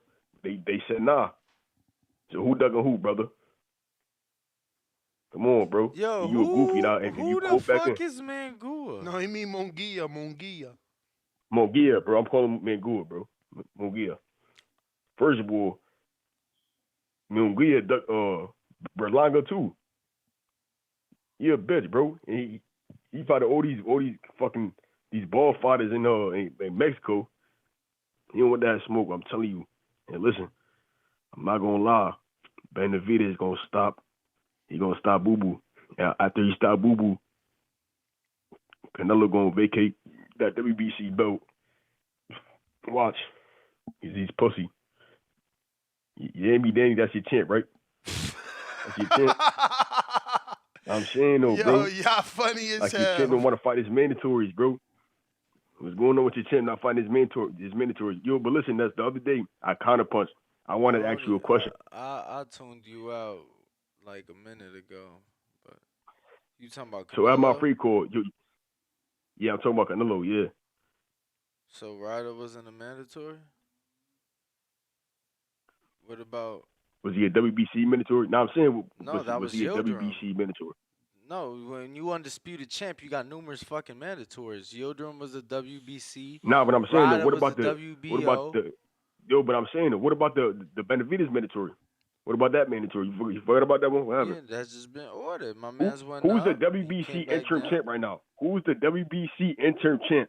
They said nah. So who ducking who, brother? Come on, bro. Yo, you a goofy now, and who you the go back in. fuck is Munguia? No, he mean Munguia. Munguia, bro. I'm calling him Munguia, bro. Munguia. First of all, Munguia duck Berlanga too. He a bitch, bro. And he fought all these fucking these ball fighters in Mexico. He don't want that smoke. I'm telling you. And listen, I'm not gonna lie. Benavidez is gonna stop. He gonna stop Boo Boo. And after he stop Boo Boo, Canelo gonna vacate that WBC belt. Watch. He's pussy. You hear me, Danny? That's your champ, right? That's your champ. I'm saying though, bro. Yo, y'all funny as like hell. Your champ don't want to fight his mandatories, bro. What's going on with your champ not fighting his mandatories? Yo, but listen, that's the other day I counterpunched. I wanted to ask you a question. I tuned you out like a minute ago, but you talking about Canelo? So at my free call, yeah, I'm talking about Canelo, yeah. So Ryder wasn't a mandatory? What about? Was he a WBC mandatory? No, I'm saying, was he a Yildirim. WBC mandatory? No, when you undisputed champ, you got numerous fucking mandatories. Yildirim was a WBC. No, but I'm saying, Ryder what was about a WBO. but I'm saying, what about the Benavidez mandatory? What about that mandatory? You forgot about that one? What happened? Yeah, that's just been ordered. My man's went Who's up. the WBC interim champ right now? Who's the WBC interim champ?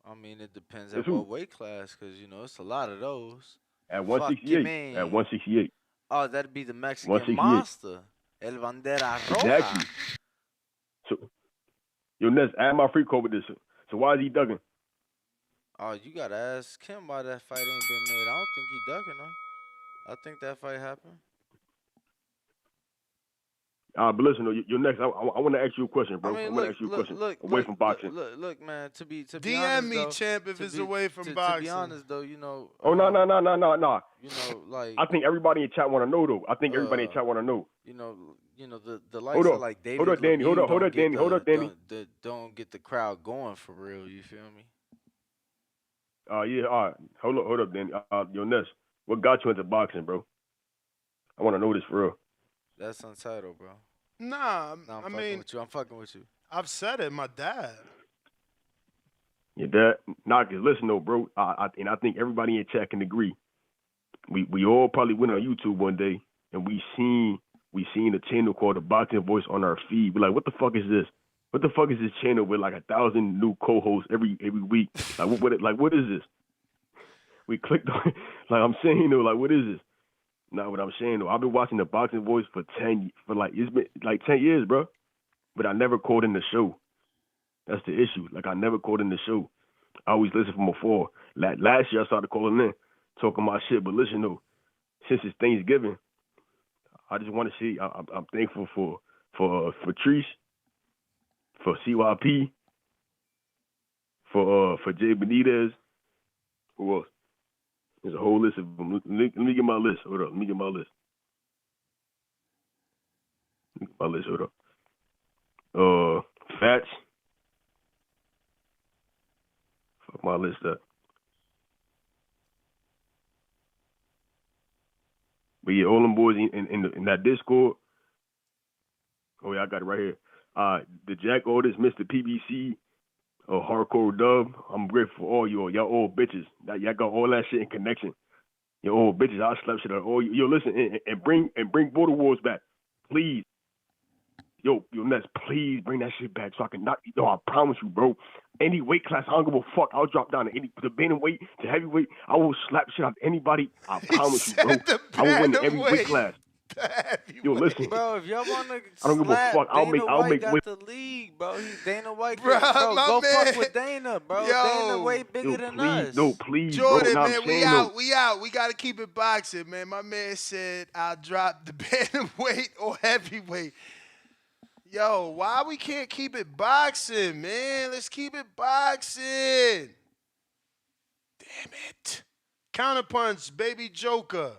I mean, it depends at what weight class, because, it's a lot of those. At 168. At 168. Oh, that'd be the Mexican monster. El Bandera Roja. Exactly. So, Ness, add my free code with this. So why is he ducking? Oh, you got to ask him why that fight ain't been made. I don't think he ducking, though. I think that fight happened. But listen, you're next. I want to ask you a question, bro. I want to ask you a question. Away from boxing. Look, man. To be DM honest, me, though, champ, if it's away from boxing. To be honest, though, Oh no. like I think everybody in chat want to know, though. I think everybody in chat want to know. The likes of like David. Hold up, Danny. Hold up, Danny. Don't get the crowd going for real. You feel me? Yeah. All right. Hold up, Danny. Ness, what got you into boxing, bro? I want to know this for real. That's untitled, bro. Nah, I'm fucking with you. I've said it. My dad. Your dad? Nah, cause listen though, bro. I think everybody in chat can agree. We all probably went on YouTube one day and we seen seen a channel called The Boxing Voice on our feed. We're like, what the fuck is this? What the fuck is this channel with like 1,000 new co-hosts every week? Like what is this? We clicked on it. Like I'm saying, like what is this? Not what I'm saying though. I've been watching The Boxing Voice for it's been like 10 years, bro. But I never called in the show. That's the issue. Like I never called in the show. I always listen from afar. Last year I started calling in, talking my shit. But listen though, since it's Thanksgiving, I just want to see. I'm thankful for Trish, for CYP, for Jay Benitez. Who else? There's a whole list of them. Let me get my list. Hold up. Let me get my list. Hold up. Fats. Fuck my list up. But yeah, all them boys in that Discord. Oh yeah, I got it right here. The Jack Otis, Mr. PBC, Hardcore Dub. I'm grateful for all y'all. Y'all old bitches. Y'all got all that shit in connection. You old bitches. I slap shit out all you. Yo, listen and bring Border Wars back, please. Yo, Ness, please bring that shit back so I can knock. Yo, I promise you, bro. Any weight class, I don't give a fuck. I'll drop down to the bantamweight to heavyweight. I will slap shit out of anybody. I promise you, bro. I will win every weight class. Yo, listen. Bro, if y'all want to I don't give a fuck. I'll make got the league, bro. Dana White, Bro, bro, my go man. fuck with Dana, bro. Yo. Dana way bigger than us. No, please, Jordan, bro. man, we out. We got to keep it boxing, man. My man said I'll drop the bantamweight or heavyweight. Yo, why we can't keep it boxing, man? Let's keep it boxing. Damn it. Counterpunch, baby Joker.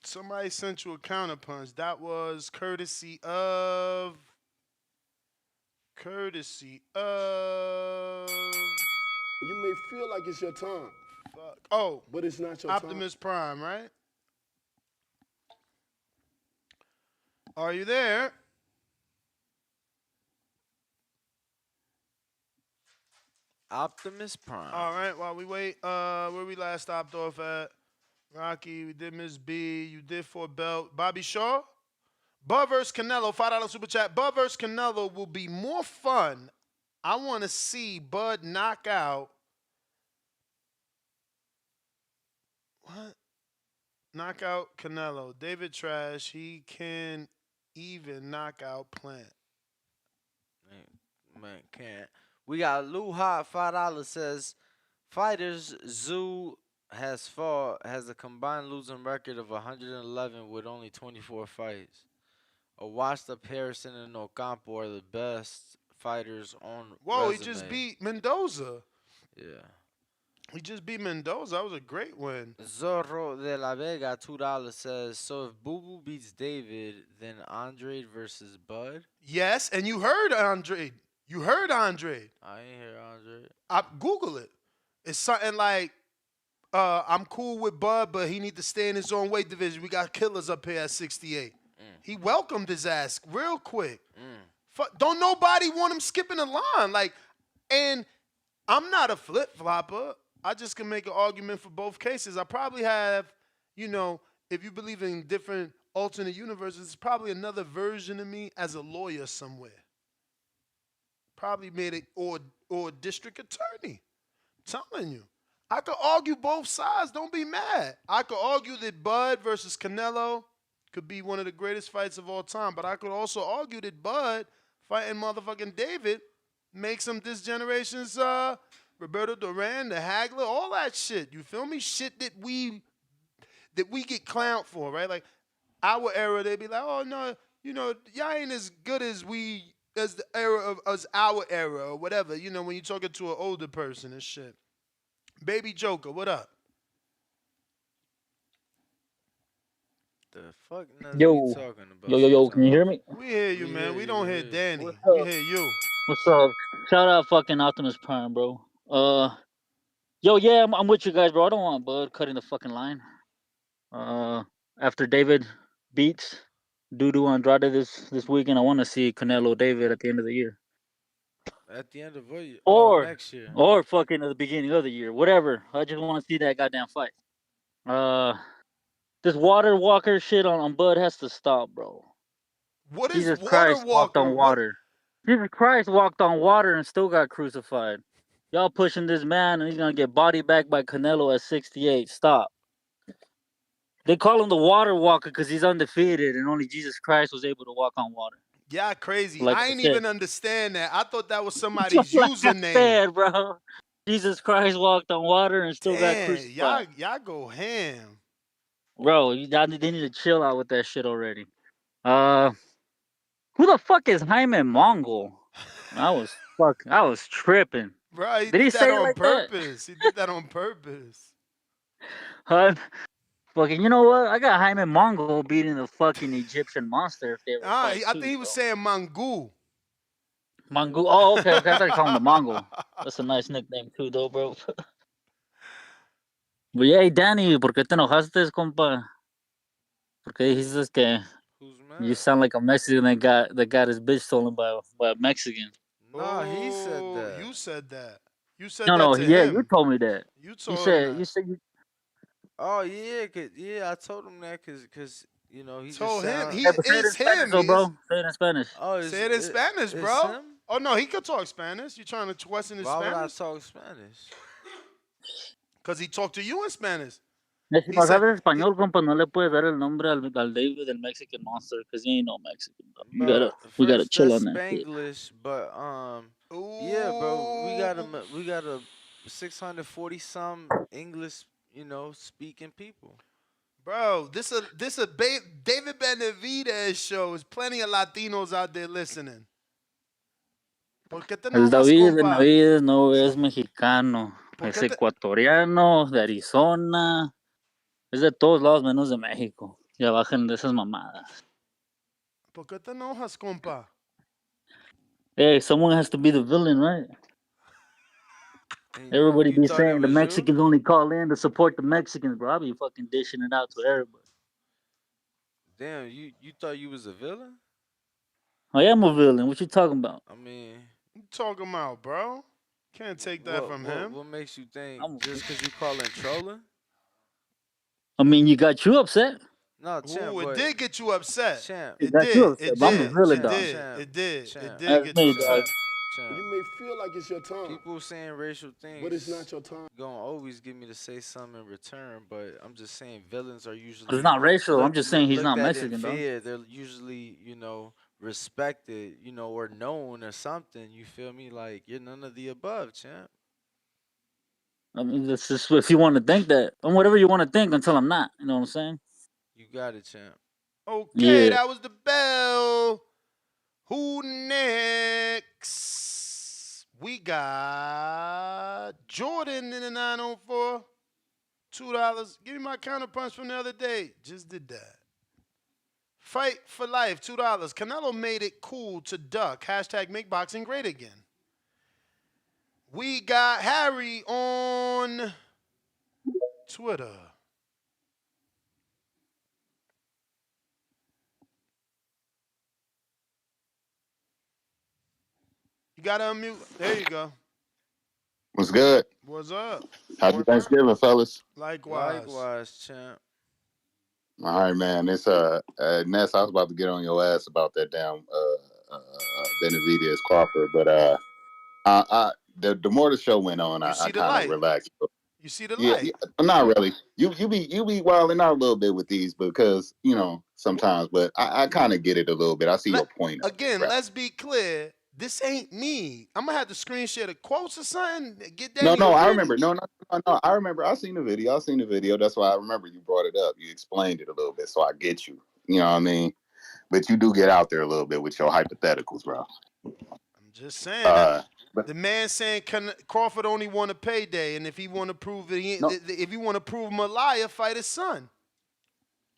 Somebody sent you a counterpunch. That was courtesy of. You may feel like it's your time. Fuck. Oh, but it's not your Optimus Prime, right? Are you there? Optimus Prime. All right, while we wait, where we last stopped off at? Rocky, we did Miss B, you did for belt. Bobby Shaw? Bud vs. Canelo, $5 super chat. Bud vs. Canelo will be more fun. I want to see Bud knock out. What? Knock out Canelo. David Trash, he can even knock out Plant. Man, can't. We got Lou Hot, $5 says, fighters Tszyu has a combined losing record of 111 with only 24 fights. A washed up Harrison and Ocampo are the best fighters on Whoa, resume. he just beat Mendoza. Yeah. He just beat Mendoza. That was a great win. Zorro de la Vega, $2 says, so if Boo Boo beats David, then Andrade versus Bud? Yes, and you heard Andrade. You heard Andrade. I ain't hear Andrade. Google it. It's something like, I'm cool with Bud, but he need to stay in his own weight division. We got killers up here at 68. He welcomed his ass real quick. Don't nobody want him skipping the line. And I'm not a flip-flopper. I just can make an argument for both cases. I probably have, if you believe in different alternate universes, it's probably another version of me as a lawyer somewhere. Probably made it, or district attorney. I'm telling you. I could argue both sides. Don't be mad. I could argue that Bud versus Canelo could be one of the greatest fights of all time, but I could also argue that Bud fighting motherfucking David makes him this generation's Roberto Duran, the Hagler, all that shit. You feel me? Shit that we get clowned for, right? Like our era, they be like, oh no, y'all ain't as good as the era of as our era or whatever. When you're talking to an older person and shit. Baby Joker, what up? The fuck Yo. you talking about? Yo, can you hear me? We hear you, man. We don't hear Danny. What's We up? hear you. What's up? Shout out fucking Optimus Prime, bro. Yeah, I'm with you guys, bro. I don't want Bud cutting the fucking line. After David beats Dudu Andrade this weekend, I want to see Canelo David at the end of the year. At the end of what year? Or next year. Or fucking at the beginning of the year. Whatever. I just want to see that goddamn fight. This water walker shit on Bud has to stop, bro. What is Jesus water Christ walked walker? on water. Jesus Christ walked on water and still got crucified. Y'all pushing this man and he's gonna get body bagged by Canelo at 68. Stop. They call him the water walker because he's undefeated and only Jesus Christ was able to walk on water. Yeah, crazy. Like I I ain't said. even understand that. I thought that was somebody's Like I username. said, bro. Jesus Christ walked on water and still got Damn, crucified. y'all go ham. Bro, they need to chill out with that shit already. Who the fuck is Jaime Mongol? I was tripping. Bro, he Did he did that say it on like that? purpose. He did that on purpose. Fucking, you know what? I got Jaime Mongol beating the fucking Egyptian monster if they ever fight I too, think he was bro. saying Mangu. Mongol. Oh, okay. I thought you called him the Mongol. That's a nice nickname too, though, bro. But yeah, hey, Danny, ¿por qué te enojaste, compa? Porque dijiste que you sound like a Mexican that got his bitch stolen by a Mexican. Nah, he said Oh, that. you said that. You said No, that no, to yeah, him. you told me that. You told him that. You said you Oh yeah, I told him that because you know he Told just him. sound. He Hey, but say it in is Spanish, him. though, He bro. is. Say it in Spanish. Oh, Say it in Spanish, it's bro. him? Oh no, he could talk Spanish. You trying to question his Why would I Spanish? talk Spanish? Because he talked to you in Spanish. Si He no said, sabes español, compa, no le puedes dar el nombre al David del Mexican Monster because he ain't no Mexican, bro. Bro, We gotta first chill that's on that shit. Spanglish, but yeah, bro, we got a 640 some English, speaking people. bro, this a David Benavidez show. There's plenty of Latinos out there listening. ¿Por qué te El enojas, David compa? Benavidez no es mexicano, ¿Por es qué te, ecuatoriano, de Arizona, es de todos lados menos de México. Ya bajen de esas mamadas. ¿Por qué te enojas, compa? Hey, someone has to be the villain, right? And Everybody you be thought it saying the was Mexicans only call in to support the Mexicans, bro. I be fucking dishing it out to everybody. Damn, you thought you was a villain? I am a villain. What you talking about? I mean, What you talking about, bro? Can't take that from him. what makes you think just because you calling trolling? I mean, you got you upset. No, champ, Ooh, it but did get you upset. champ, It It got you did. upset, It but I'm a did. villain, It dog. did. champ, It did. champ, It did That's get me, you dog. upset. champ. You may feel like it's your time, People saying racial things, but it's not your time. gonna always get me to say something in return. But I'm just saying villains are usually It's not racial. I'm just saying he's looked not at in Mexican, dog. fear. They're usually respected, or known or something. You feel me? Like you're none of the above, champ. I mean, that's just if you want to think that. I'm whatever you want to think until I'm not. You know what I'm saying? You got it, champ. Okay, Yeah. that was the bell. Who next? We got Jordan in the 904. $2. Give me my counterpunch from the other day. Just did that. Fight for life, $2. Canelo made it cool to duck. Hashtag make boxing great again. We got Harry on Twitter. You gotta unmute. There you go. What's good? What's up? Happy Thanksgiving, fellas. Likewise, champ. All right, man. It's Ness. I was about to get on your ass about that damn Benavidez Crawford, but the more the show went on, I kind of relaxed. You see the Yeah, light. not really. You be wilding out a little bit with these because sometimes, but I kind of get it a little bit. I see your point. Again, let's be clear. This ain't me. I'm gonna have to screen share the quotes or something. Get that. No, I remember. No. I remember. I seen the video. That's why I remember you brought it up. You explained it a little bit, so I get you. You know what I mean? But you do get out there a little bit with your hypotheticals, bro. I'm just saying that the man saying Crawford only won a payday, and if he want to prove that if he want to prove him a liar, fight his son.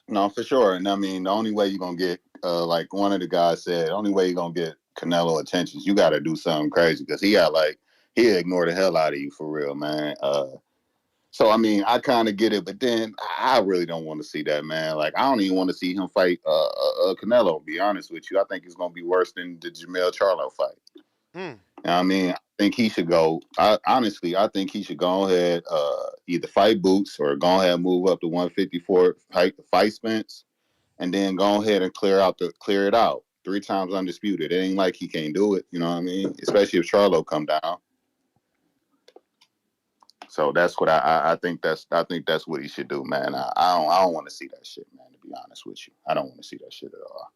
No, for sure. And I mean, the only way you're gonna get, like one of the guys said, the only way you're gonna get Canelo attention, you got to do something crazy because he ignored the hell out of you for real, man. So I mean, I kind of get it, but then I really don't want to see that, man. Like I don't even want to see him fight Canelo. To be honest with you, I think it's gonna be worse than the Jamel Charlo fight. I mean, I think he should go. Honestly, I think he should go ahead, either fight Boots or go ahead and move up to 154, fight Spence, and then go ahead and clear it out. 3 times undisputed. It ain't like he can't do it. You know what I mean? Especially if Charlo come down. So that's what I think. That's what he should do, man. I don't want to see that shit, man. To be honest with you, I don't want to see that shit at all.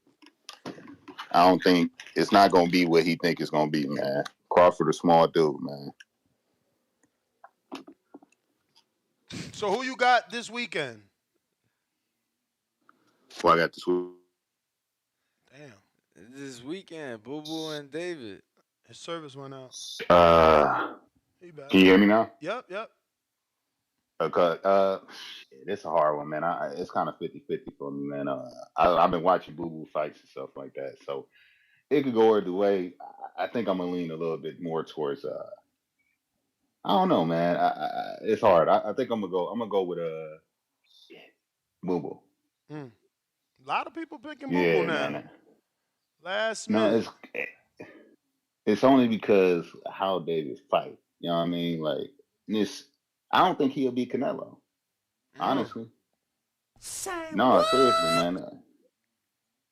I don't think it's not gonna be what he think it's gonna be, man. Crawford a small dude, man. So who you got this weekend? Well, I got this. Damn. This weekend, Boo Boo and David. His service went out. Can you hear me now? Yep. Okay. It's a hard one, man. It's kind of 50-50 for me, man. I've been watching Boo Boo fights and stuff like that, so it could go either way. I think I'm gonna lean a little bit more towards. I don't know, man. It's hard. I think I'm gonna go with Boo Boo. A lot of people picking Boo Yeah, Boo now. man. Last No, minute. it's only because how Davis fight. You know what I mean? Like this, I don't think he'll beat Canelo. Honestly. No, seriously, man.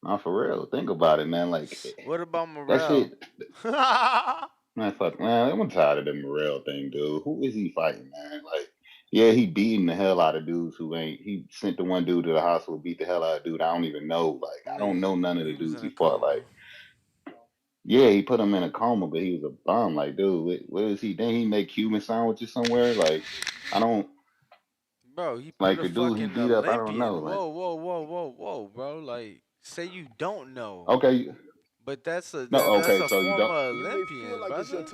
No, for real. Think about it, man. Like, what about Morel? That shit. Man, fuck, man. I'm tired of the Morel thing, dude. Who is he fighting, man? Like, yeah, he beating the hell out of dudes who ain't. He sent the one dude to the hospital, beat the hell out of dude. I don't even know. Like, I don't know none of the dudes he fought. Like, yeah, he put him in a coma, but he was a bum. Like, dude, what is he? Didn't he make Cuban sandwiches somewhere? Like, I don't. Bro, he put Like a the dude he fucking beat up, I don't Olympian. know. Like, Whoa, bro. Like, say you don't know. okay. But that's a No, okay, that's a so you former don't. Olympian, brother.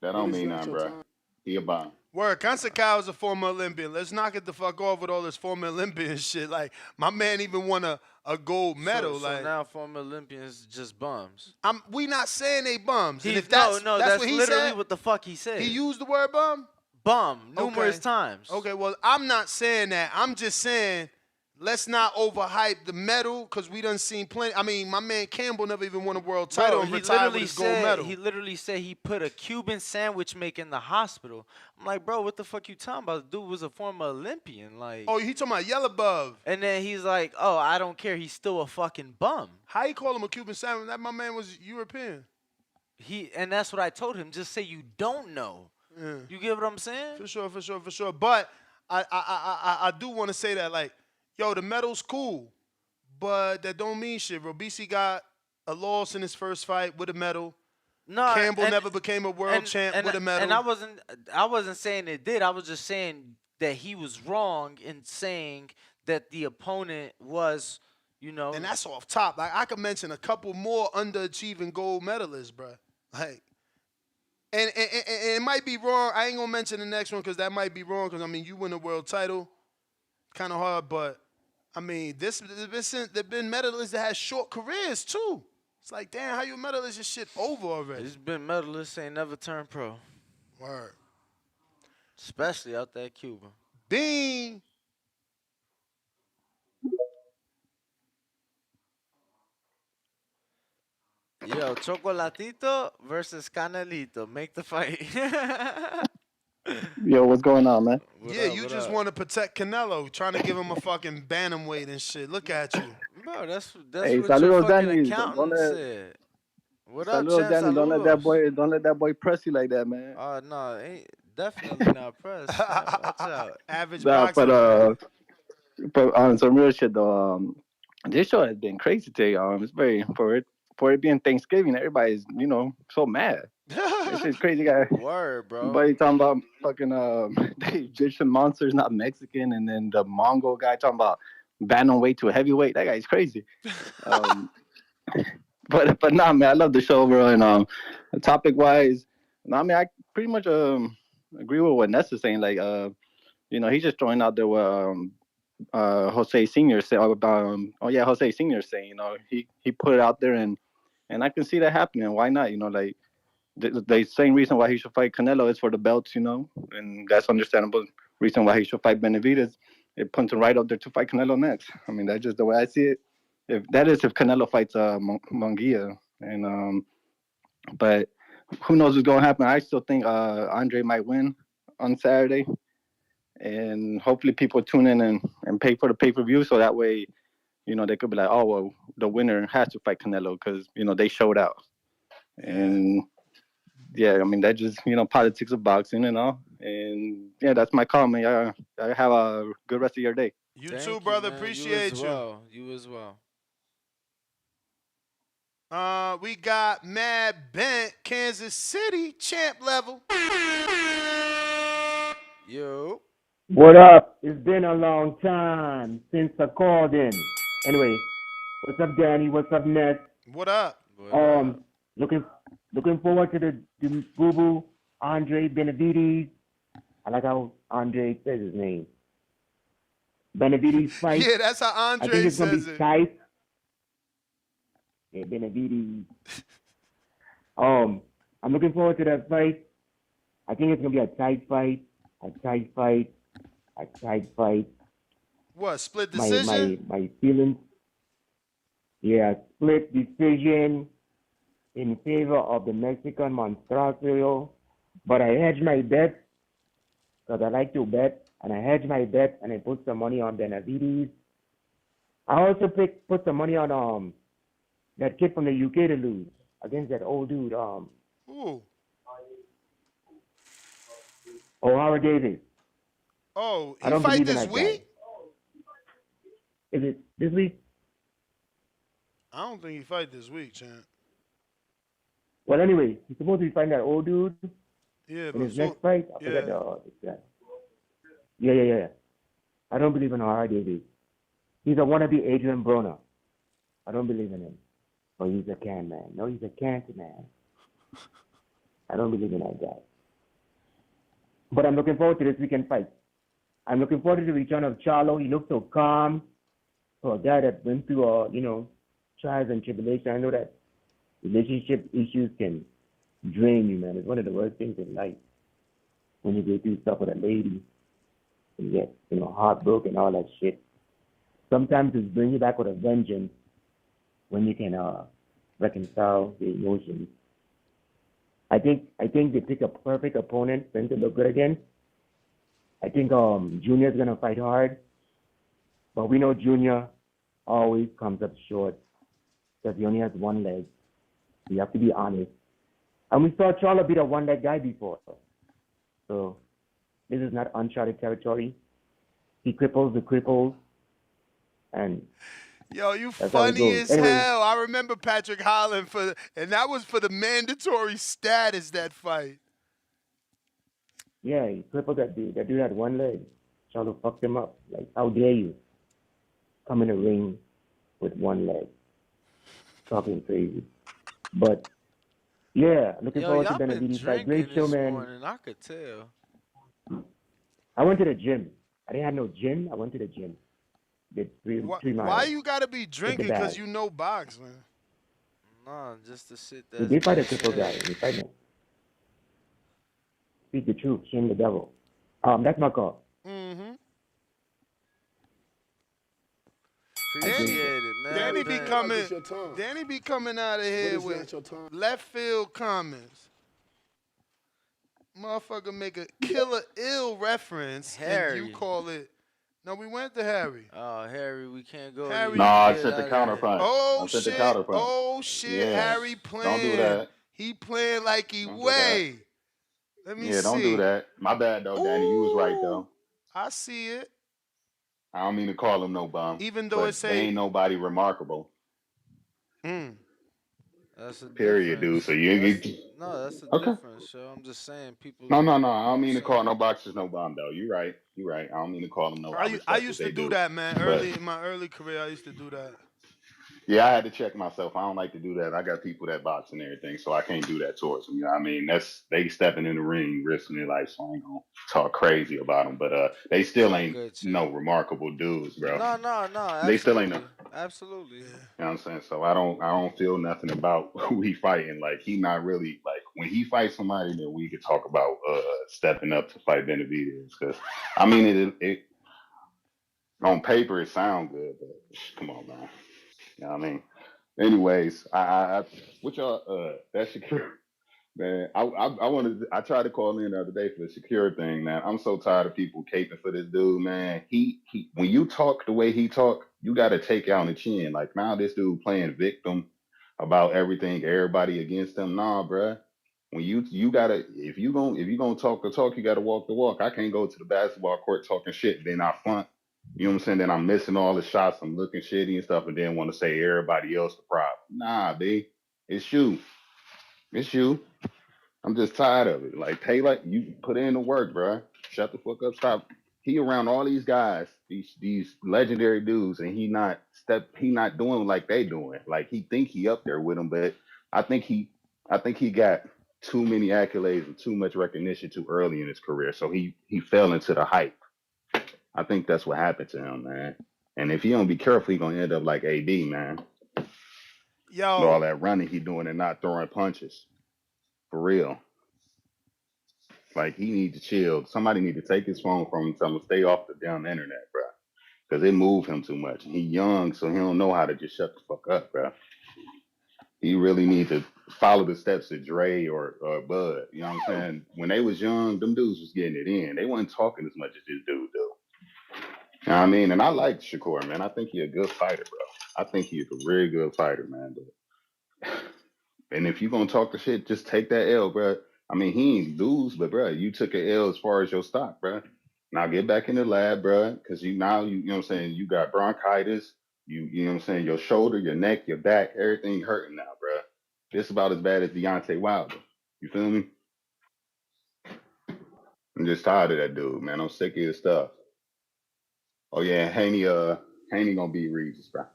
That don't mean nothing, bro. He a bum. Word, Consequao is a former Olympian. Let's knock it the fuck off with all this former Olympian shit. Like, my man even won a gold medal. So now former Olympians just bums. We not saying they bums. And if that's that's what he literally said, what the fuck he said. he used the word bum? Bum numerous times. Okay, well, I'm not saying that. I'm just saying let's not overhype the medal because we done seen plenty. I mean, my man Campbell never even won a world title and retired with his gold medal. He literally said he put a Cuban sandwich maker in the hospital. I'm like, bro, what the fuck you talking about? The dude was a former Olympian. Like, oh, he talking about Yellow Bub. And then he's like, oh, I don't care. He's still a fucking bum. How you call him a Cuban sandwich? That my man was European. And that's what I told him. Just say you don't know. Yeah. You get what I'm saying? For sure. But I do want to say that, like, yo, the medal's cool, but that don't mean shit. Robeisy got a loss in his first fight with a medal. No, Campbell never became a world champ with a medal. And I wasn't saying it did. I was just saying that he was wrong in saying that the opponent was, And that's off top. Like, I could mention a couple more underachieving gold medalists, bro. Like, and it might be wrong. I ain't gonna mention the next one because that might be wrong. Because I mean, you win a world title, kind of hard. But I mean, there's been medalists that had short careers too. It's like, damn, how you a medalist? Your shit over already. There's been medalists ain't never turned pro. Word. Especially out there Cuba. Bean. Yo, Chocolatito versus Canelito. Make the fight. Yo, what's going on, man? You just want to protect Canelo, trying to give him a fucking bantamweight and shit. Look at you. Bro, that's Hey, what your saludos, fucking Danny. accountant said. What up, Saludos, champ? Danny. Don't let Saludos. that boy press you like that, man. Oh, no, ain't definitely not pressed. Watch out. Average Nah, boxer. but on some real shit though, this show has been crazy today. It's very for it being Thanksgiving, everybody's so mad. This shit's crazy, guy. Word, bro. But he talking about fucking the Egyptian monster's not Mexican, and then the Mongol guy talking about bantamweight to a heavyweight. That guy's crazy. But nah, man, I love the show, bro. And topic wise, I mean, I pretty much agree with what Nessa's saying. Like, he's just throwing out there what Jose Senior said. Jose Senior saying, he put it out there, and I can see that happening. Why not? Like the same reason why he should fight Canelo is for the belts, and that's understandable. Reason why he should fight Benavidez, it puts him right up there to fight Canelo next. I mean, that's just the way I see it. If Canelo fights Munguia, and but who knows what's gonna happen? I still think Andre might win on Saturday, and hopefully people tune in and pay for the pay-per-view, so that way, they could be like, oh well, the winner has to fight Canelo because they showed out. And yeah, I mean that just politics of boxing and all. And yeah, that's my call, man. Y'all have a good rest of your day. You Thank too, you, brother. man. Appreciate You as well. You as well. We got Mad Bent, Kansas City, champ level. Yo. What up? It's been a long time since I called in. Anyway, what's up, Danny? What's up, Ness? What up? Looking forward to the Boo Boo Andre Benavidez. I like how Andre says his name. Benavidez fight. Yeah, that's how I Andre think it's gonna says be it. tight. Yeah, Benavidez. I'm looking forward to that fight. I think it's gonna be a tight fight. A tight fight. What, split decision? My feelings. Yeah, split decision in favor of the Mexican Monstruoso. But I hedge my bet because I like to bet, and I hedge my bet and I put some money on Benavidez. I also put some money on that kid from the UK to lose against that old dude. Ooh. O'Hara Davis. Oh, I he don't fight believe in this that week? guy. Is it this week? I don't think he fight this week, champ. Well, anyway, he's supposed to be fighting that old dude Yeah, in but his next fight. I forgot the guy. Yeah. I don't believe in O'Hara Davis. He's a wannabe Adrian Broner. I don't believe in him. But he's a can man. No, he's a cancer man. I don't believe in that guy. But I'm looking forward to this weekend fight. I'm looking forward to the return of Charlo. He looked so calm for a guy that went through, trials and tribulation. I know that relationship issues can drain you, man. It's one of the worst things in life when you go through stuff with a lady and get, heartbroken, all that shit. Sometimes it brings you back with a vengeance when you can reconcile the emotions. I think they pick a perfect opponent for him to look good again. I think Junior's gonna fight hard, but we know Junior always comes up short because he only has one leg. You have to be honest. And we saw Charlo beat a one-leg guy before, so this is not uncharted territory. He cripples the cripples, and Yo, you that's how it funny goes. as Anyway, hell. I remember Patrick Holland and that was for the mandatory status, that fight. yeah, he crippled that dude. That dude had one leg. Charlo fucked him up. Like, how dare you come in the ring with one leg? Talking crazy. But yeah, looking forward to y'all been Benavidez fight. Great drinking show, this man. morning. I could tell. I went to the gym. I didn't have no gym. I went to the gym. Did 3 miles. Why you gotta be Hit the drinking? Because bag. you know boxing. Nah, just the shit He that's did fight a being crippled guy. said. He fight him. Speak the truth. Shame the devil. That's my call. Mm-hmm. Appreciate it, man. Danny be Ben. coming. It's your time. Danny be coming out of here What is with that, your time? left field comments. Motherfucker make a killer ill reference and Harry. you call it. No, we went to Harry. Oh, Harry, we can't go. Harry. No, I Get sent the out of counter here. punch. Oh I sent shit! the counter punch. Oh shit! Yeah. Harry playing. Don't do that. He playing like he Don't do way. Let me Yeah, see. don't do that. My bad though, Danny. You was right though. I see it. I don't mean to call him no bum. Even though but it say- they ain't nobody remarkable. That's a Period, dude. difference. So you No, that's a Okay. difference, so I'm just saying people. No. I don't mean to call no boxers no bum though. You right. I don't mean to call them no. I respect used what to they do that, man. But- Early in my early career, I used to do that. Yeah, I had to check myself. I don't like to do that. I got people that box and everything, so I can't do that towards them. You know what I mean? That's they stepping in the ring, risking their life, so I ain't gonna talk crazy about them. But they still ain't no remarkable dudes, bro. No. They still ain't no. Absolutely. You know what I'm saying? So I don't feel nothing about who he fighting. Like he not really like when he fights somebody, then we could talk about stepping up to fight Benavidez. Because I mean it on paper it sounds good, but come on, man. You know what I mean? Anyways, I what y'all that Shakur Man, I tried to call in the other day for the Shakur thing, man. I'm so tired of people caping for this dude, man. He when you talk the way he talk, you gotta take out the chin. Like now this dude playing victim about everything, everybody against him. Nah, bruh. When you gotta if you gonna talk the talk, you gotta walk the walk. I can't go to the basketball court talking shit, then I front. You know what I'm saying? Then I'm missing all the shots, I'm looking shitty and stuff, and then want to say everybody else the problem. Nah, B. It's you. It's you. I'm just tired of it. Like Taylor, you put in the work, bro. Shut the fuck up. Stop. He around all these guys, these legendary dudes, and he not doing like they doing. Like he think he up there with them, but I think he got too many accolades and too much recognition too early in his career. So he fell into the hype. I think that's what happened to him, man. And if he don't be careful, he gonna end up like AD, man. With all Yo, that running he doing and not throwing punches. For real. Like he need to chill. Somebody need to take his phone from him and tell him to stay off the damn internet, bro. Because it move him too much. He young, so he don't know how to just shut the fuck up, bro. He really need to follow the steps of Dre or Bud. You know what I'm saying? When they was young, them dudes was getting it in. They wasn't talking as much as this dude do. You know what I mean? And I like Shakur, man. I think he a good fighter, bro. I think he's a very good fighter, man. But and if you gonna talk the shit, just take that L, bro. I mean, he ain't lose, but bro, you took an L as far as your stock, bro. Now get back in the lab, bro, because you know what I'm saying, you got bronchitis, you know what I'm saying, your shoulder, your neck, your back, everything hurting now, bro. This about as bad as Deontay Wilder. You feel me? I'm just tired of that dude, man. I'm sick of his stuff. Oh yeah, Haney gonna beat Regis, bro.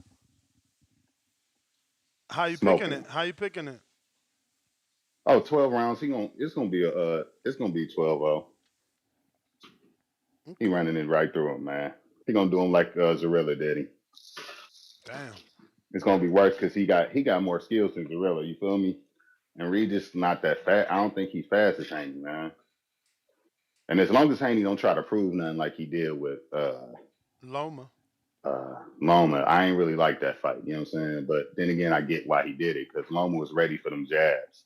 how you picking Smoking it? him. How you picking it? Oh, 12 rounds. It's gonna be 12-0. He Okay. running it right through him, man. He gonna do him like Zarilla did him. Damn. It's gonna be worse because he got more skills than Zarilla. You feel me? And Regis not that fast. I don't think he's fast as Haney, man. And as long as Haney don't try to prove nothing like he did with Loma. Loma, I ain't really like that fight. You know what I'm saying? But then again, I get why he did it because Loma was ready for them jabs.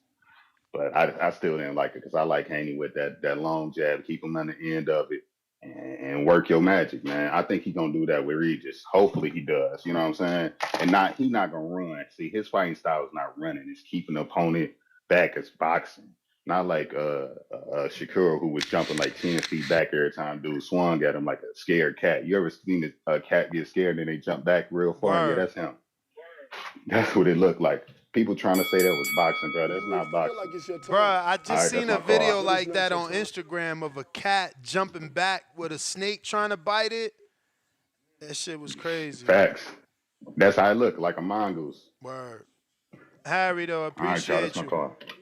But I still didn't like it because I like Haney with that long jab, keep him on the end of it, and work your magic, man. I think he's gonna do that with Regis. Hopefully he does. You know what I'm saying? And he not gonna run. See, his fighting style is not running. It's keeping the opponent back as boxing. Not like Shakur who was jumping like 10 feet back every time dude swung at him like a scared cat. You ever seen a cat get scared and they jump back real far? Yeah, Word. that's him. That's what it looked like. People trying to say that was boxing, bro. That's You not feel boxing. like it's your turn, Bruh, I All just right, that's seen a my call. video but it's like not that your on turn. Instagram of a cat jumping back with a snake trying to bite it. That shit was crazy. Facts. That's how it looked, like a mongoose. Word. Harry, though, All right, y'all, that's appreciate my you.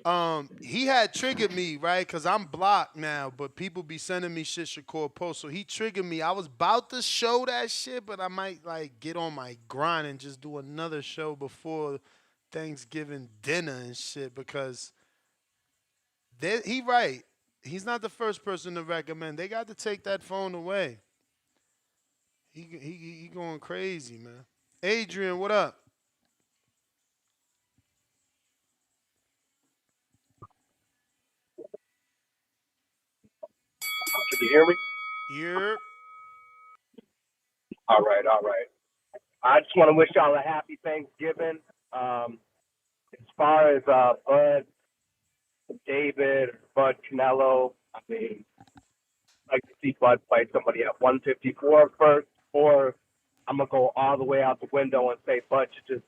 call. He had triggered me, right? Because I'm blocked now, but people be sending me shit Shakur post. So he triggered me. I was about to show that shit, but I might like get on my grind and just do another show before Thanksgiving dinner and shit because he right. He's not the first person to recommend. They got to take that phone away. He going crazy, man. Adrian, what up? Can you hear me? Here. All right, all right. I just want to wish y'all a happy Thanksgiving. As far as Bud, David, Bud Canelo, I mean, I'd like to see Bud fight somebody at 154 first, or I'm going to go all the way out the window and say Bud should just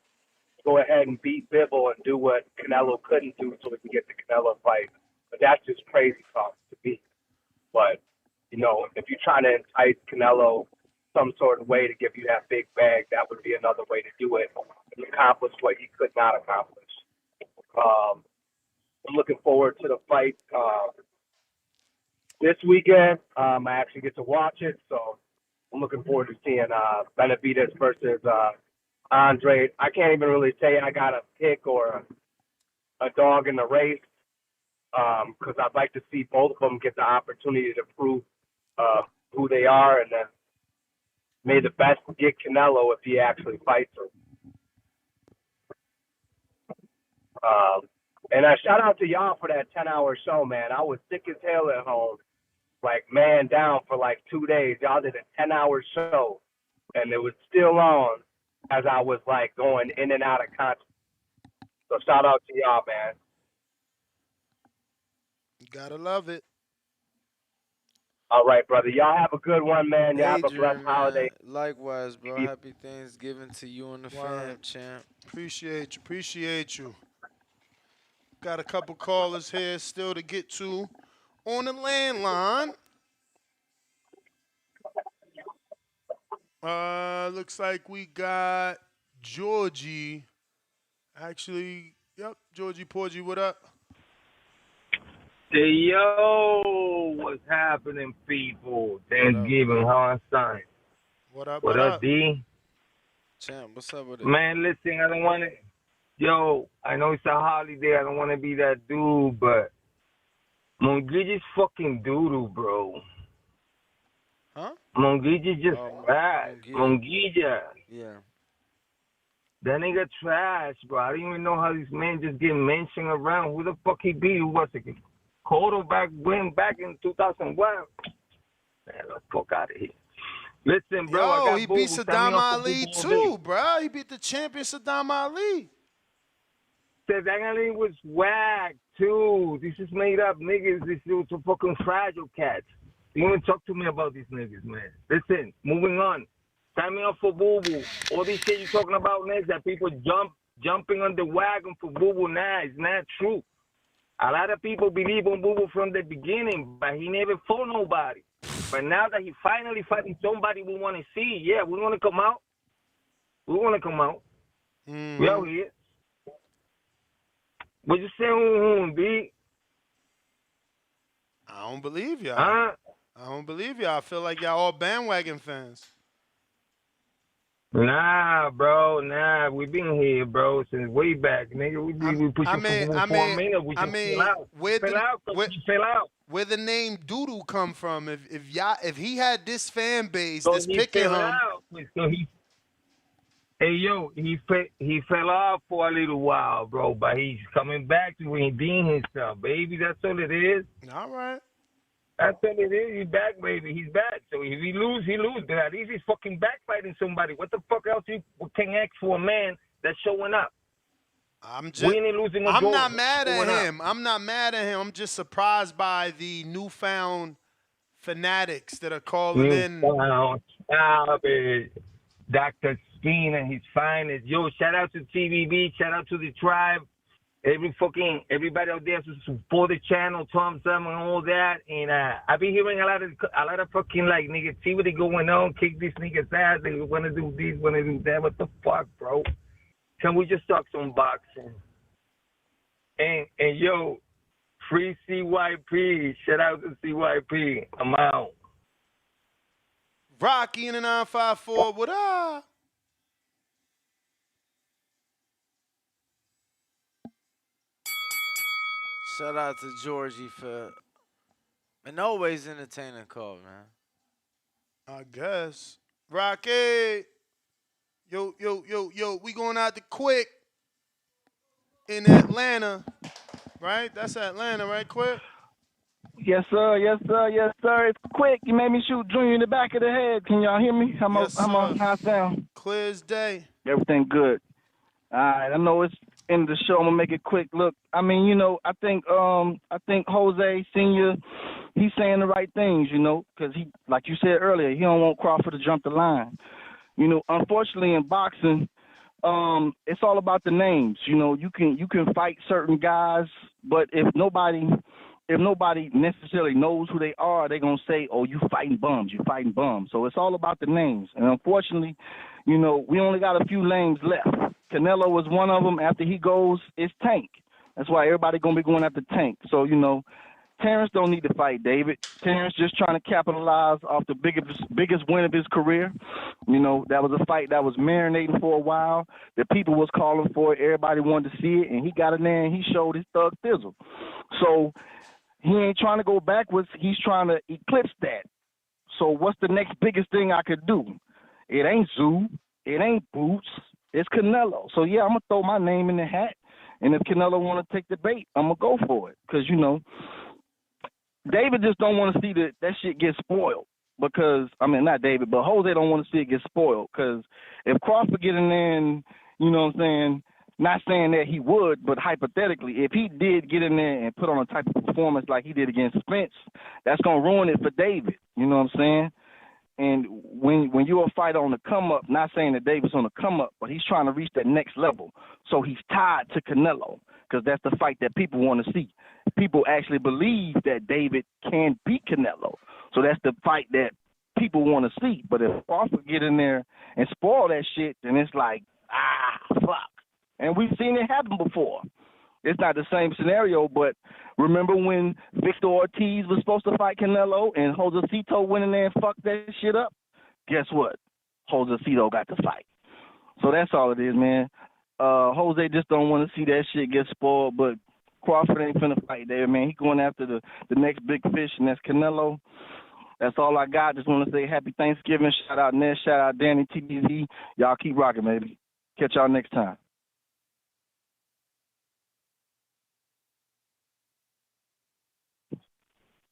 go ahead and beat Bibble and do what Canelo couldn't do so we can get the Canelo fight. But that's just crazy talk to me. But, you know, if you're trying to entice Canelo some sort of way to give you that big bag, that would be another way to do it and accomplish what he could not accomplish. I'm looking forward to the fight this weekend. I actually get to watch it, so I'm looking forward to seeing Benavidez versus Andrade. I can't even really say I got a pick or a dog in the race because I'd like to see both of them get the opportunity to prove who they are, and then may the best get Canelo if he actually fights him. And shout out to y'all for that 10-hour show, man. I was sick as hell at home, like man down for like 2 days. Y'all did a 10-hour show, and it was still on as I was like going in and out of consciousness. So shout out to y'all, man. You gotta love it. All right, brother. Y'all have a good one, man. Y'all have a blessed Adrian, holiday. man. Likewise, bro. Happy Thanksgiving to you and the fam, champ. Appreciate you. Appreciate you. Got a couple callers here still to get to on the landline. Looks like we got Georgie. Actually, yep, Georgie Porgy, what up? Hey, yo, what's happening, people? Thanksgiving, how son? What up, What up, D? Champ, what's up with it? Man, listen, I don't want to... Yo, I know it's a holiday. I don't want to be that dude, but Munguia's fucking doo-doo, bro. Huh? Munguia just trash. Munguia. Yeah. That nigga trash, bro. I don't even know how these men just get mentioned around. Who the fuck he be? Who was it? Quarterback went back in 2001. Man, the fuck out of here. Listen, bro. I Yo, got he Boo beat Boo. Saddam Ali too, bro. He beat the champion Saddam Ali. Saddam Ali was whack too. This is made up niggas. This is a fucking fragile cats. You even talk to me about these niggas, man. Listen, moving on. Sign me up for Boo Boo. All this shit you talking about next that people jumping on the wagon for Boo Boo now is not true. A lot of people believe on Boo Boo from the beginning, but he never fought nobody. But now that he finally fighting somebody we want to see, yeah, we want to come out. We want to come out. We out here. What you saying, B? I don't believe y'all. Huh? I don't believe y'all. I feel like y'all all bandwagon fans. Nah, bro, nah. We been here, bro, since way back, nigga. We pushing for 1 minute. We just fell out. Fell out. Where the name Doodoo come from? If he had this fan base So that's he picking fell him. out. So hey, yo, he fell off for a little while, bro, but he's coming back to redeem himself, baby. That's all it is. All right. That's all it is. He's back, baby. He's back. So if he lose, he lose. But at least he's fucking backfighting somebody. What the fuck else you can ask for a man that's showing up? I'm not mad at him. I'm not mad at him. I'm just surprised by the newfound fanatics that are calling in. Stop it. Dr. Steen and his finest. Yo, shout out to TVB. Shout out to the tribe. Everybody out there to support the channel, thumbs up and all that. And I be hearing a lot of fucking like negativity going on. Kick these niggas ass. They want to do this, want to do that. What the fuck, bro? Can we just talk some boxing? And yo, free CYP. Shout out to CYP. I'm out. Rocky in the 954. What up? Shout out to Georgie for an always entertaining call, man. I guess. Rocky. Yo, we going out to Quick in Atlanta, right? That's Atlanta, right, Quick? Yes, sir. Yes, sir. Yes, sir. It's Quick. You made me shoot Junior in the back of the head. Can y'all hear me? How I sound? Clear as day. Everything good. All right. I know it's end of the show. I'm gonna make it quick. Look, I mean, I think Jose Senior, he's saying the right things, because he, like you said earlier, he don't want Crawford to jump the line. Unfortunately in boxing, it's all about the names. You can fight certain guys, but if nobody necessarily knows who they are, they're gonna say, "Oh, you fighting bums, So it's all about the names. And unfortunately, we only got a few names left. Canelo was one of them. After he goes, it's Tank. That's why everybody gonna be going after Tank. So Terence don't need to fight David. Terence just trying to capitalize off the biggest win of his career. That was a fight that was marinating for a while. The people was calling for it. Everybody wanted to see it, and he got in there and he showed his thug thizzle. So he ain't trying to go backwards. He's trying to eclipse that. So what's the next biggest thing I could do? It ain't Tszyu. It ain't Boots. It's Canelo. So, yeah, I'm going to throw my name in the hat. And if Canelo want to take the bait, I'm gonna go for it. Cause you know, David just don't want to see that shit get spoiled. Because I mean, not David, but Jose don't want to see it get spoiled. Cause if Crawford get in there and you know what I'm saying, not saying that he would, but hypothetically, if he did get in there and put on a type of performance like he did against Spence, that's gonna ruin it for David. You know what I'm saying? And when you're a fighter on the come up, not saying that David's on the come up, but he's trying to reach that next level. So he's tied to Canelo because that's the fight that people want to see. People actually believe that David can beat Canelo. So that's the fight that people want to see. But if Crawford get in there and spoil that shit, then it's like, fuck. And we've seen it happen before. It's not the same scenario, but remember when Victor Ortiz was supposed to fight Canelo and Josecito went in there and fucked that shit up? Guess what? Josecito got the fight. So that's all it is, man. Jose just don't want to see that shit get spoiled, but Crawford ain't finna fight there, man. He going after the next big fish, and that's Canelo. That's all I got. Just want to say happy Thanksgiving. Shout out Ness. Shout out Danny TDZ. Y'all keep rocking, baby. Catch y'all next time.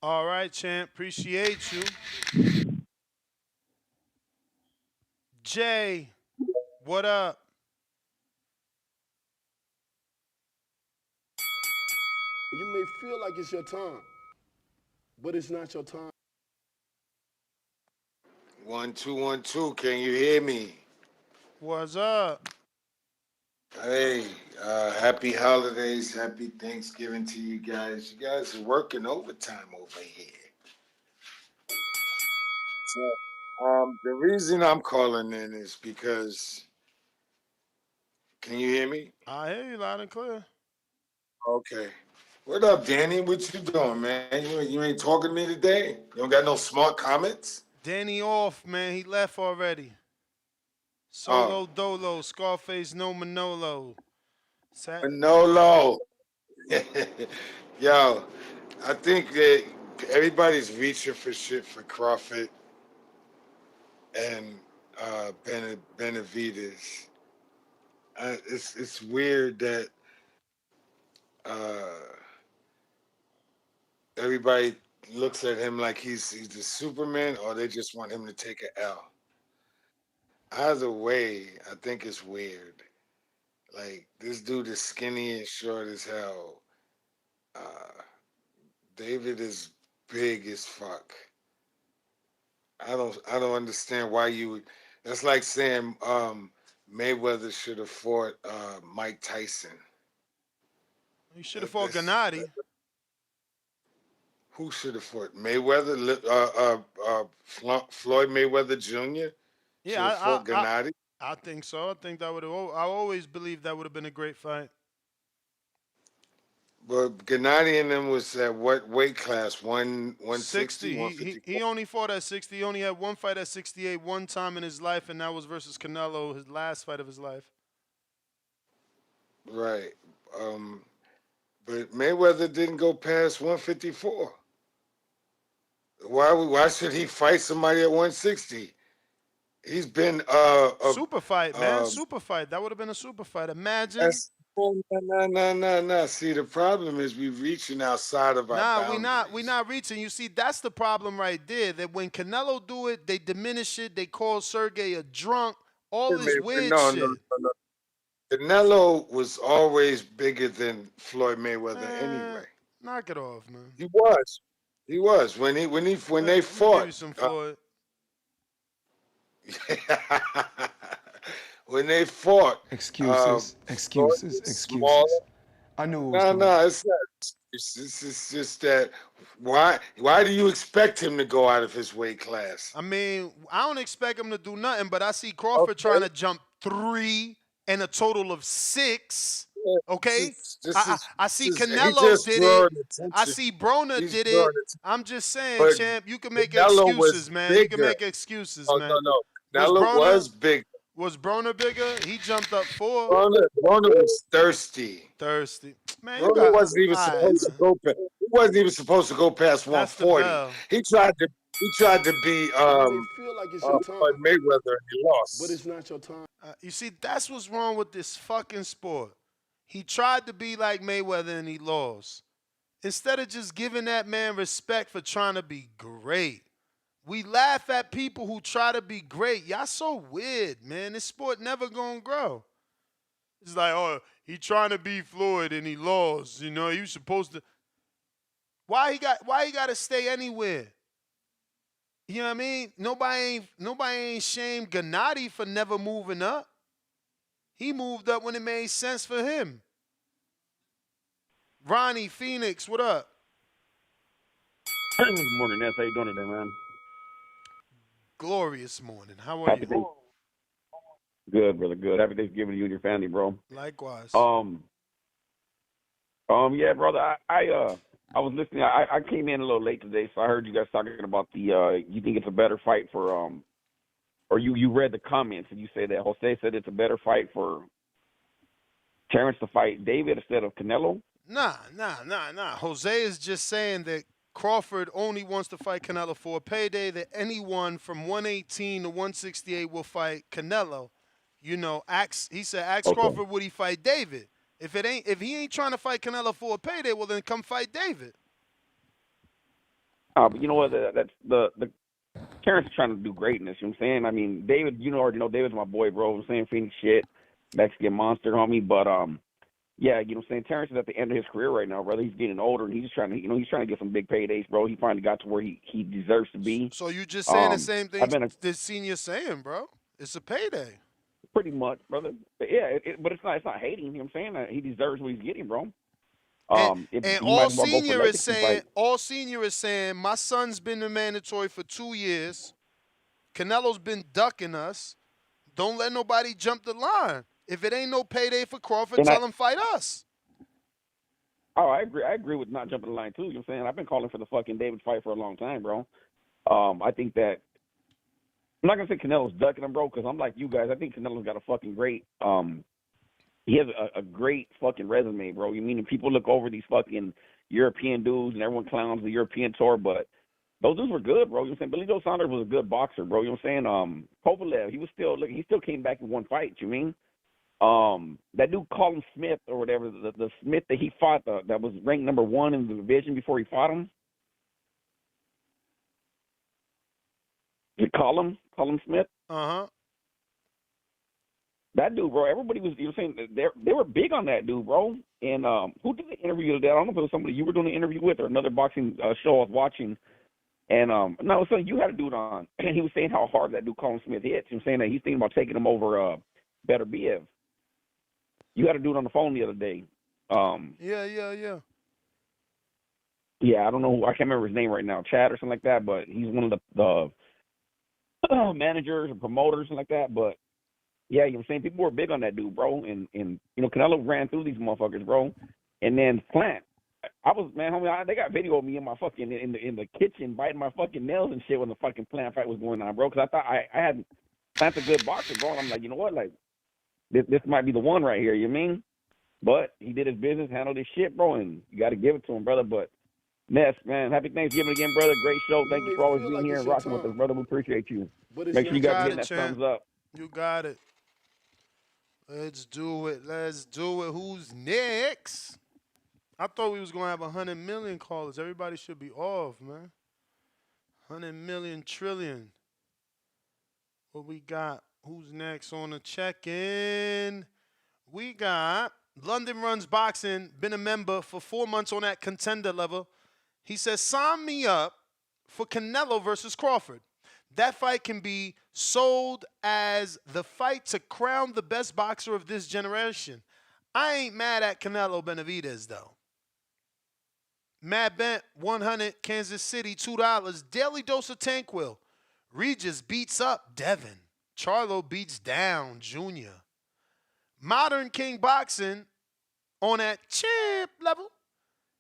All right, champ. Appreciate you. Jay, what up? You may feel like it's your time, but it's not your time. 1 2 1 2. Can you hear me? What's up? Hey, happy holidays, happy Thanksgiving to you guys. You guys are working overtime over here. So, the reason I'm calling in is because, can you hear me? I hear you loud and clear. Okay. What up, Danny? What you doing, man? You ain't talking to me today? You don't got no smart comments? Danny off, man. He left already. Solo Dolo, Scarface no Manolo. Manolo. Yo, I think that everybody's reaching for shit for Crawford and Benavidez. It's weird that everybody looks at him like he's the Superman, or they just want him to take an L. Either way, I think it's weird. Like, this dude is skinny and short as hell. David is big as fuck. I don't understand why you would. That's like saying Mayweather should have fought Mike Tyson. He should have fought Gennady. Who should have fought Mayweather? Floyd Mayweather Jr. Yeah, fought Gennady. I think so. I think that would have. I always believed that would have been a great fight. But Gennady and them was at what weight class? 160, 154? He only fought at 60. He only had one fight at 68 one time in his life, and that was versus Canelo, his last fight of his life. Right. But Mayweather didn't go past 154. Why should he fight somebody at 160? He's been super fight, man. Super fight. That would have been a super fight. Imagine. No. See, the problem is we're reaching outside of our boundaries. we not reaching. You see, that's the problem right there. That when Canelo do it, they diminish it. They call Sergey a drunk. All this weird shit. No. Canelo was always bigger than Floyd Mayweather anyway. Knock it off, man. He was when they fought. Give you some Floyd. When they fought. Excuses. Smaller. I knew it was No, it's not. It's just that. Why do you expect him to go out of his weight class? I mean, I don't expect him to do nothing, but I see Crawford trying to jump 3 and a total of 6. Okay, I see Canelo did it. I see Broner did it. I'm just saying, champ, you can make excuses, man. You can make excuses, man. No. Canelo was big. Was Broner bigger? He jumped up 4. Broner was thirsty. Man, Broner wasn't even supposed to go past. He wasn't even supposed to go past 140. He tried to be Floyd Mayweather, and he lost. But it's not your time. You see, that's what's wrong with this fucking sport. He tried to be like Mayweather and he lost. Instead of just giving that man respect for trying to be great. We laugh at people who try to be great. Y'all so weird, man. This sport never gonna grow. It's like, oh, he trying to be Floyd and he lost. You know, he was supposed to. Why he got to stay anywhere? You know what I mean? Nobody ain't shamed Gennady for never moving up. He moved up when it made sense for him. Ronnie Phoenix, what up? Good morning, Ness. How you doing today, man? Glorious morning. How are you? Good, brother. Good. Happy Thanksgiving to you and your family, bro. Likewise. Yeah, brother. I was listening. I came in a little late today, so I heard you guys talking about the. You think it's a better fight for or you read the comments and you say that Jose said it's a better fight for Terence to fight David instead of Canelo. Nah. Jose is just saying that Crawford only wants to fight Canelo for a payday, that anyone from 118 to 168 will fight Canelo. You know, he said, ask Crawford would he fight David. If he ain't trying to fight Canelo for a payday, well then come fight David. But you know what? That's the Terence is trying to do greatness. You know what I'm saying? I mean, David, you already know David's my boy, bro. I'm saying Phoenix shit, Mexican monster, homie. But yeah, you know what I'm saying? Terence is at the end of his career right now, brother. He's getting older, and he's just trying to get some big paydays, bro. He finally got to where he deserves to be. So you just saying the same thing the senior's saying, bro. It's a payday. Pretty much, brother. But yeah, but it's not hating. You know what I'm saying? He deserves what he's getting, bro. And all senior is saying, my son's been in mandatory for 2 years. Canelo's been ducking us. Don't let nobody jump the line. If it ain't no payday for Crawford, tell him fight us. Oh, I agree. I agree with not jumping the line too. You know what I'm saying? I've been calling for the fucking David fight for a long time, bro. I think that I'm not gonna say Canelo's ducking him, bro, because I'm like you guys. I think Canelo's got a fucking great. He has a great fucking resume, bro. You mean people look over these fucking European dudes and everyone clowns the European tour, but those dudes were good, bro. You know what I'm saying? Billy Joe Saunders was a good boxer, bro. You know what I'm saying? Kovalev, he still came back in one fight. You mean? That dude Colin Smith or whatever, the Smith that he fought, that was ranked number 1 in the division before he fought him. Did you call him Colin Smith? That dude, bro. Everybody was, you know what I'm saying? They were big on that dude, bro. And who did the interview today? I don't know if it was somebody you were doing the interview with or another boxing show I was watching. And no, so you had a dude on, and he was saying how hard that dude Colin Smith hits. He was saying that he's thinking about taking him over Better Biev. You had a dude on the phone the other day. Yeah. Yeah, I don't know. I can't remember his name right now, Chad or something like that. But he's one of the managers or promoters, something like that. But yeah, you know what I'm saying? People were big on that dude, bro. And you know, Canelo ran through these motherfuckers, bro. And then Plant. I was, man, homie, they got video of me in my fucking in the kitchen biting my fucking nails and shit when the fucking Plant fight was going on, bro. Because I thought I had Plant's a good boxer, bro. And I'm like, you know what, like this might be the one right here. You mean? But he did his business, handled his shit, bro, and you got to give it to him, brother. But Ness, man, happy Thanksgiving again, brother. Great show. Thank you for always being here and rocking with us, brother. We appreciate you. Make sure you guys get that thumbs up. You got it. Let's do it. Who's next? I thought we was going to have 100 million callers. Everybody should be off, man. 100 million trillion. What we got? Who's next on the check-in? We got London Runs Boxing, been a member for 4 months on that contender level. He says, sign me up for Canelo versus Crawford. That fight can be sold as the fight to crown the best boxer of this generation. I ain't mad at Canelo Benavidez, though. Matt Bent, 100, Kansas City, $2. Daily Dose of Tanquil. Regis beats up Devin. Charlo beats down Junior. Modern King Boxing on that champ level.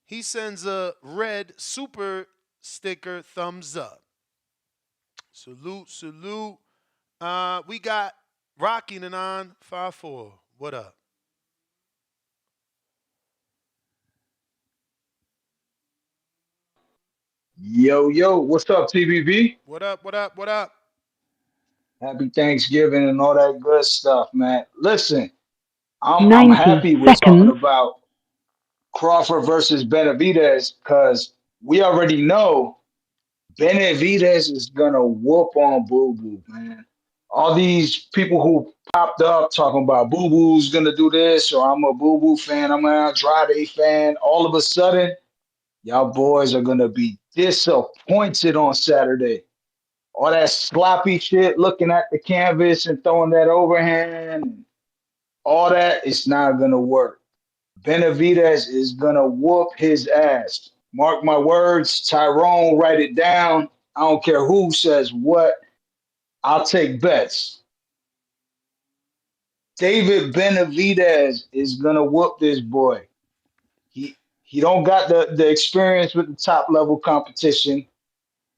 He sends a red super sticker thumbs up. Salute. We got Rocky Nanan 5-4. What up? Yo, what's up, TBV? What up? Happy Thanksgiving and all that good stuff, man. Listen, I'm 90 happy we're talking seconds. about Crawford versus Benavidez because we already know Benavidez is gonna whoop on Boo Boo, man. All these people who popped up talking about Boo Boo's gonna do this, or I'm a Boo Boo fan, I'm an Andrade fan. All of a sudden, y'all boys are gonna be disappointed on Saturday. All that sloppy shit, looking at the canvas and throwing that overhand, all that is not gonna work. Benavidez is gonna whoop his ass. Mark my words, Tyrone, write it down. I don't care who says what. I'll take bets. David Benavidez is gonna whoop this boy. He don't got the experience with the top level competition.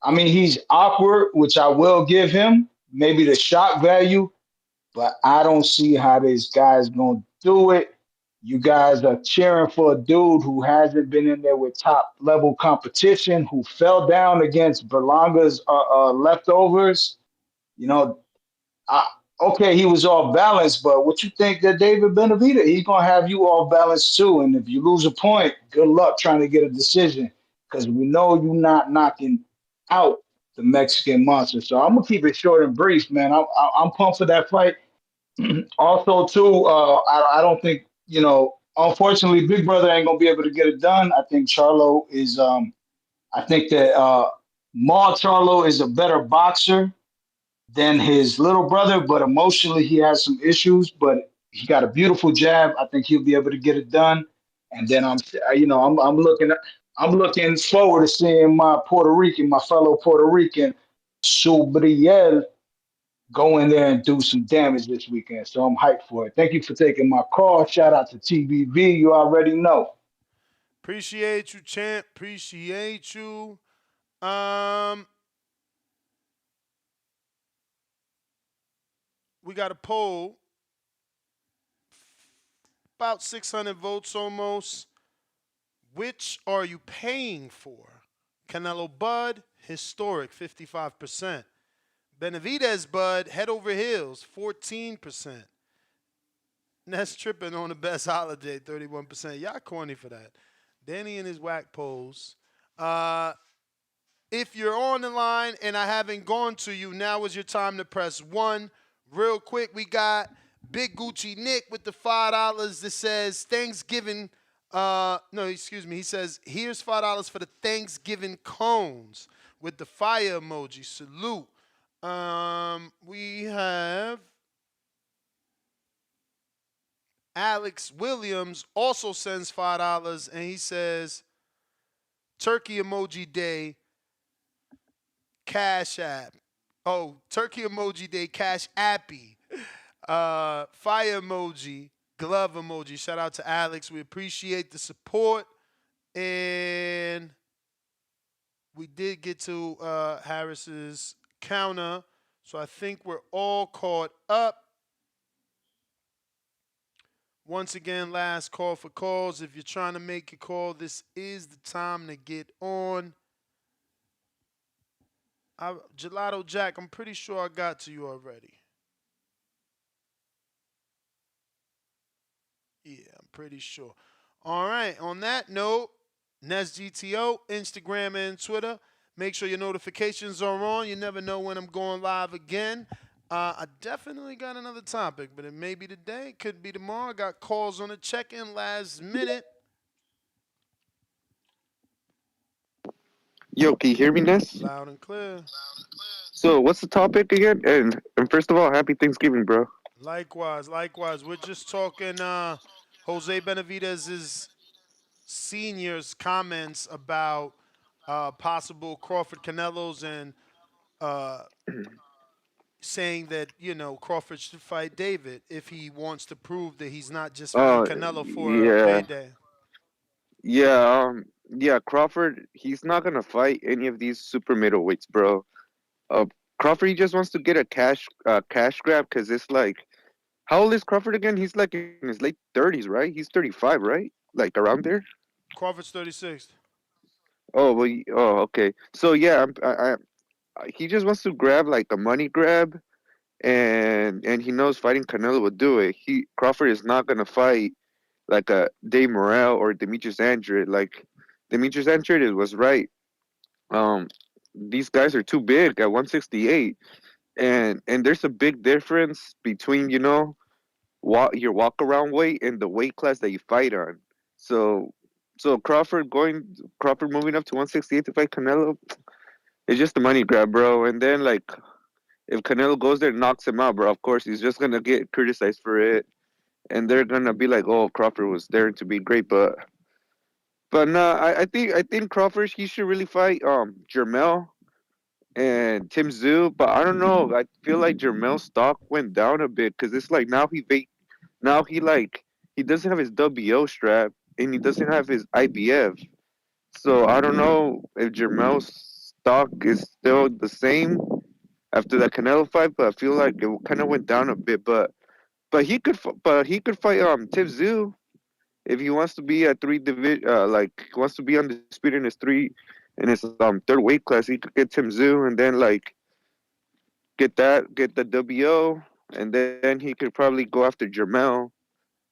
I mean, he's awkward, which I will give him. Maybe the shock value, but I don't see how this guy's gonna do it. You guys are cheering for a dude who hasn't been in there with top level competition, who fell down against Berlanga's leftovers. You know, okay, he was off balance, but what you think that David Benavidez, he's gonna have you off balance too. And if you lose a point, good luck trying to get a decision because we know you're not knocking out the Mexican monster. So I'm gonna keep it short and brief, man. I'm pumped for that fight. Also, too, I don't think Unfortunately, Big Brother ain't gonna be able to get it done. I think Charlo is. I think that Maul Charlo is a better boxer than his little brother, but emotionally he has some issues. But he got a beautiful jab. I think he'll be able to get it done. And then I'm looking forward to seeing my fellow Puerto Rican, Subriel, go in there and do some damage this weekend. So I'm hyped for it. Thank you for taking my call. Shout out to TBV. You already know. Appreciate you, champ. Appreciate you. We got a poll. About 600 votes almost. Which are you paying for? Canelo Bud, historic, 55%. Benavidez Bud, head over heels, 14%. Ness tripping on the best holiday, 31%. Y'all corny for that. Danny and his whack polls. If you're on the line and I haven't gone to you, now is your time to press 1. Real quick, we got Big Gucci Nick with the $5 that says Thanksgiving. He says, here's $5 for the Thanksgiving cones with the fire emoji. Salute. We have Alex Williams also sends $5 and he says, turkey emoji day, Cash App. Oh, turkey emoji day, Cash Appy. Fire emoji, glove emoji. Shout out to Alex. We appreciate the support. And we did get to Harris's counter. So I think we're all caught up. Once again, last call for calls. If you're trying to make a call, this is the time to get on. Gelato Jack, I'm pretty sure I got to you already. Yeah, I'm pretty sure. All right, on that note, NestGTO, Instagram and Twitter. Make sure your notifications are on. You never know when I'm going live again. I definitely got another topic, but it may be today. It could be tomorrow. I got calls on the check-in last minute. Yo, can you hear me, Ness? Loud and clear. So, what's the topic again? And first of all, happy Thanksgiving, bro. Likewise. We're just talking Jose Benavidez's seniors' comments about possible Crawford Canelos and saying that, Crawford should fight David if he wants to prove that he's not just fighting Canelo for a payday. Yeah, Crawford, he's not gonna fight any of these super middleweights, bro. Crawford, he just wants to get a cash grab because it's like, how old is Crawford again? He's like in his late 30s, right? He's 35, right? Like around there. Crawford's 36. Oh well. Okay. So yeah, he just wants to grab like a money grab, and he knows fighting Canelo would do it. Crawford is not gonna fight like a Dave Morel or Demetrius Andrade. Like Demetrius Andrade was right. Um, these guys are too big at 168, and there's a big difference between your walk around weight and the weight class that you fight on. So so Crawford moving up to 168 to fight Canelo, it's just a money grab, bro. And then like if Canelo goes there and knocks him out, bro, of course he's just gonna get criticized for it, and they're gonna be like, "Oh, Crawford was there to be great," but no, I think Crawford he should really fight Jermell and Tim Tszyu, but I don't know. I feel like Jermel's stock went down a bit because it's like now he doesn't have his WO strap and he doesn't have his IBF. So I don't know if Jermel's stock is still the same after that Canelo fight, but I feel like it kind of went down a bit. But he could fight Tim Tszyu if he wants to be at three division, like wants to be undisputed in his third weight class. He could get Tim Tszyu and then like get the WO, and then he could probably go after Jermell.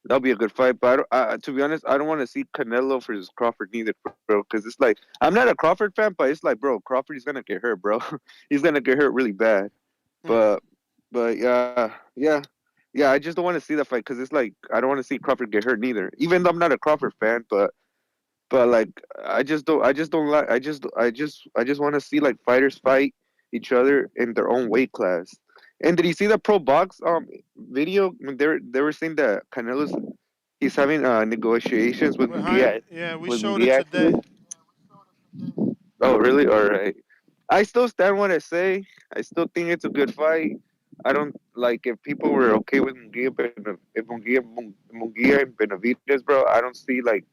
That'll be a good fight. But to be honest, I don't want to see Canelo versus Crawford neither, bro. Because it's like I'm not a Crawford fan, but it's like, bro, Crawford is gonna get hurt, bro. He's gonna get hurt really bad. But but yeah. I just don't want to see that fight because it's like I don't want to see Crawford get hurt neither. Even though I'm not a Crawford fan, but like I just don't like I just want to see like fighters fight each other in their own weight class. And did you see the pro box video? When they were saying that he's having negotiations with Munguia Yeah, we with showed it Munguia today. actually. Oh really? All right. I still stand what I say. I still think it's a good fight. I don't like if people were okay with Munguia and Benavidez, bro. I don't see like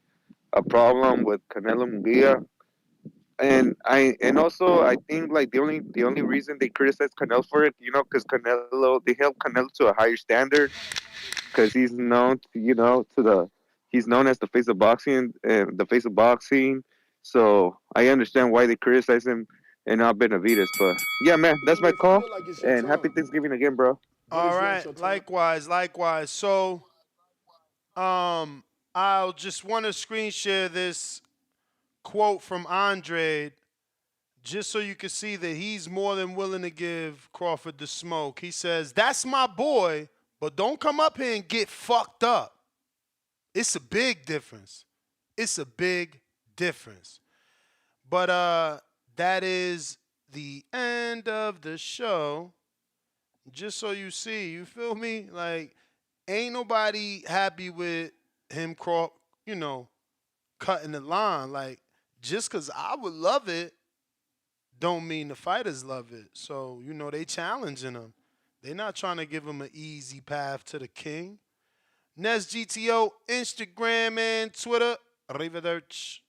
a problem with Canelo Munguia. And also I think like the only reason they criticize Canelo for it, because Canelo they held Canelo to a higher standard because he's known he's known as the face of boxing and the face of boxing. So I understand why they criticize him and not Benavides. But yeah, man, that's You my may call. feel like it's your And happy time, Thanksgiving again, bro. but All it's not right, your time. likewise. So, I'll just want to screen share this quote from Andrade just so you can see that he's more than willing to give Crawford the smoke. He says, "That's my boy, but don't come up here and get fucked up." It's a big difference. It's a big difference. But that is the end of the show. Just so you see, you feel me? Like, ain't nobody happy with him, cutting the line. Like, just because I would love it, don't mean the fighters love it. So, they challenging him. They not trying to give him an easy path to the king. Nest GTO, Instagram and Twitter. Arrivederci.